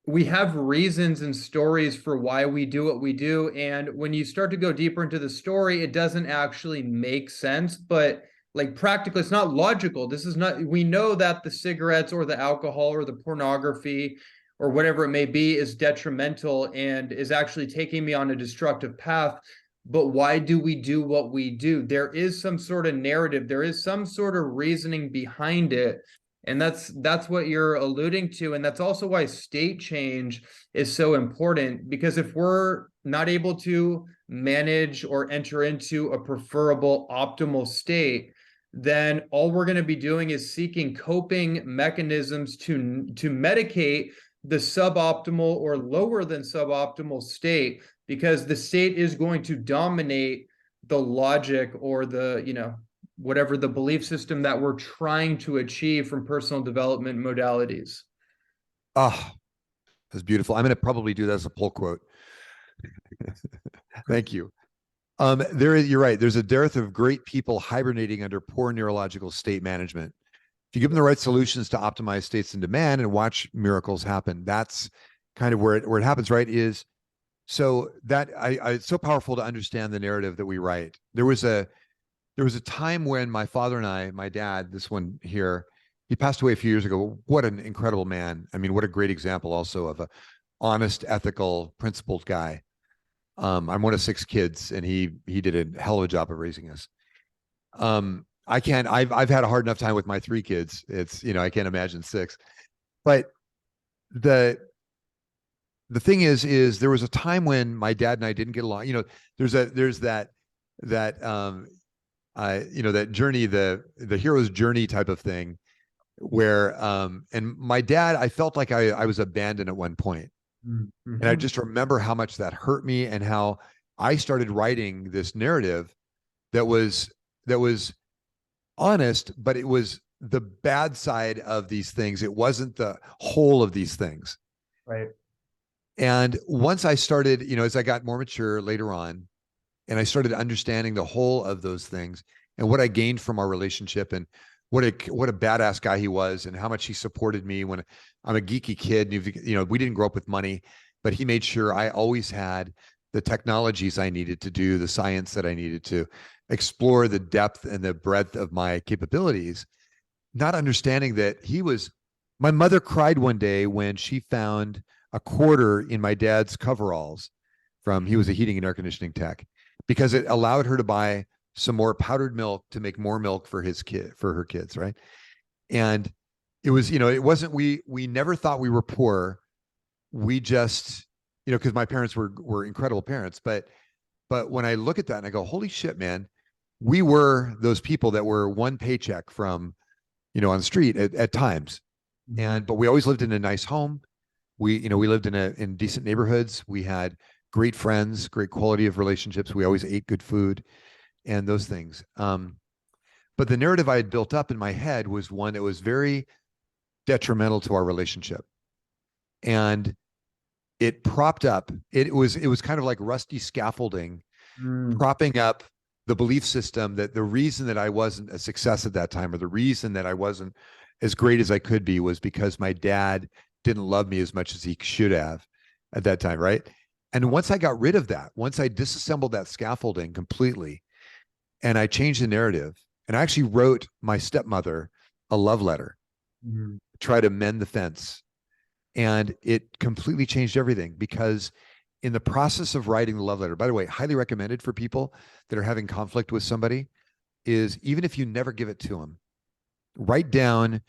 We have reasons and stories for why we do what we do. And when you start to go deeper into the story, it doesn't actually make sense, but like practically, it's not logical. This is not, we know that the cigarettes or the alcohol or the pornography or whatever it may be is detrimental and is actually taking me on a destructive path. But why do we do what we do? There is some sort of narrative, there is some sort of reasoning behind it. And that's what you're alluding to. And that's also why state change is so important, because if we're not able to manage or enter into a preferable optimal state, then all we're going to be doing is seeking coping mechanisms to medicate the suboptimal or lower than suboptimal state, because the state is going to dominate the logic or the, whatever the belief system that we're trying to achieve from personal development modalities. Oh, that's beautiful. I'm going to probably do that as a pull quote. Thank you. You're right. There's a dearth of great people hibernating under poor neurological state management. If you give them the right solutions to optimize states in demand and watch miracles happen, that's kind of where it happens, right? Is so that it's so powerful to understand the narrative that we write. There was a time when my father and I, my dad, this one here, he passed away a few years ago. What an incredible man. I mean, what a great example also of a honest, ethical, principled guy. I'm one of 6 kids, and he did a hell of a job of raising us. I've had a hard enough time with my 3 kids. It's, I can't imagine 6. But the thing is there was a time when my dad and I didn't get along. There's that that journey, the hero's journey type of thing where, and my dad, I felt like I was abandoned at one point. Mm-hmm. And I just remember how much that hurt me, and how I started writing this narrative that was honest, but it was the bad side of these things. It wasn't the whole of these things. Right. And once I started, as I got more mature later on, and I started understanding the whole of those things and what I gained from our relationship, and what a badass guy he was, and how much he supported me when I'm a geeky kid. We didn't grow up with money, but he made sure I always had the technologies I needed to do the science that I needed to explore the depth and the breadth of my capabilities, not understanding that my mother cried one day when she found a quarter in my dad's coveralls he was a heating and air conditioning tech, because it allowed her to buy some more powdered milk to make more milk for her kids. Right. And it was, it wasn't, we never thought we were poor. We just, cause my parents were incredible parents, but when I look at that and I go, holy shit, man, we were those people that were one paycheck from, on the street at times. But we always lived in a nice home. We lived in decent neighborhoods. We had great friends, great quality of relationships. We always ate good food and those things. But the narrative I had built up in my head was one that was very detrimental to our relationship. And it propped up, it was kind of like rusty scaffolding, propping up the belief system that the reason that I wasn't a success at that time, or the reason that I wasn't as great as I could be, was because my dad didn't love me as much as he should have at that time. Right. And once I got rid of that, once I disassembled that scaffolding completely, and I changed the narrative, and I actually wrote my stepmother a love letter, to try to mend the fence. And it completely changed everything, because in the process of writing the love letter, by the way, highly recommended for people that are having conflict with somebody, is even if you never give it to them, write down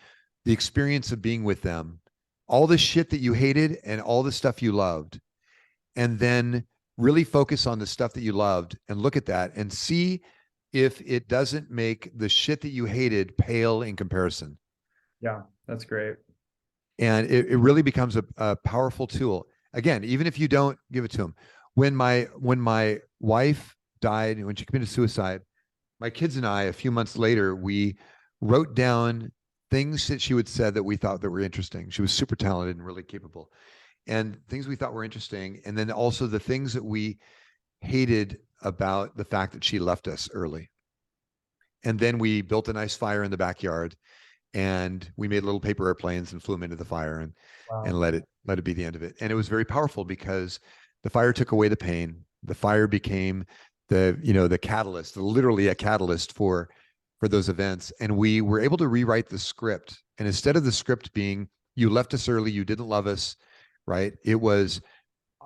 the experience of being with them, all the shit that you hated and all the stuff you loved, and then really focus on the stuff that you loved and look at that and see if it doesn't make the shit that you hated pale in comparison. Yeah, that's great. And it really becomes a powerful tool. Again, even if you don't give it to them. When my wife died, when she committed suicide, my kids and I, a few months later, we wrote down things that she would said that we thought that were interesting. She was super talented and really capable, and things we thought were interesting. And then also the things that we hated about the fact that she left us early. And then we built a nice fire in the backyard, and we made little paper airplanes and flew them into the fire, and let it be the end of it. And it was very powerful, because the fire took away the pain. The fire became the catalyst, literally a catalyst for those events. And we were able to rewrite the script. And instead of the script being, you left us early, you didn't love us, right? It was,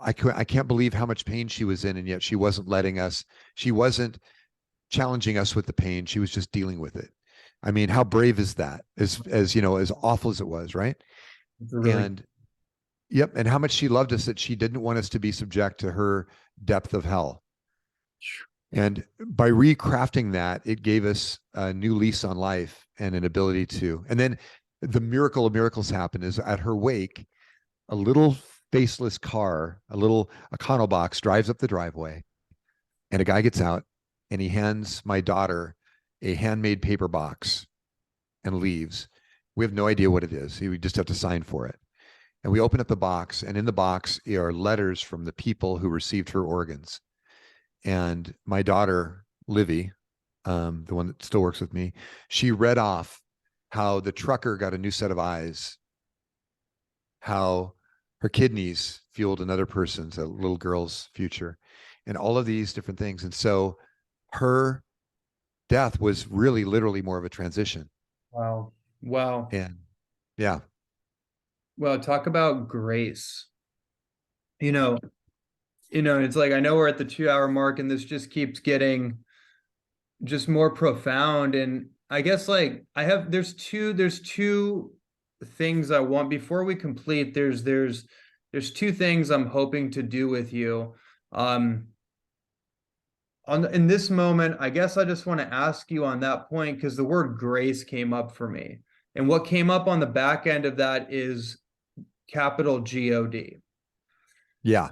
I can't believe how much pain she was in, and yet she wasn't letting us, she wasn't challenging us with the pain. She was just dealing with it. I mean, how brave is that? As you know, as awful as it was, right? It's a really And yep, and how much she loved us that she didn't want us to be subject to her depth of hell. And by recrafting that, it gave us a new lease on life and an ability to. And then the miracle of miracles happened is at her wake, a little faceless car, a little Econo box drives up the driveway, and a guy gets out and he hands my daughter a handmade paper box and leaves. We have no idea what it is. We just have to sign for it. And we open up the box, and in the box are letters from the people who received her organs. And my daughter, Livy, the one that still works with me, she read off how the trucker got a new set of eyes, how her kidneys fueled another person's, a little girl's future, and all of these different things. And so her death was really literally more of a transition. wow. Wow. And yeah. Well, talk about grace. You know, it's like I know we're at the 2 hour mark and this just keeps getting just more profound. And I guess like there's two things I want before we complete. There's two things I'm hoping to do with you. Um in this moment, I guess I just want to ask you on that point because the word grace came up for me. And what came up on the back end of that is capital God. Yeah.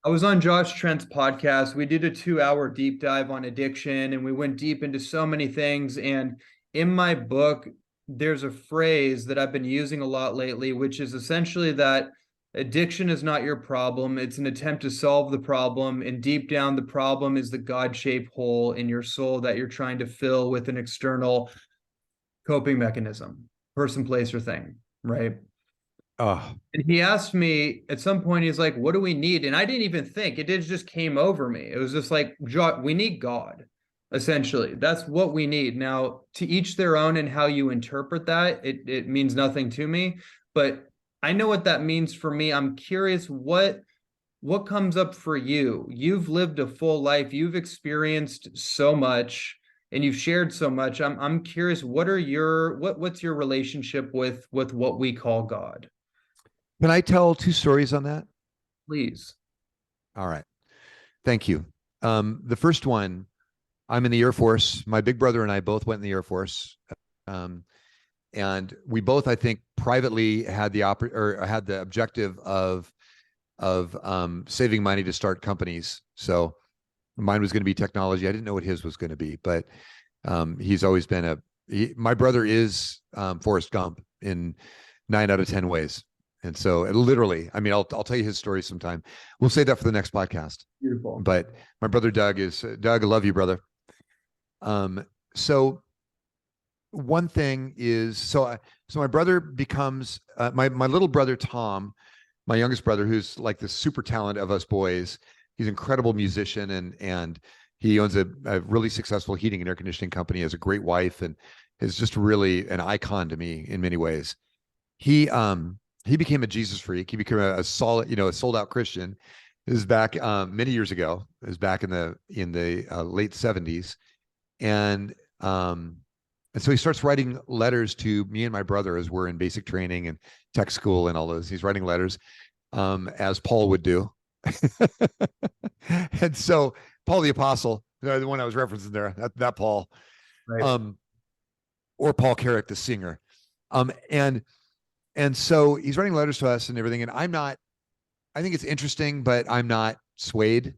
I was on Josh Trent's podcast. We did a 2 hour deep dive on addiction and we went deep into so many things. And in my book, there's a phrase that I've been using a lot lately, which is essentially that addiction is not your problem. It's an attempt to solve the problem. And deep down, the problem is the God-shaped hole in your soul that you're trying to fill with an external coping mechanism, person, place, or thing, right? Oh, And he asked me at some point, he's like, what do we need? And I didn't even think, it just came over me. It was just like, we need God, essentially. That's what we need. Now, to each their own and how you interpret that, it means nothing to me. But I know what that means for me. I'm curious what comes up for you. You've lived a full life, you've experienced so much and you've shared so much. I'm curious, what's your relationship with what we call God? can I tell two stories on that? Please. All right. Thank you. The first one, I'm in the Air Force. My big brother and I both went in the Air Force. Um, and we both, I think, privately had had the objective of saving money to start companies. So mine was going to be technology. I didn't know what his was going to be, but he's always been my brother is Forrest Gump in 9 out of 10 ways. And so literally, I mean, I'll tell you his story sometime. We'll save that for the next podcast. Beautiful. But my brother Doug is Doug. I love you, brother. So one thing is, so my brother becomes my little brother Tom, my youngest brother, who's like the super talent of us boys. He's an incredible musician, and he owns a really successful heating and air conditioning company. He has a great wife, and is just really an icon to me in many ways. He became a Jesus freak. He became a solid, a sold out Christian. This is back many years ago. It was back in the late 70s, and so he starts writing letters to me and my brother as we're in basic training and tech school and all those. He's writing letters, as Paul would do. And so Paul the Apostle, the one I was referencing there, that Paul, Right. or Paul Carrick, the singer, and so he's writing letters to us and everything. And I think it's interesting, but I'm not swayed.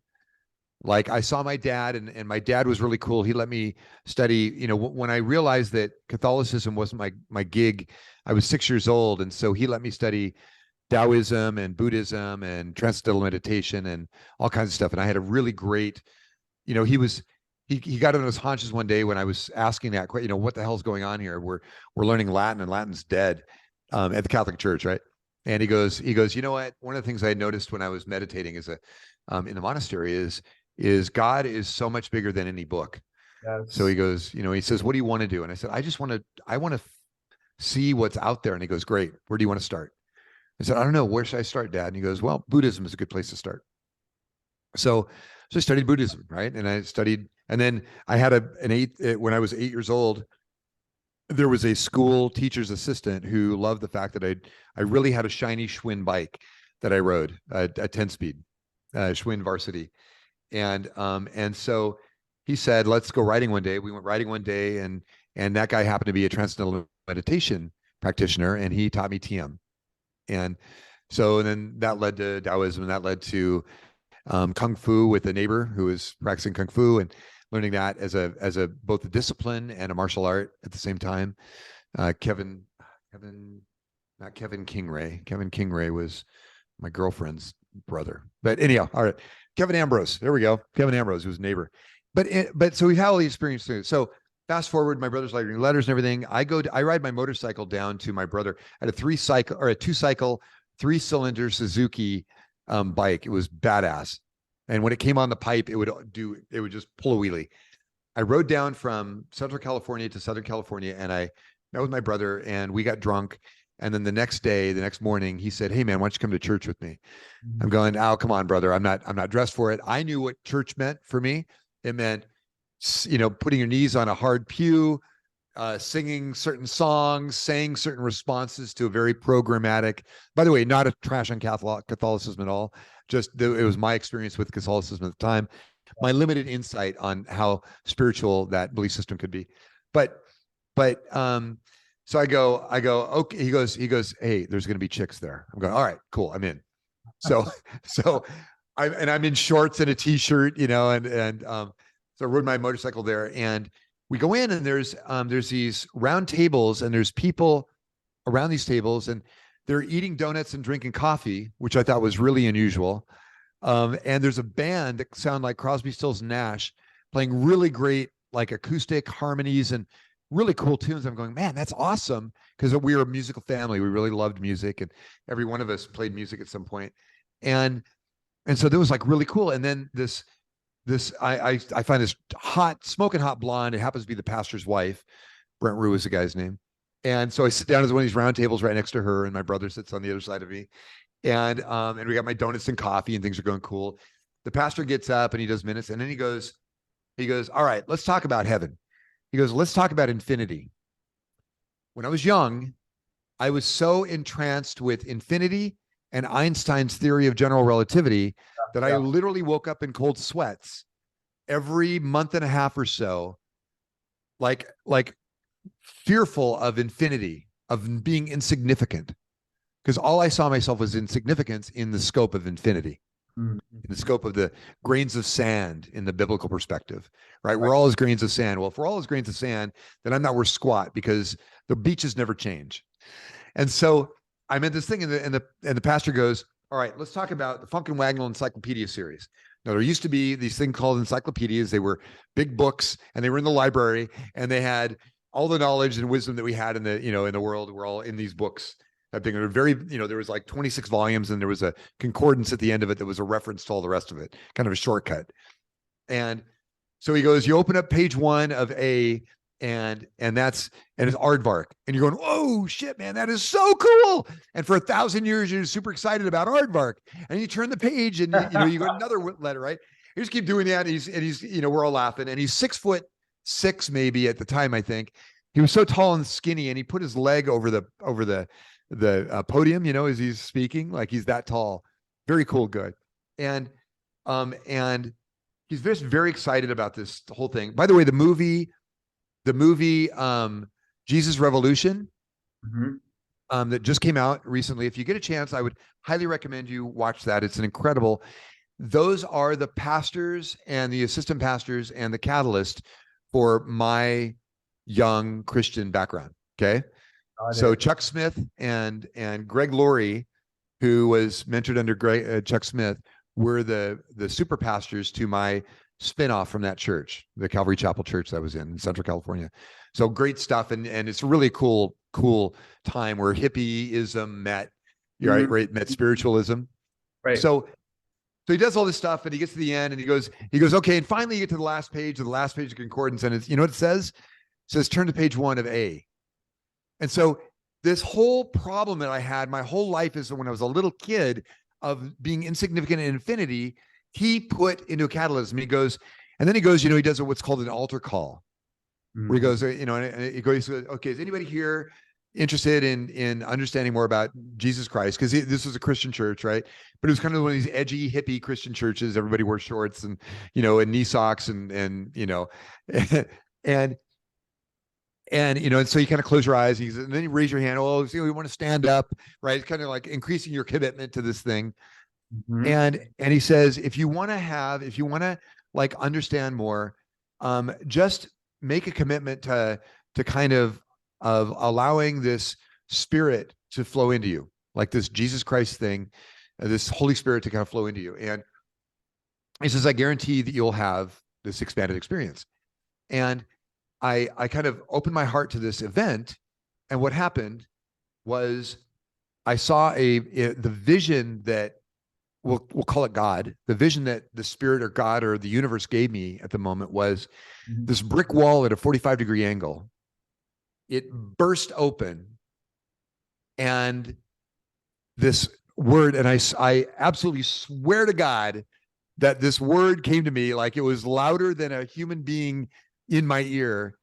Like I saw my dad, and my dad was really cool. He let me study, when I realized that Catholicism wasn't my gig, I was 6 years old. And so he let me study Taoism and Buddhism and transcendental meditation and all kinds of stuff. And I had a really great, he got on his haunches one day when I was asking that, what the hell's going on here? We're learning Latin, and Latin's dead at the Catholic Church, right? And he goes, you know what? One of the things I noticed when I was meditating in the monastery is God is so much bigger than any book. Yes. So he goes, he says, what do you want to do? And I said, I want to see what's out there. And he goes, great. Where do you want to start? I said, I don't know, where should I start, Dad? And he goes, well, Buddhism is a good place to start. So I studied Buddhism, right? And I studied, and then I had when I was 8 years old, there was a school teacher's assistant who loved the fact that I really had a shiny Schwinn bike that I rode, a 10-speed Schwinn Varsity. And so he said, let's go riding one day. We went riding one day, and that guy happened to be a transcendental meditation practitioner, and he taught me TM. And so then that led to Taoism, and that led to Kung Fu with a neighbor who was practicing Kung Fu, and learning that as a both a discipline and a martial art at the same time. Not Kevin Kingray. Kevin Kingray was my girlfriend's brother. But anyhow, all right. Kevin Ambrose. There we go. Kevin Ambrose, who was a neighbor. But so we've had all the experience too. So fast forward, my brother's writing letters and everything. I ride my motorcycle down to my brother at a 2-cycle, 3-cylinder Suzuki bike. It was badass. And when it came on the pipe, it would just pull a wheelie. I rode down from Central California to Southern California, and I met with my brother, and we got drunk. And then the next morning, he said, "Hey man, why don't you come to church with me?" I'm going, "Oh, come on, brother. I'm not dressed for it." I knew what church meant for me. It meant, putting your knees on a hard pew, singing certain songs, saying certain responses to a very programmatic, by the way, not a trash on Catholicism at all. Just it was my experience with Catholicism at the time, my limited insight on how spiritual that belief system could be. But so I go, okay. He goes, "Hey, there's going to be chicks there." I'm going, "All right, cool. I'm in." So I'm in shorts and a t-shirt, so I rode my motorcycle there, and we go in, and there's these round tables, and there's people around these tables, and they're eating donuts and drinking coffee, which I thought was really unusual. And there's a band that sound like Crosby, Stills, and Nash playing really great, like acoustic harmonies and really cool tunes. I'm going, man, that's awesome. Because we were a musical family. We really loved music, and every one of us played music at some point. And so that was like really cool. And then I find this smoking hot blonde. It happens to be the pastor's wife. Brent Rue is the guy's name. And so I sit down at one of these round tables right next to her, and my brother sits on the other side of me. And we got my donuts and coffee, and things are going cool. The pastor gets up and he does minutes, and then he goes, "All right, let's talk about heaven." He goes, "Let's talk about infinity." When I was young, I was so entranced with infinity and Einstein's theory of general relativity that I literally woke up in cold sweats every month and a half or so, like fearful of infinity, of being insignificant, because all I saw myself was insignificance in the scope of infinity, in the scope of the grains of sand in the biblical perspective, right? We're all as grains of sand. Well, if we're all as grains of sand, then I'm not worth squat, because the beaches never change. And so I'm at this thing, and the pastor goes, "All right, let's talk about the Funk and Wagnall Encyclopedia series." Now, there used to be these things called encyclopedias. They were big books, and they were in the library, and they had all the knowledge and wisdom that we had in the world were all in these books. That thing, they were very, there was like 26 volumes, and there was a concordance at the end of it that was a reference to all the rest of it, kind of a shortcut. And so he goes, "You open up page 1 of A, and it's aardvark," and you're going, "Oh shit, man, that is so cool!" And for 1,000 years, you're super excited about aardvark, and you turn the page, and you got another letter, right? You just keep doing that, and he's we're all laughing, and he's 6'6" maybe at the time, I think. He was so tall and skinny, and he put his leg over the podium, as he's speaking, like he's that tall. Very cool, good, and he's just very excited about this whole thing. By the way, the movie Jesus Revolution, that just came out recently. If you get a chance, I would highly recommend you watch that. It's an incredible. Those are the pastors and the assistant pastors and the catalyst for my young Christian background. Okay. So Chuck Smith and Greg Laurie, who was mentored under Chuck Smith, were the super pastors to my spinoff from that church, the Calvary Chapel Church that I was in Central California. So great stuff. And it's a really cool time where hippieism met, right? Met spiritualism. Right. So he does all this stuff, and he gets to the end, and he goes, "Okay." And finally you get to the last page of concordance. And it's, what it says? It says, "Turn to page 1 of A." And so this whole problem that I had my whole life is when I was a little kid of being insignificant in infinity, he put into a catalyst. He goes, and then he goes, he does what's called an altar call, where he goes, and he goes, okay, is anybody here interested in understanding more about Jesus Christ? Because this was a Christian church, right? But it was kind of one of these edgy hippie Christian churches. Everybody wore shorts and and knee socks and and and so you kind of close your eyes and then you raise your hand. Oh, we want to stand up, right? It's kind of like increasing your commitment to this thing. Mm-hmm. And he says, if you want to like understand more, just make a commitment to kind of allowing this spirit to flow into you, like this Jesus Christ thing, this Holy Spirit to kind of flow into you. And he says, I guarantee that you'll have this expanded experience. And I kind of opened my heart to this event. And what happened was I saw the vision that we'll call it God. The vision that the spirit or God or the universe gave me at the moment was this brick wall at a 45-degree angle. It burst open, and this word, and I absolutely swear to God that this word came to me like it was louder than a human being in my ear,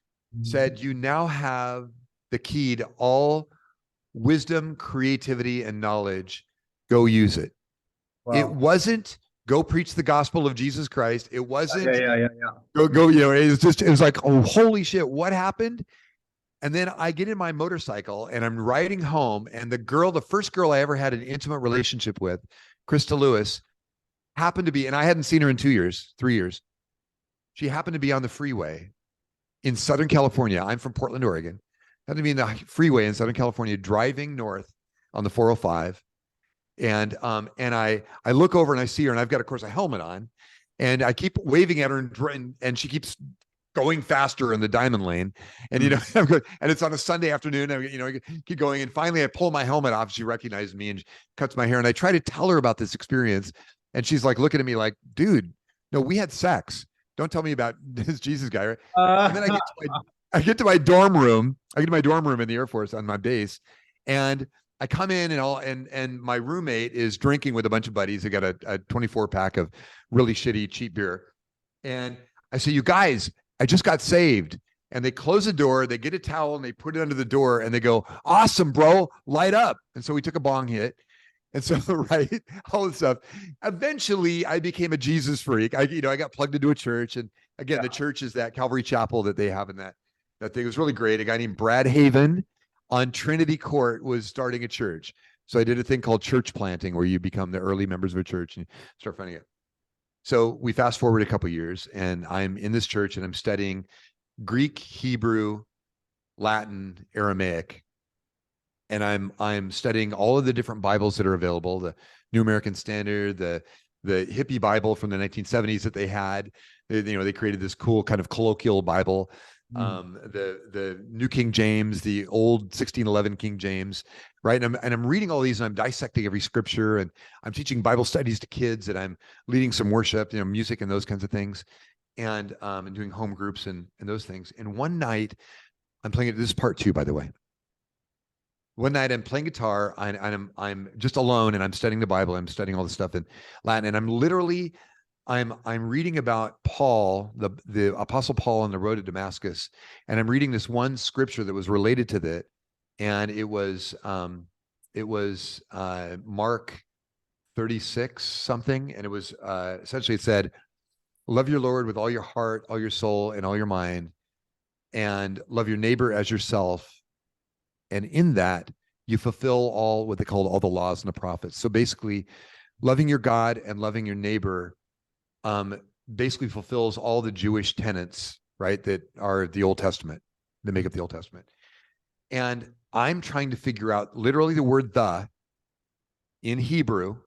said, you now have the key to all wisdom, creativity, and knowledge. Go use it. Wow. It wasn't go preach the gospel of Jesus Christ. It wasn't go, it was like, oh, holy shit, what happened? And then I get in my motorcycle and I'm riding home, and the first girl I ever had an intimate relationship with, Krista Lewis, happened to be, and I hadn't seen her in 3 years. She happened to be on the freeway in Southern California. I'm from Portland, Oregon. Happened to be in the freeway in Southern California, driving north on the 405. And I look over and I see her, and I've got, of course, a helmet on, and I keep waving at her, and she keeps going faster in the diamond lane. And, I'm good. And it's on a Sunday afternoon, I keep going. And finally I pull my helmet off. She recognizes me and cuts my hair. And I try to tell her about this experience. And she's like looking at me like, dude, no, we had sex. Don't tell me about this Jesus guy. Right? And then I get to my dorm room. I get to my dorm room in the Air Force on my base. And I come in and my roommate is drinking with a bunch of buddies. They got a 24-pack of really shitty, cheap beer. And I say, you guys, I just got saved. And they close the door, they get a towel and they put it under the door and they go, awesome, bro, light up. And so we took a bong hit. And so, right, all this stuff. Eventually I became a Jesus freak. I got plugged into a church. And again, the church is that Calvary Chapel that they have in that thing. It was really great. A guy named Brad Haven on Trinity Court was starting a church. So I did a thing called church planting, where you become the early members of a church and start finding it. So we fast forward a couple of years, and I'm in this church and I'm studying Greek, Hebrew, Latin, Aramaic. And I'm studying all of the different Bibles that are available, the New American Standard, the hippie Bible from the 1970s that they had. They created this cool kind of colloquial Bible. The New King James, the old 1611 King James, right? And I'm reading all these, and I'm dissecting every scripture, and I'm teaching Bible studies to kids, and I'm leading some worship, music and those kinds of things, and doing home groups and those things. And one night I'm playing it. This is part 2, by the way. One night I'm playing guitar, and I'm just alone, and I'm studying the Bible. I'm studying all the stuff in Latin, and I'm reading about Paul, the Apostle Paul on the road to Damascus, and I'm reading this one scripture that was related to that, and it was Mark 36 something, and it was essentially, it said, love your Lord with all your heart, all your soul, and all your mind, and love your neighbor as yourself, and in that you fulfill all what they called all the laws and the prophets. So basically, loving your God and loving your neighbor basically fulfills all the Jewish tenets, right, that are the Old Testament, that make up the Old Testament. And I'm trying to figure out literally the word "the" in Hebrew,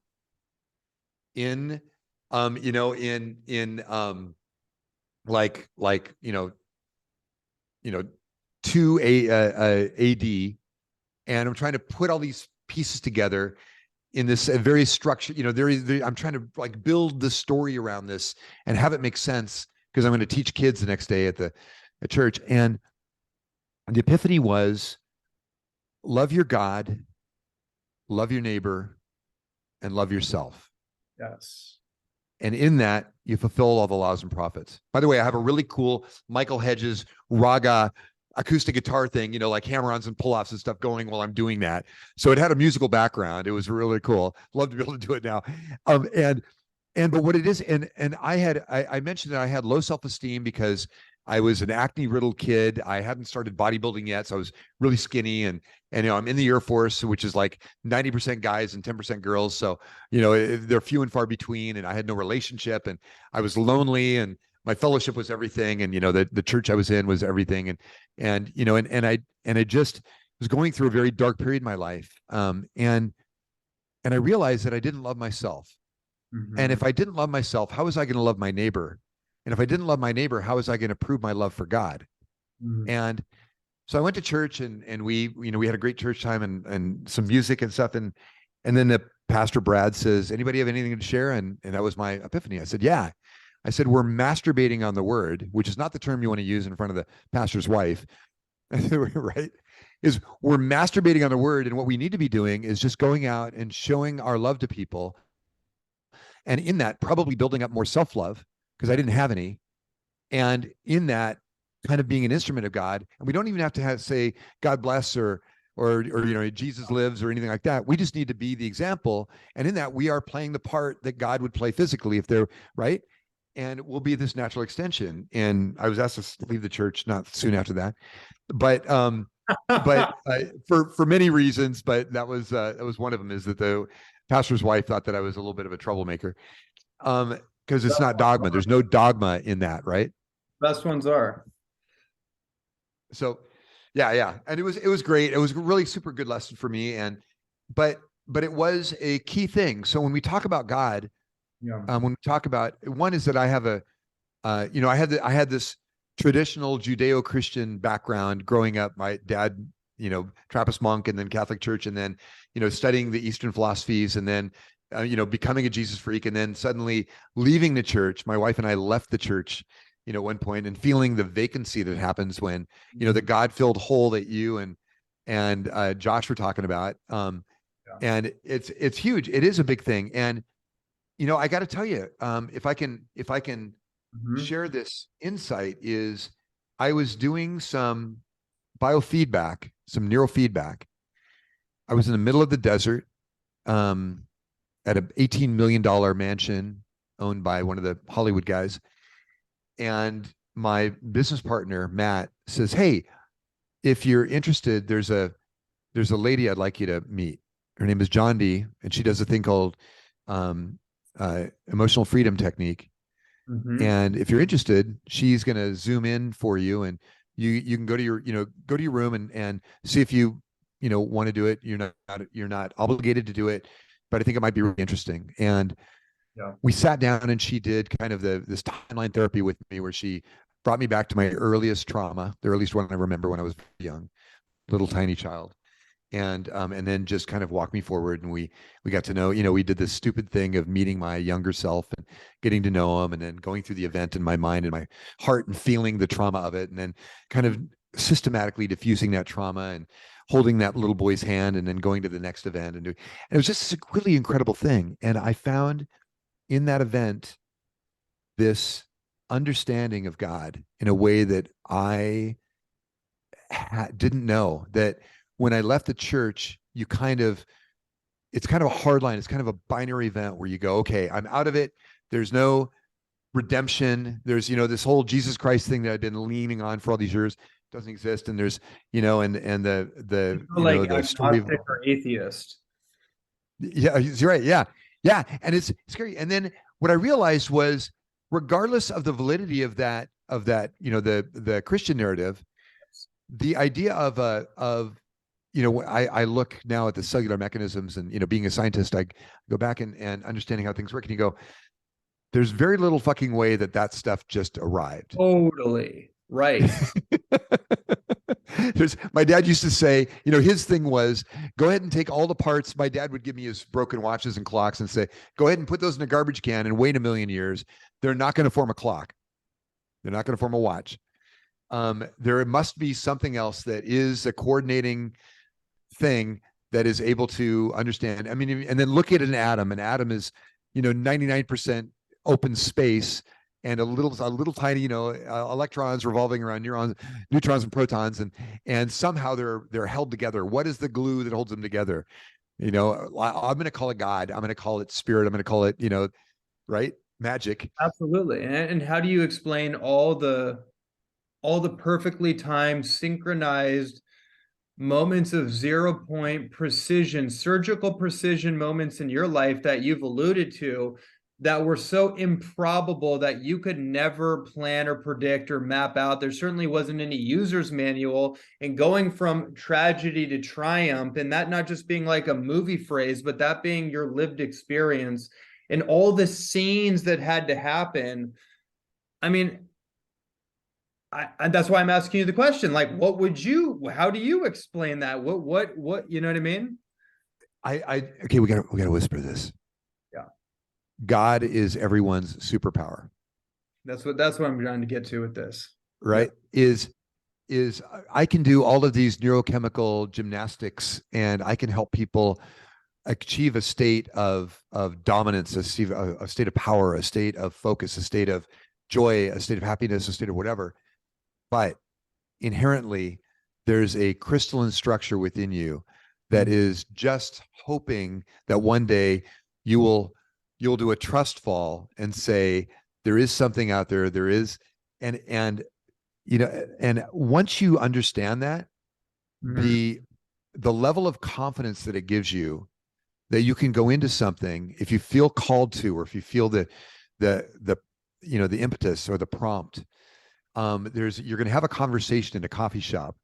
in like 2 AD, and I'm trying to put all these pieces together in this very structure, I'm trying to like build the story around this and have it make sense, because I'm going to teach kids the next day at church. And the epiphany was, love your God, love your neighbor, and love yourself. Yes. And in that, you fulfill all the laws and prophets. By the way, I have a really cool Michael Hedges Raga acoustic guitar thing, like hammer-ons and pull-offs and stuff going while I'm doing that. So it had a musical background. It was really cool. Love to be able to do it now. But what it is, and I mentioned that I had low self-esteem because I was an acne-riddled kid. I hadn't started bodybuilding yet, so I was really skinny, and I'm in the Air Force, which is like 90% guys and 10% girls. So they're few and far between, and I had no relationship, and I was lonely, and my fellowship was everything, and the church I was in was everything, and I just was going through a very dark period in my life, and I realized that I didn't love myself. And Mm-hmm. if I didn't love myself, how was I going to love my neighbor? And if I didn't love my neighbor, how was I going to prove my love for God? Mm-hmm. And so I went to church, and we had a great church time, and some music and stuff. And then the pastor Brad says, anybody have anything to share? And that was my epiphany. I said, yeah. I said, we're masturbating on the word, which is not the term you want to use in front of the pastor's wife. Right? Is we're masturbating on the word. And what we need to be doing is just going out and showing our love to people. And in that, probably building up more self-love because I didn't have any. And in that, kind of being an instrument of God. And we don't even have to say God bless or Jesus lives or anything like that. We just need to be the example. And in that, we are playing the part that God would play physically if they're right. And we'll be this natural extension. And I was asked to leave the church not soon after that, but for many reasons. But that was one of them, is that the pastor's wife thought that I was a little bit of a troublemaker, because it's not dogma. There's no dogma in that, right? Best ones are. So yeah, and it was great. It was a really super good lesson for me, but it was a key thing. So when we talk about God, Yeah. when we talk about, one is that I have I had this traditional Judeo-Christian background growing up. My dad, Trappist monk, and then Catholic Church, and then studying the Eastern philosophies, and then becoming a Jesus freak, and then suddenly leaving the church. My wife and I left the church at one point, and feeling the vacancy that happens when the God-filled hole that you and Josh were talking about. Yeah. And it's huge. It is a big thing. And I got to tell you, if I can Mm-hmm. share this insight, is I was doing some biofeedback, some neurofeedback. I was in the middle of the desert, at an $18 million mansion owned by one of the Hollywood guys. And my business partner, Matt, says, hey, if you're interested, there's a lady I'd like you to meet. Her name is John D, and she does a thing called um, emotional freedom technique. Mm-hmm. And if you're interested, she's going to zoom in for you, and you can go to your room and see if you want to do it. You're not obligated to do it, but I think it might be really interesting. And Yeah. we sat down, and she did kind of this timeline therapy with me, where she brought me back to my earliest trauma, the earliest one I remember, when I was young, little tiny child. And then just kind of walked me forward, and we got to know, we did this stupid thing of meeting my younger self and getting to know him, and then going through the event in my mind and my heart, and feeling the trauma of it, and then kind of systematically diffusing that trauma, and holding that little boy's hand, and then going to the next event, and it was just a really incredible thing. And I found in that event this understanding of God in a way that I didn't know. That when I left the church, it's kind of a hard line. It's kind of a binary event where you go, okay, I'm out of it. There's no redemption. There's, this whole Jesus Christ thing that I've been leaning on for all these years doesn't exist. And there's, and Like the story of, agnostic or atheist. yeah, you're right. Yeah. Yeah. And it's scary. And then what I realized was, regardless of the validity of that, the Christian narrative, the idea I look now at the cellular mechanisms, and, being a scientist, I go back and understanding how things work, and you go, there's very little fucking way that stuff just arrived. Totally. Right. My dad used to say, his thing was, go ahead and take all the parts. My dad would give me his broken watches and clocks and say, go ahead and put those in a garbage can and wait a million years. They're not going to form a clock. They're not going to form a watch. There must be something else that is a coordinating thing that is able to understand. I mean, and then look at an atom. An atom is, 99% open space and a little tiny, electrons revolving around neurons, neutrons and protons, and somehow they're held together. What is the glue that holds them together? I'm going to call it God. I'm going to call it spirit. I'm going to call it, right? Magic. Absolutely. And how do you explain all the perfectly timed, synchronized moments of 0 point precision, surgical precision moments in your life that you've alluded to that were so improbable that you could never plan or predict or map out? There certainly wasn't any user's manual. And going from tragedy to triumph, and that not just being like a movie phrase, but that being your lived experience and all the scenes that had to happen. I mean, that's why I'm asking you the question. Like, how do you explain that? What, you know what I mean? Okay, we gotta whisper this. Yeah. God is everyone's superpower. That's what I'm trying to get to with this. Right? Yeah. Is I can do all of these neurochemical gymnastics and I can help people achieve a state of dominance, a state of power, a state of focus, a state of joy, a state of happiness, a state of whatever. But inherently, there's a crystalline structure within you that is just hoping that one day you'll do a trust fall and say, there is something out there. There is, and once you understand that, the level of confidence that it gives you, that you can go into something if you feel called to, or if you feel the impetus or the prompt. You're going to have a conversation in a coffee shop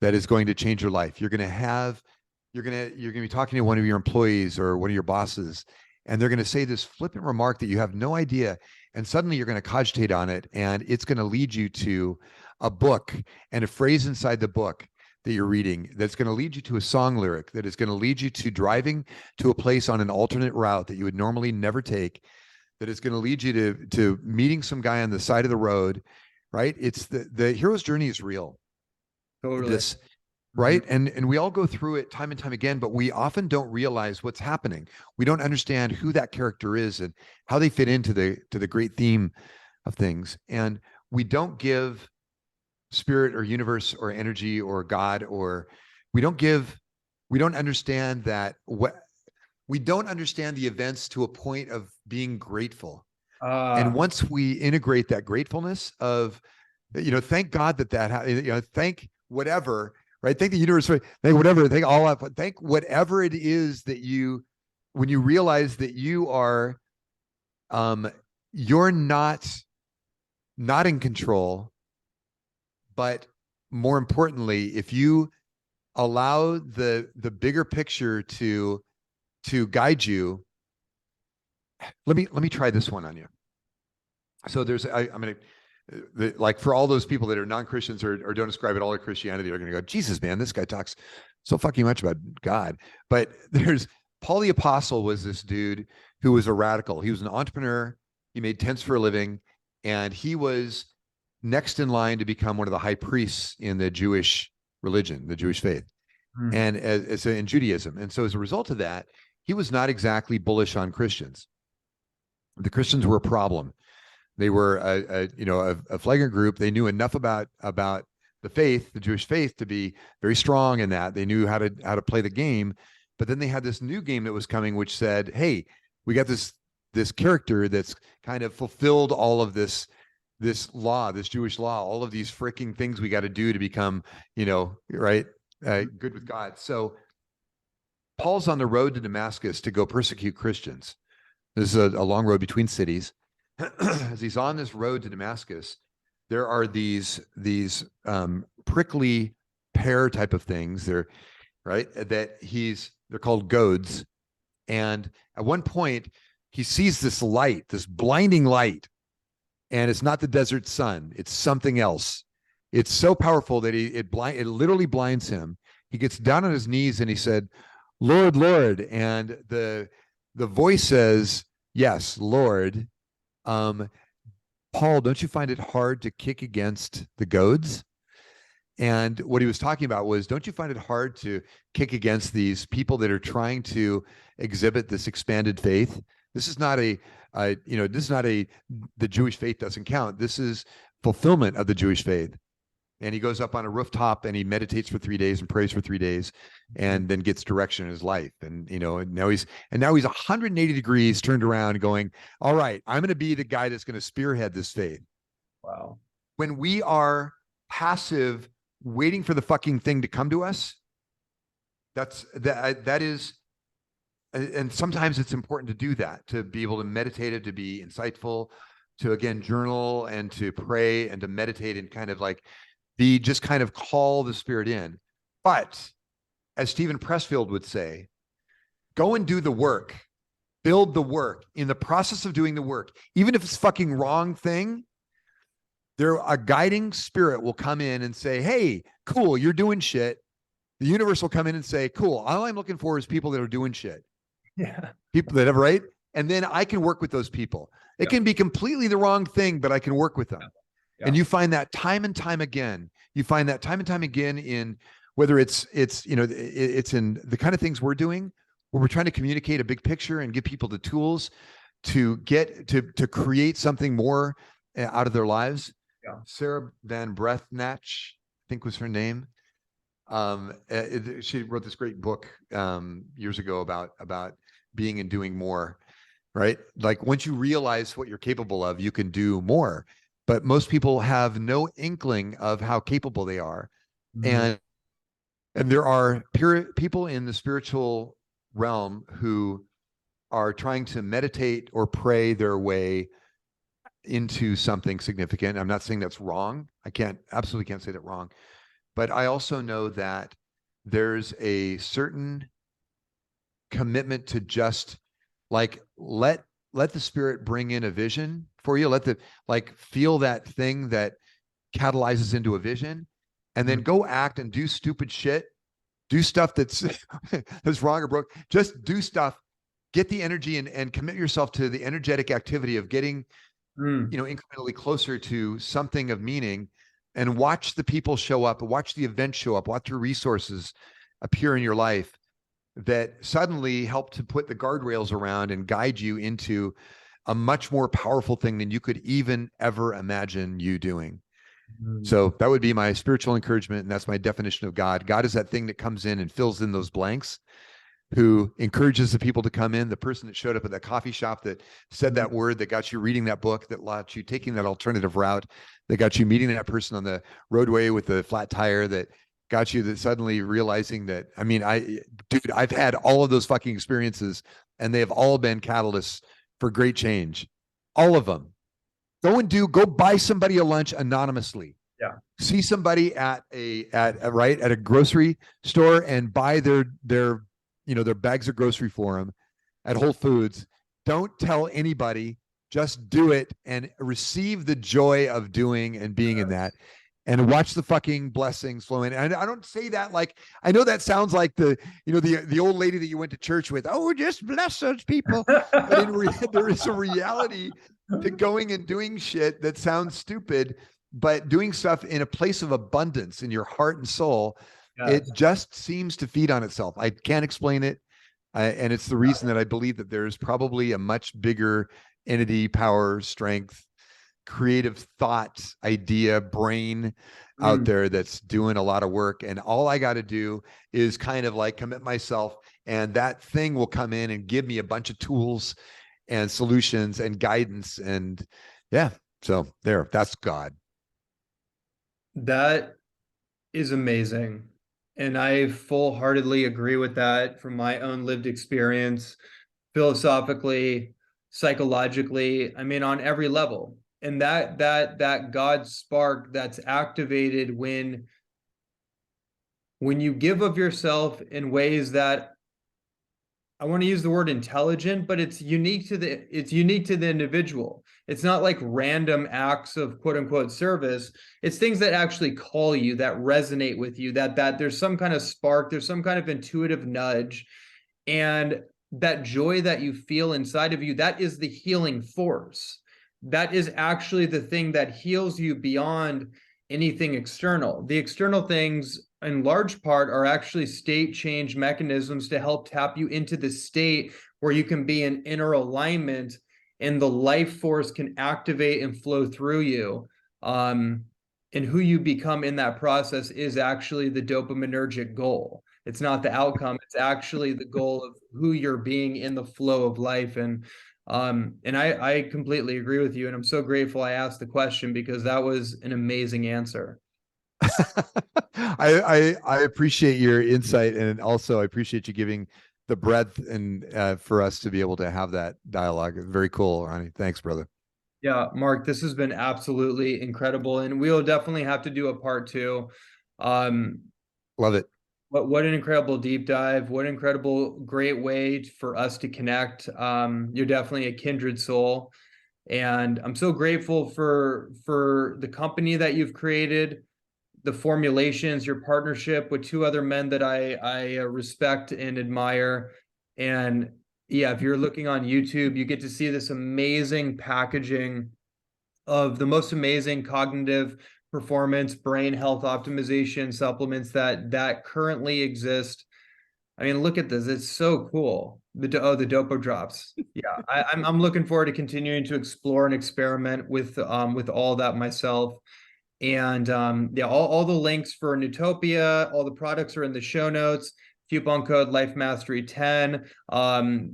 that is going to change your life. You're going to be talking to one of your employees or one of your bosses, and they're going to say this flippant remark that you have no idea. And suddenly you're going to cogitate on it, and it's going to lead you to a book and a phrase inside the book that you're reading that's going to lead you to a song lyric that is going to lead you to driving to a place on an alternate route that you would normally never take, that is going to lead you to meeting some guy on the side of the road. Right? It's the hero's journey is real. Totally. Right? And we all go through it time and time again, but we often don't realize what's happening. We don't understand who that character is and how they fit into the great theme of things. And we don't give spirit or universe or energy or God, or we don't understand we don't understand the events to a point of being grateful. And once we integrate that gratefulness of, thank God thank whatever, right? Thank the universe, thank whatever, thank all that, thank whatever it is that when you realize that you are, you're not in control, but more importantly, if you allow the bigger picture to guide you. Let me try this one on you. So I'm going to, like, for all those people that are non-Christians or don't ascribe at all to Christianity, are going to go, Jesus, man, this guy talks so fucking much about God. But there's Paul the Apostle was this dude who was a radical. He was an entrepreneur. He made tents for a living, and he was next in line to become one of the high priests in the Jewish religion, the Jewish faith, and in Judaism. And so as a result of that, he was not exactly bullish on Christians. The Christians were a problem. They were a flagrant group. They knew enough about the faith, the Jewish faith, to be very strong in that. They knew how to play the game. But then they had this new game that was coming, which said, hey, we got this character that's kind of fulfilled all of this law, this Jewish law, all of these freaking things we got to do to become, right, good with God. So Paul's on the road to Damascus to go persecute Christians. This is a long road between cities. As he's on this road to Damascus, there are these prickly pear type of things. They're called goads. And at one point, he sees this light, this blinding light, and it's not the desert sun. It's something else. It's so powerful that it literally blinds him. He gets down on his knees and he said, "Lord, Lord," and the voice says, "Yes, Lord. Paul, don't you find it hard to kick against the goads?" And what he was talking about was, don't you find it hard to kick against these people that are trying to exhibit this expanded faith? This is not this is not the Jewish faith doesn't count. This is fulfillment of the Jewish faith. And he goes up on a rooftop and he meditates for 3 days and prays for 3 days, and then gets direction in his life. And now he's 180 degrees turned around, going, all right, I'm going to be the guy that's going to spearhead this faith. Wow. When we are passive, waiting for the fucking thing to come to us, that is, and sometimes it's important to do that, to be able to meditate, to be insightful, to again journal and to pray and to meditate and kind of like just kind of call the spirit in. But as Stephen Pressfield would say, go and do the work, build the work. In the process of doing the work, even if it's fucking wrong thing, a guiding spirit will come in and say, hey, cool, you're doing shit. The universe will come in and say, cool, all I'm looking for is people that are doing shit. Yeah. People that have, right? And then I can work with those people. It can be completely the wrong thing, but I can work with them. Yeah. And you find that time and time again. You find that time and time again in whether it's in the kind of things we're doing, where we're trying to communicate a big picture and give people the tools to get to create something more out of their lives. Yeah. Sarah Van Brethnach, I think was her name. She wrote this great book years ago about being and doing more, right? Like once you realize what you're capable of, you can do more. But most people have no inkling of how capable they are. Mm-hmm. And there are people in the spiritual realm who are trying to meditate or pray their way into something significant. I'm not saying that's wrong. Absolutely can't say that wrong. But I also know that there's a certain commitment to just like let the spirit bring in a vision for you. Feel that thing that catalyzes into a vision, and then go act and do stupid shit. Do stuff that's wrong or broke. Just do stuff. Get the energy and commit yourself to the energetic activity of getting incrementally closer to something of meaning. And watch the people show up, watch the events show up, watch your resources appear in your life that suddenly help to put the guardrails around and guide you into a much more powerful thing than you could even ever imagine you doing. Mm. So that would be my spiritual encouragement. And that's my definition of God. God is that thing that comes in and fills in those blanks, who encourages the people to come in, the person that showed up at that coffee shop that said that word, that got you reading that book, that got you taking that alternative route, that got you meeting that person on the roadway with the flat tire, that got you that suddenly realizing that, I've had all of those fucking experiences, and they have all been catalysts for great change. All of them. Go buy somebody a lunch anonymously. Yeah. See somebody at a grocery store and buy their bags of grocery for them at Whole Foods. Don't tell anybody, just do it and receive the joy of doing and being in that, and watch the fucking blessings flow in. And I don't say that like, I know that sounds like the old lady that you went to church with. Oh, just bless those people. But there is a reality to going and doing shit that sounds stupid, but doing stuff in a place of abundance in your heart and soul. It just seems to feed on itself. I can't explain it. And it's the reason that I believe that there's probably a much bigger entity, power, strength, creative thought, idea, brain out there that's doing a lot of work. And all I got to do is kind of like commit myself, and that thing will come in and give me a bunch of tools and solutions and guidance. And so that's God. That is amazing. And I full-heartedly agree with that from my own lived experience, philosophically, psychologically, on every level. And that God spark that's activated when you give of yourself in ways that, I want to use the word intelligent, but it's unique to the individual. It's not like random acts of quote unquote service. It's things that actually call you, that resonate with you, that there's some kind of spark, there's some kind of intuitive nudge, and that joy that you feel inside of you, that is the healing force. That is actually the thing that heals you beyond anything external. The external things, in large part, are actually state change mechanisms to help tap you into the state where you can be in inner alignment and the life force can activate and flow through you. And who you become in that process is actually the dopaminergic goal. It's not the outcome, it's actually the goal of who you're being in the flow of life. And I completely agree with you, and I'm so grateful I asked the question because that was an amazing answer. I appreciate your insight, and also I appreciate you giving the breadth and for us to be able to have that dialogue. Very cool, Ronnie. Thanks, brother. Yeah, Mark, this has been absolutely incredible, and we'll definitely have to do a part two. Um, Love it. what an incredible deep dive! What an incredible, great way for us to connect. You're definitely a kindred soul, and I'm so grateful for the company that you've created, the formulations, your partnership with two other men that I respect and admire. And yeah, if you're looking on YouTube, you get to see this amazing packaging of the most amazing cognitive performance, brain health optimization supplements that currently exist. I mean, look at this; it's so cool. The Dopo drops. Yeah, I'm looking forward to continuing to explore and experiment with all that myself. And yeah, all the links for Nootopia, all the products are in the show notes. Coupon code Life Mastery 10.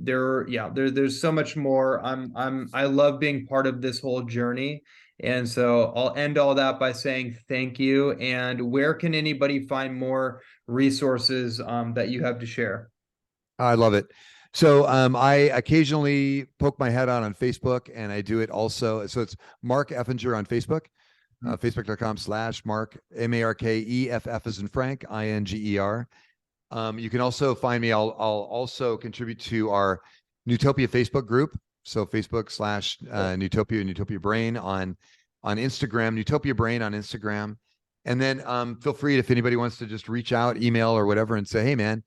There's so much more. I love being part of this whole journey. And so I'll end all that by saying thank you. And where can anybody find more resources that you have to share? I love it. So I occasionally poke my head out on Facebook, and I do it also. So it's Mark Effinger on Facebook. Facebook.com/Mark, MARKEFF as in Frank, INGER. You can also find me. I'll also contribute to our Nootopia Facebook group. So Facebook/Nootopia, Nootopia Brain on Instagram, Nootopia Brain on Instagram. And then feel free, if anybody wants to just reach out, email or whatever, and say, hey man,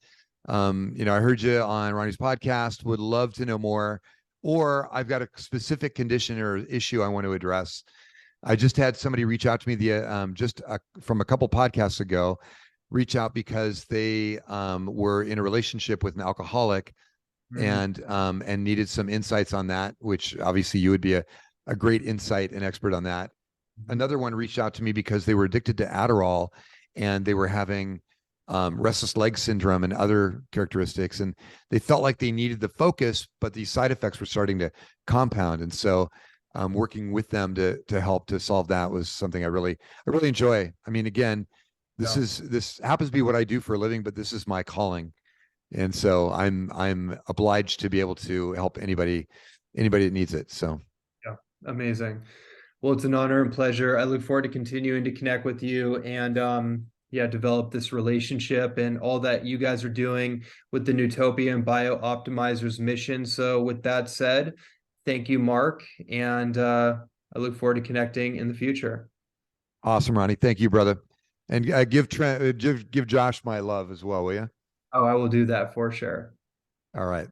I heard you on Ronnie's podcast, would love to know more, or I've got a specific condition or issue I want to address. I just had somebody reach out to me from a couple podcasts ago, reach out because they were in a relationship with an alcoholic and needed some insights on that, which obviously you would be a great insight and expert on that. Another one reached out to me because they were addicted to Adderall and they were having restless leg syndrome and other characteristics, and they felt like they needed the focus, but these side effects were starting to compound. And so working with them to help to solve that was something I really enjoy. I mean, again, this happens to be what I do for a living, but this is my calling. And so I'm obliged to be able to help anybody that needs it. So yeah, amazing. Well, it's an honor and pleasure. I look forward to continuing to connect with you and develop this relationship and all that you guys are doing with the Nootopia and Biooptimizers mission. So with that said, thank you, Mark, and I look forward to connecting in the future. Awesome, Ronnie. Thank you, brother. And give Josh my love as well, will you? Oh, I will do that for sure. All right.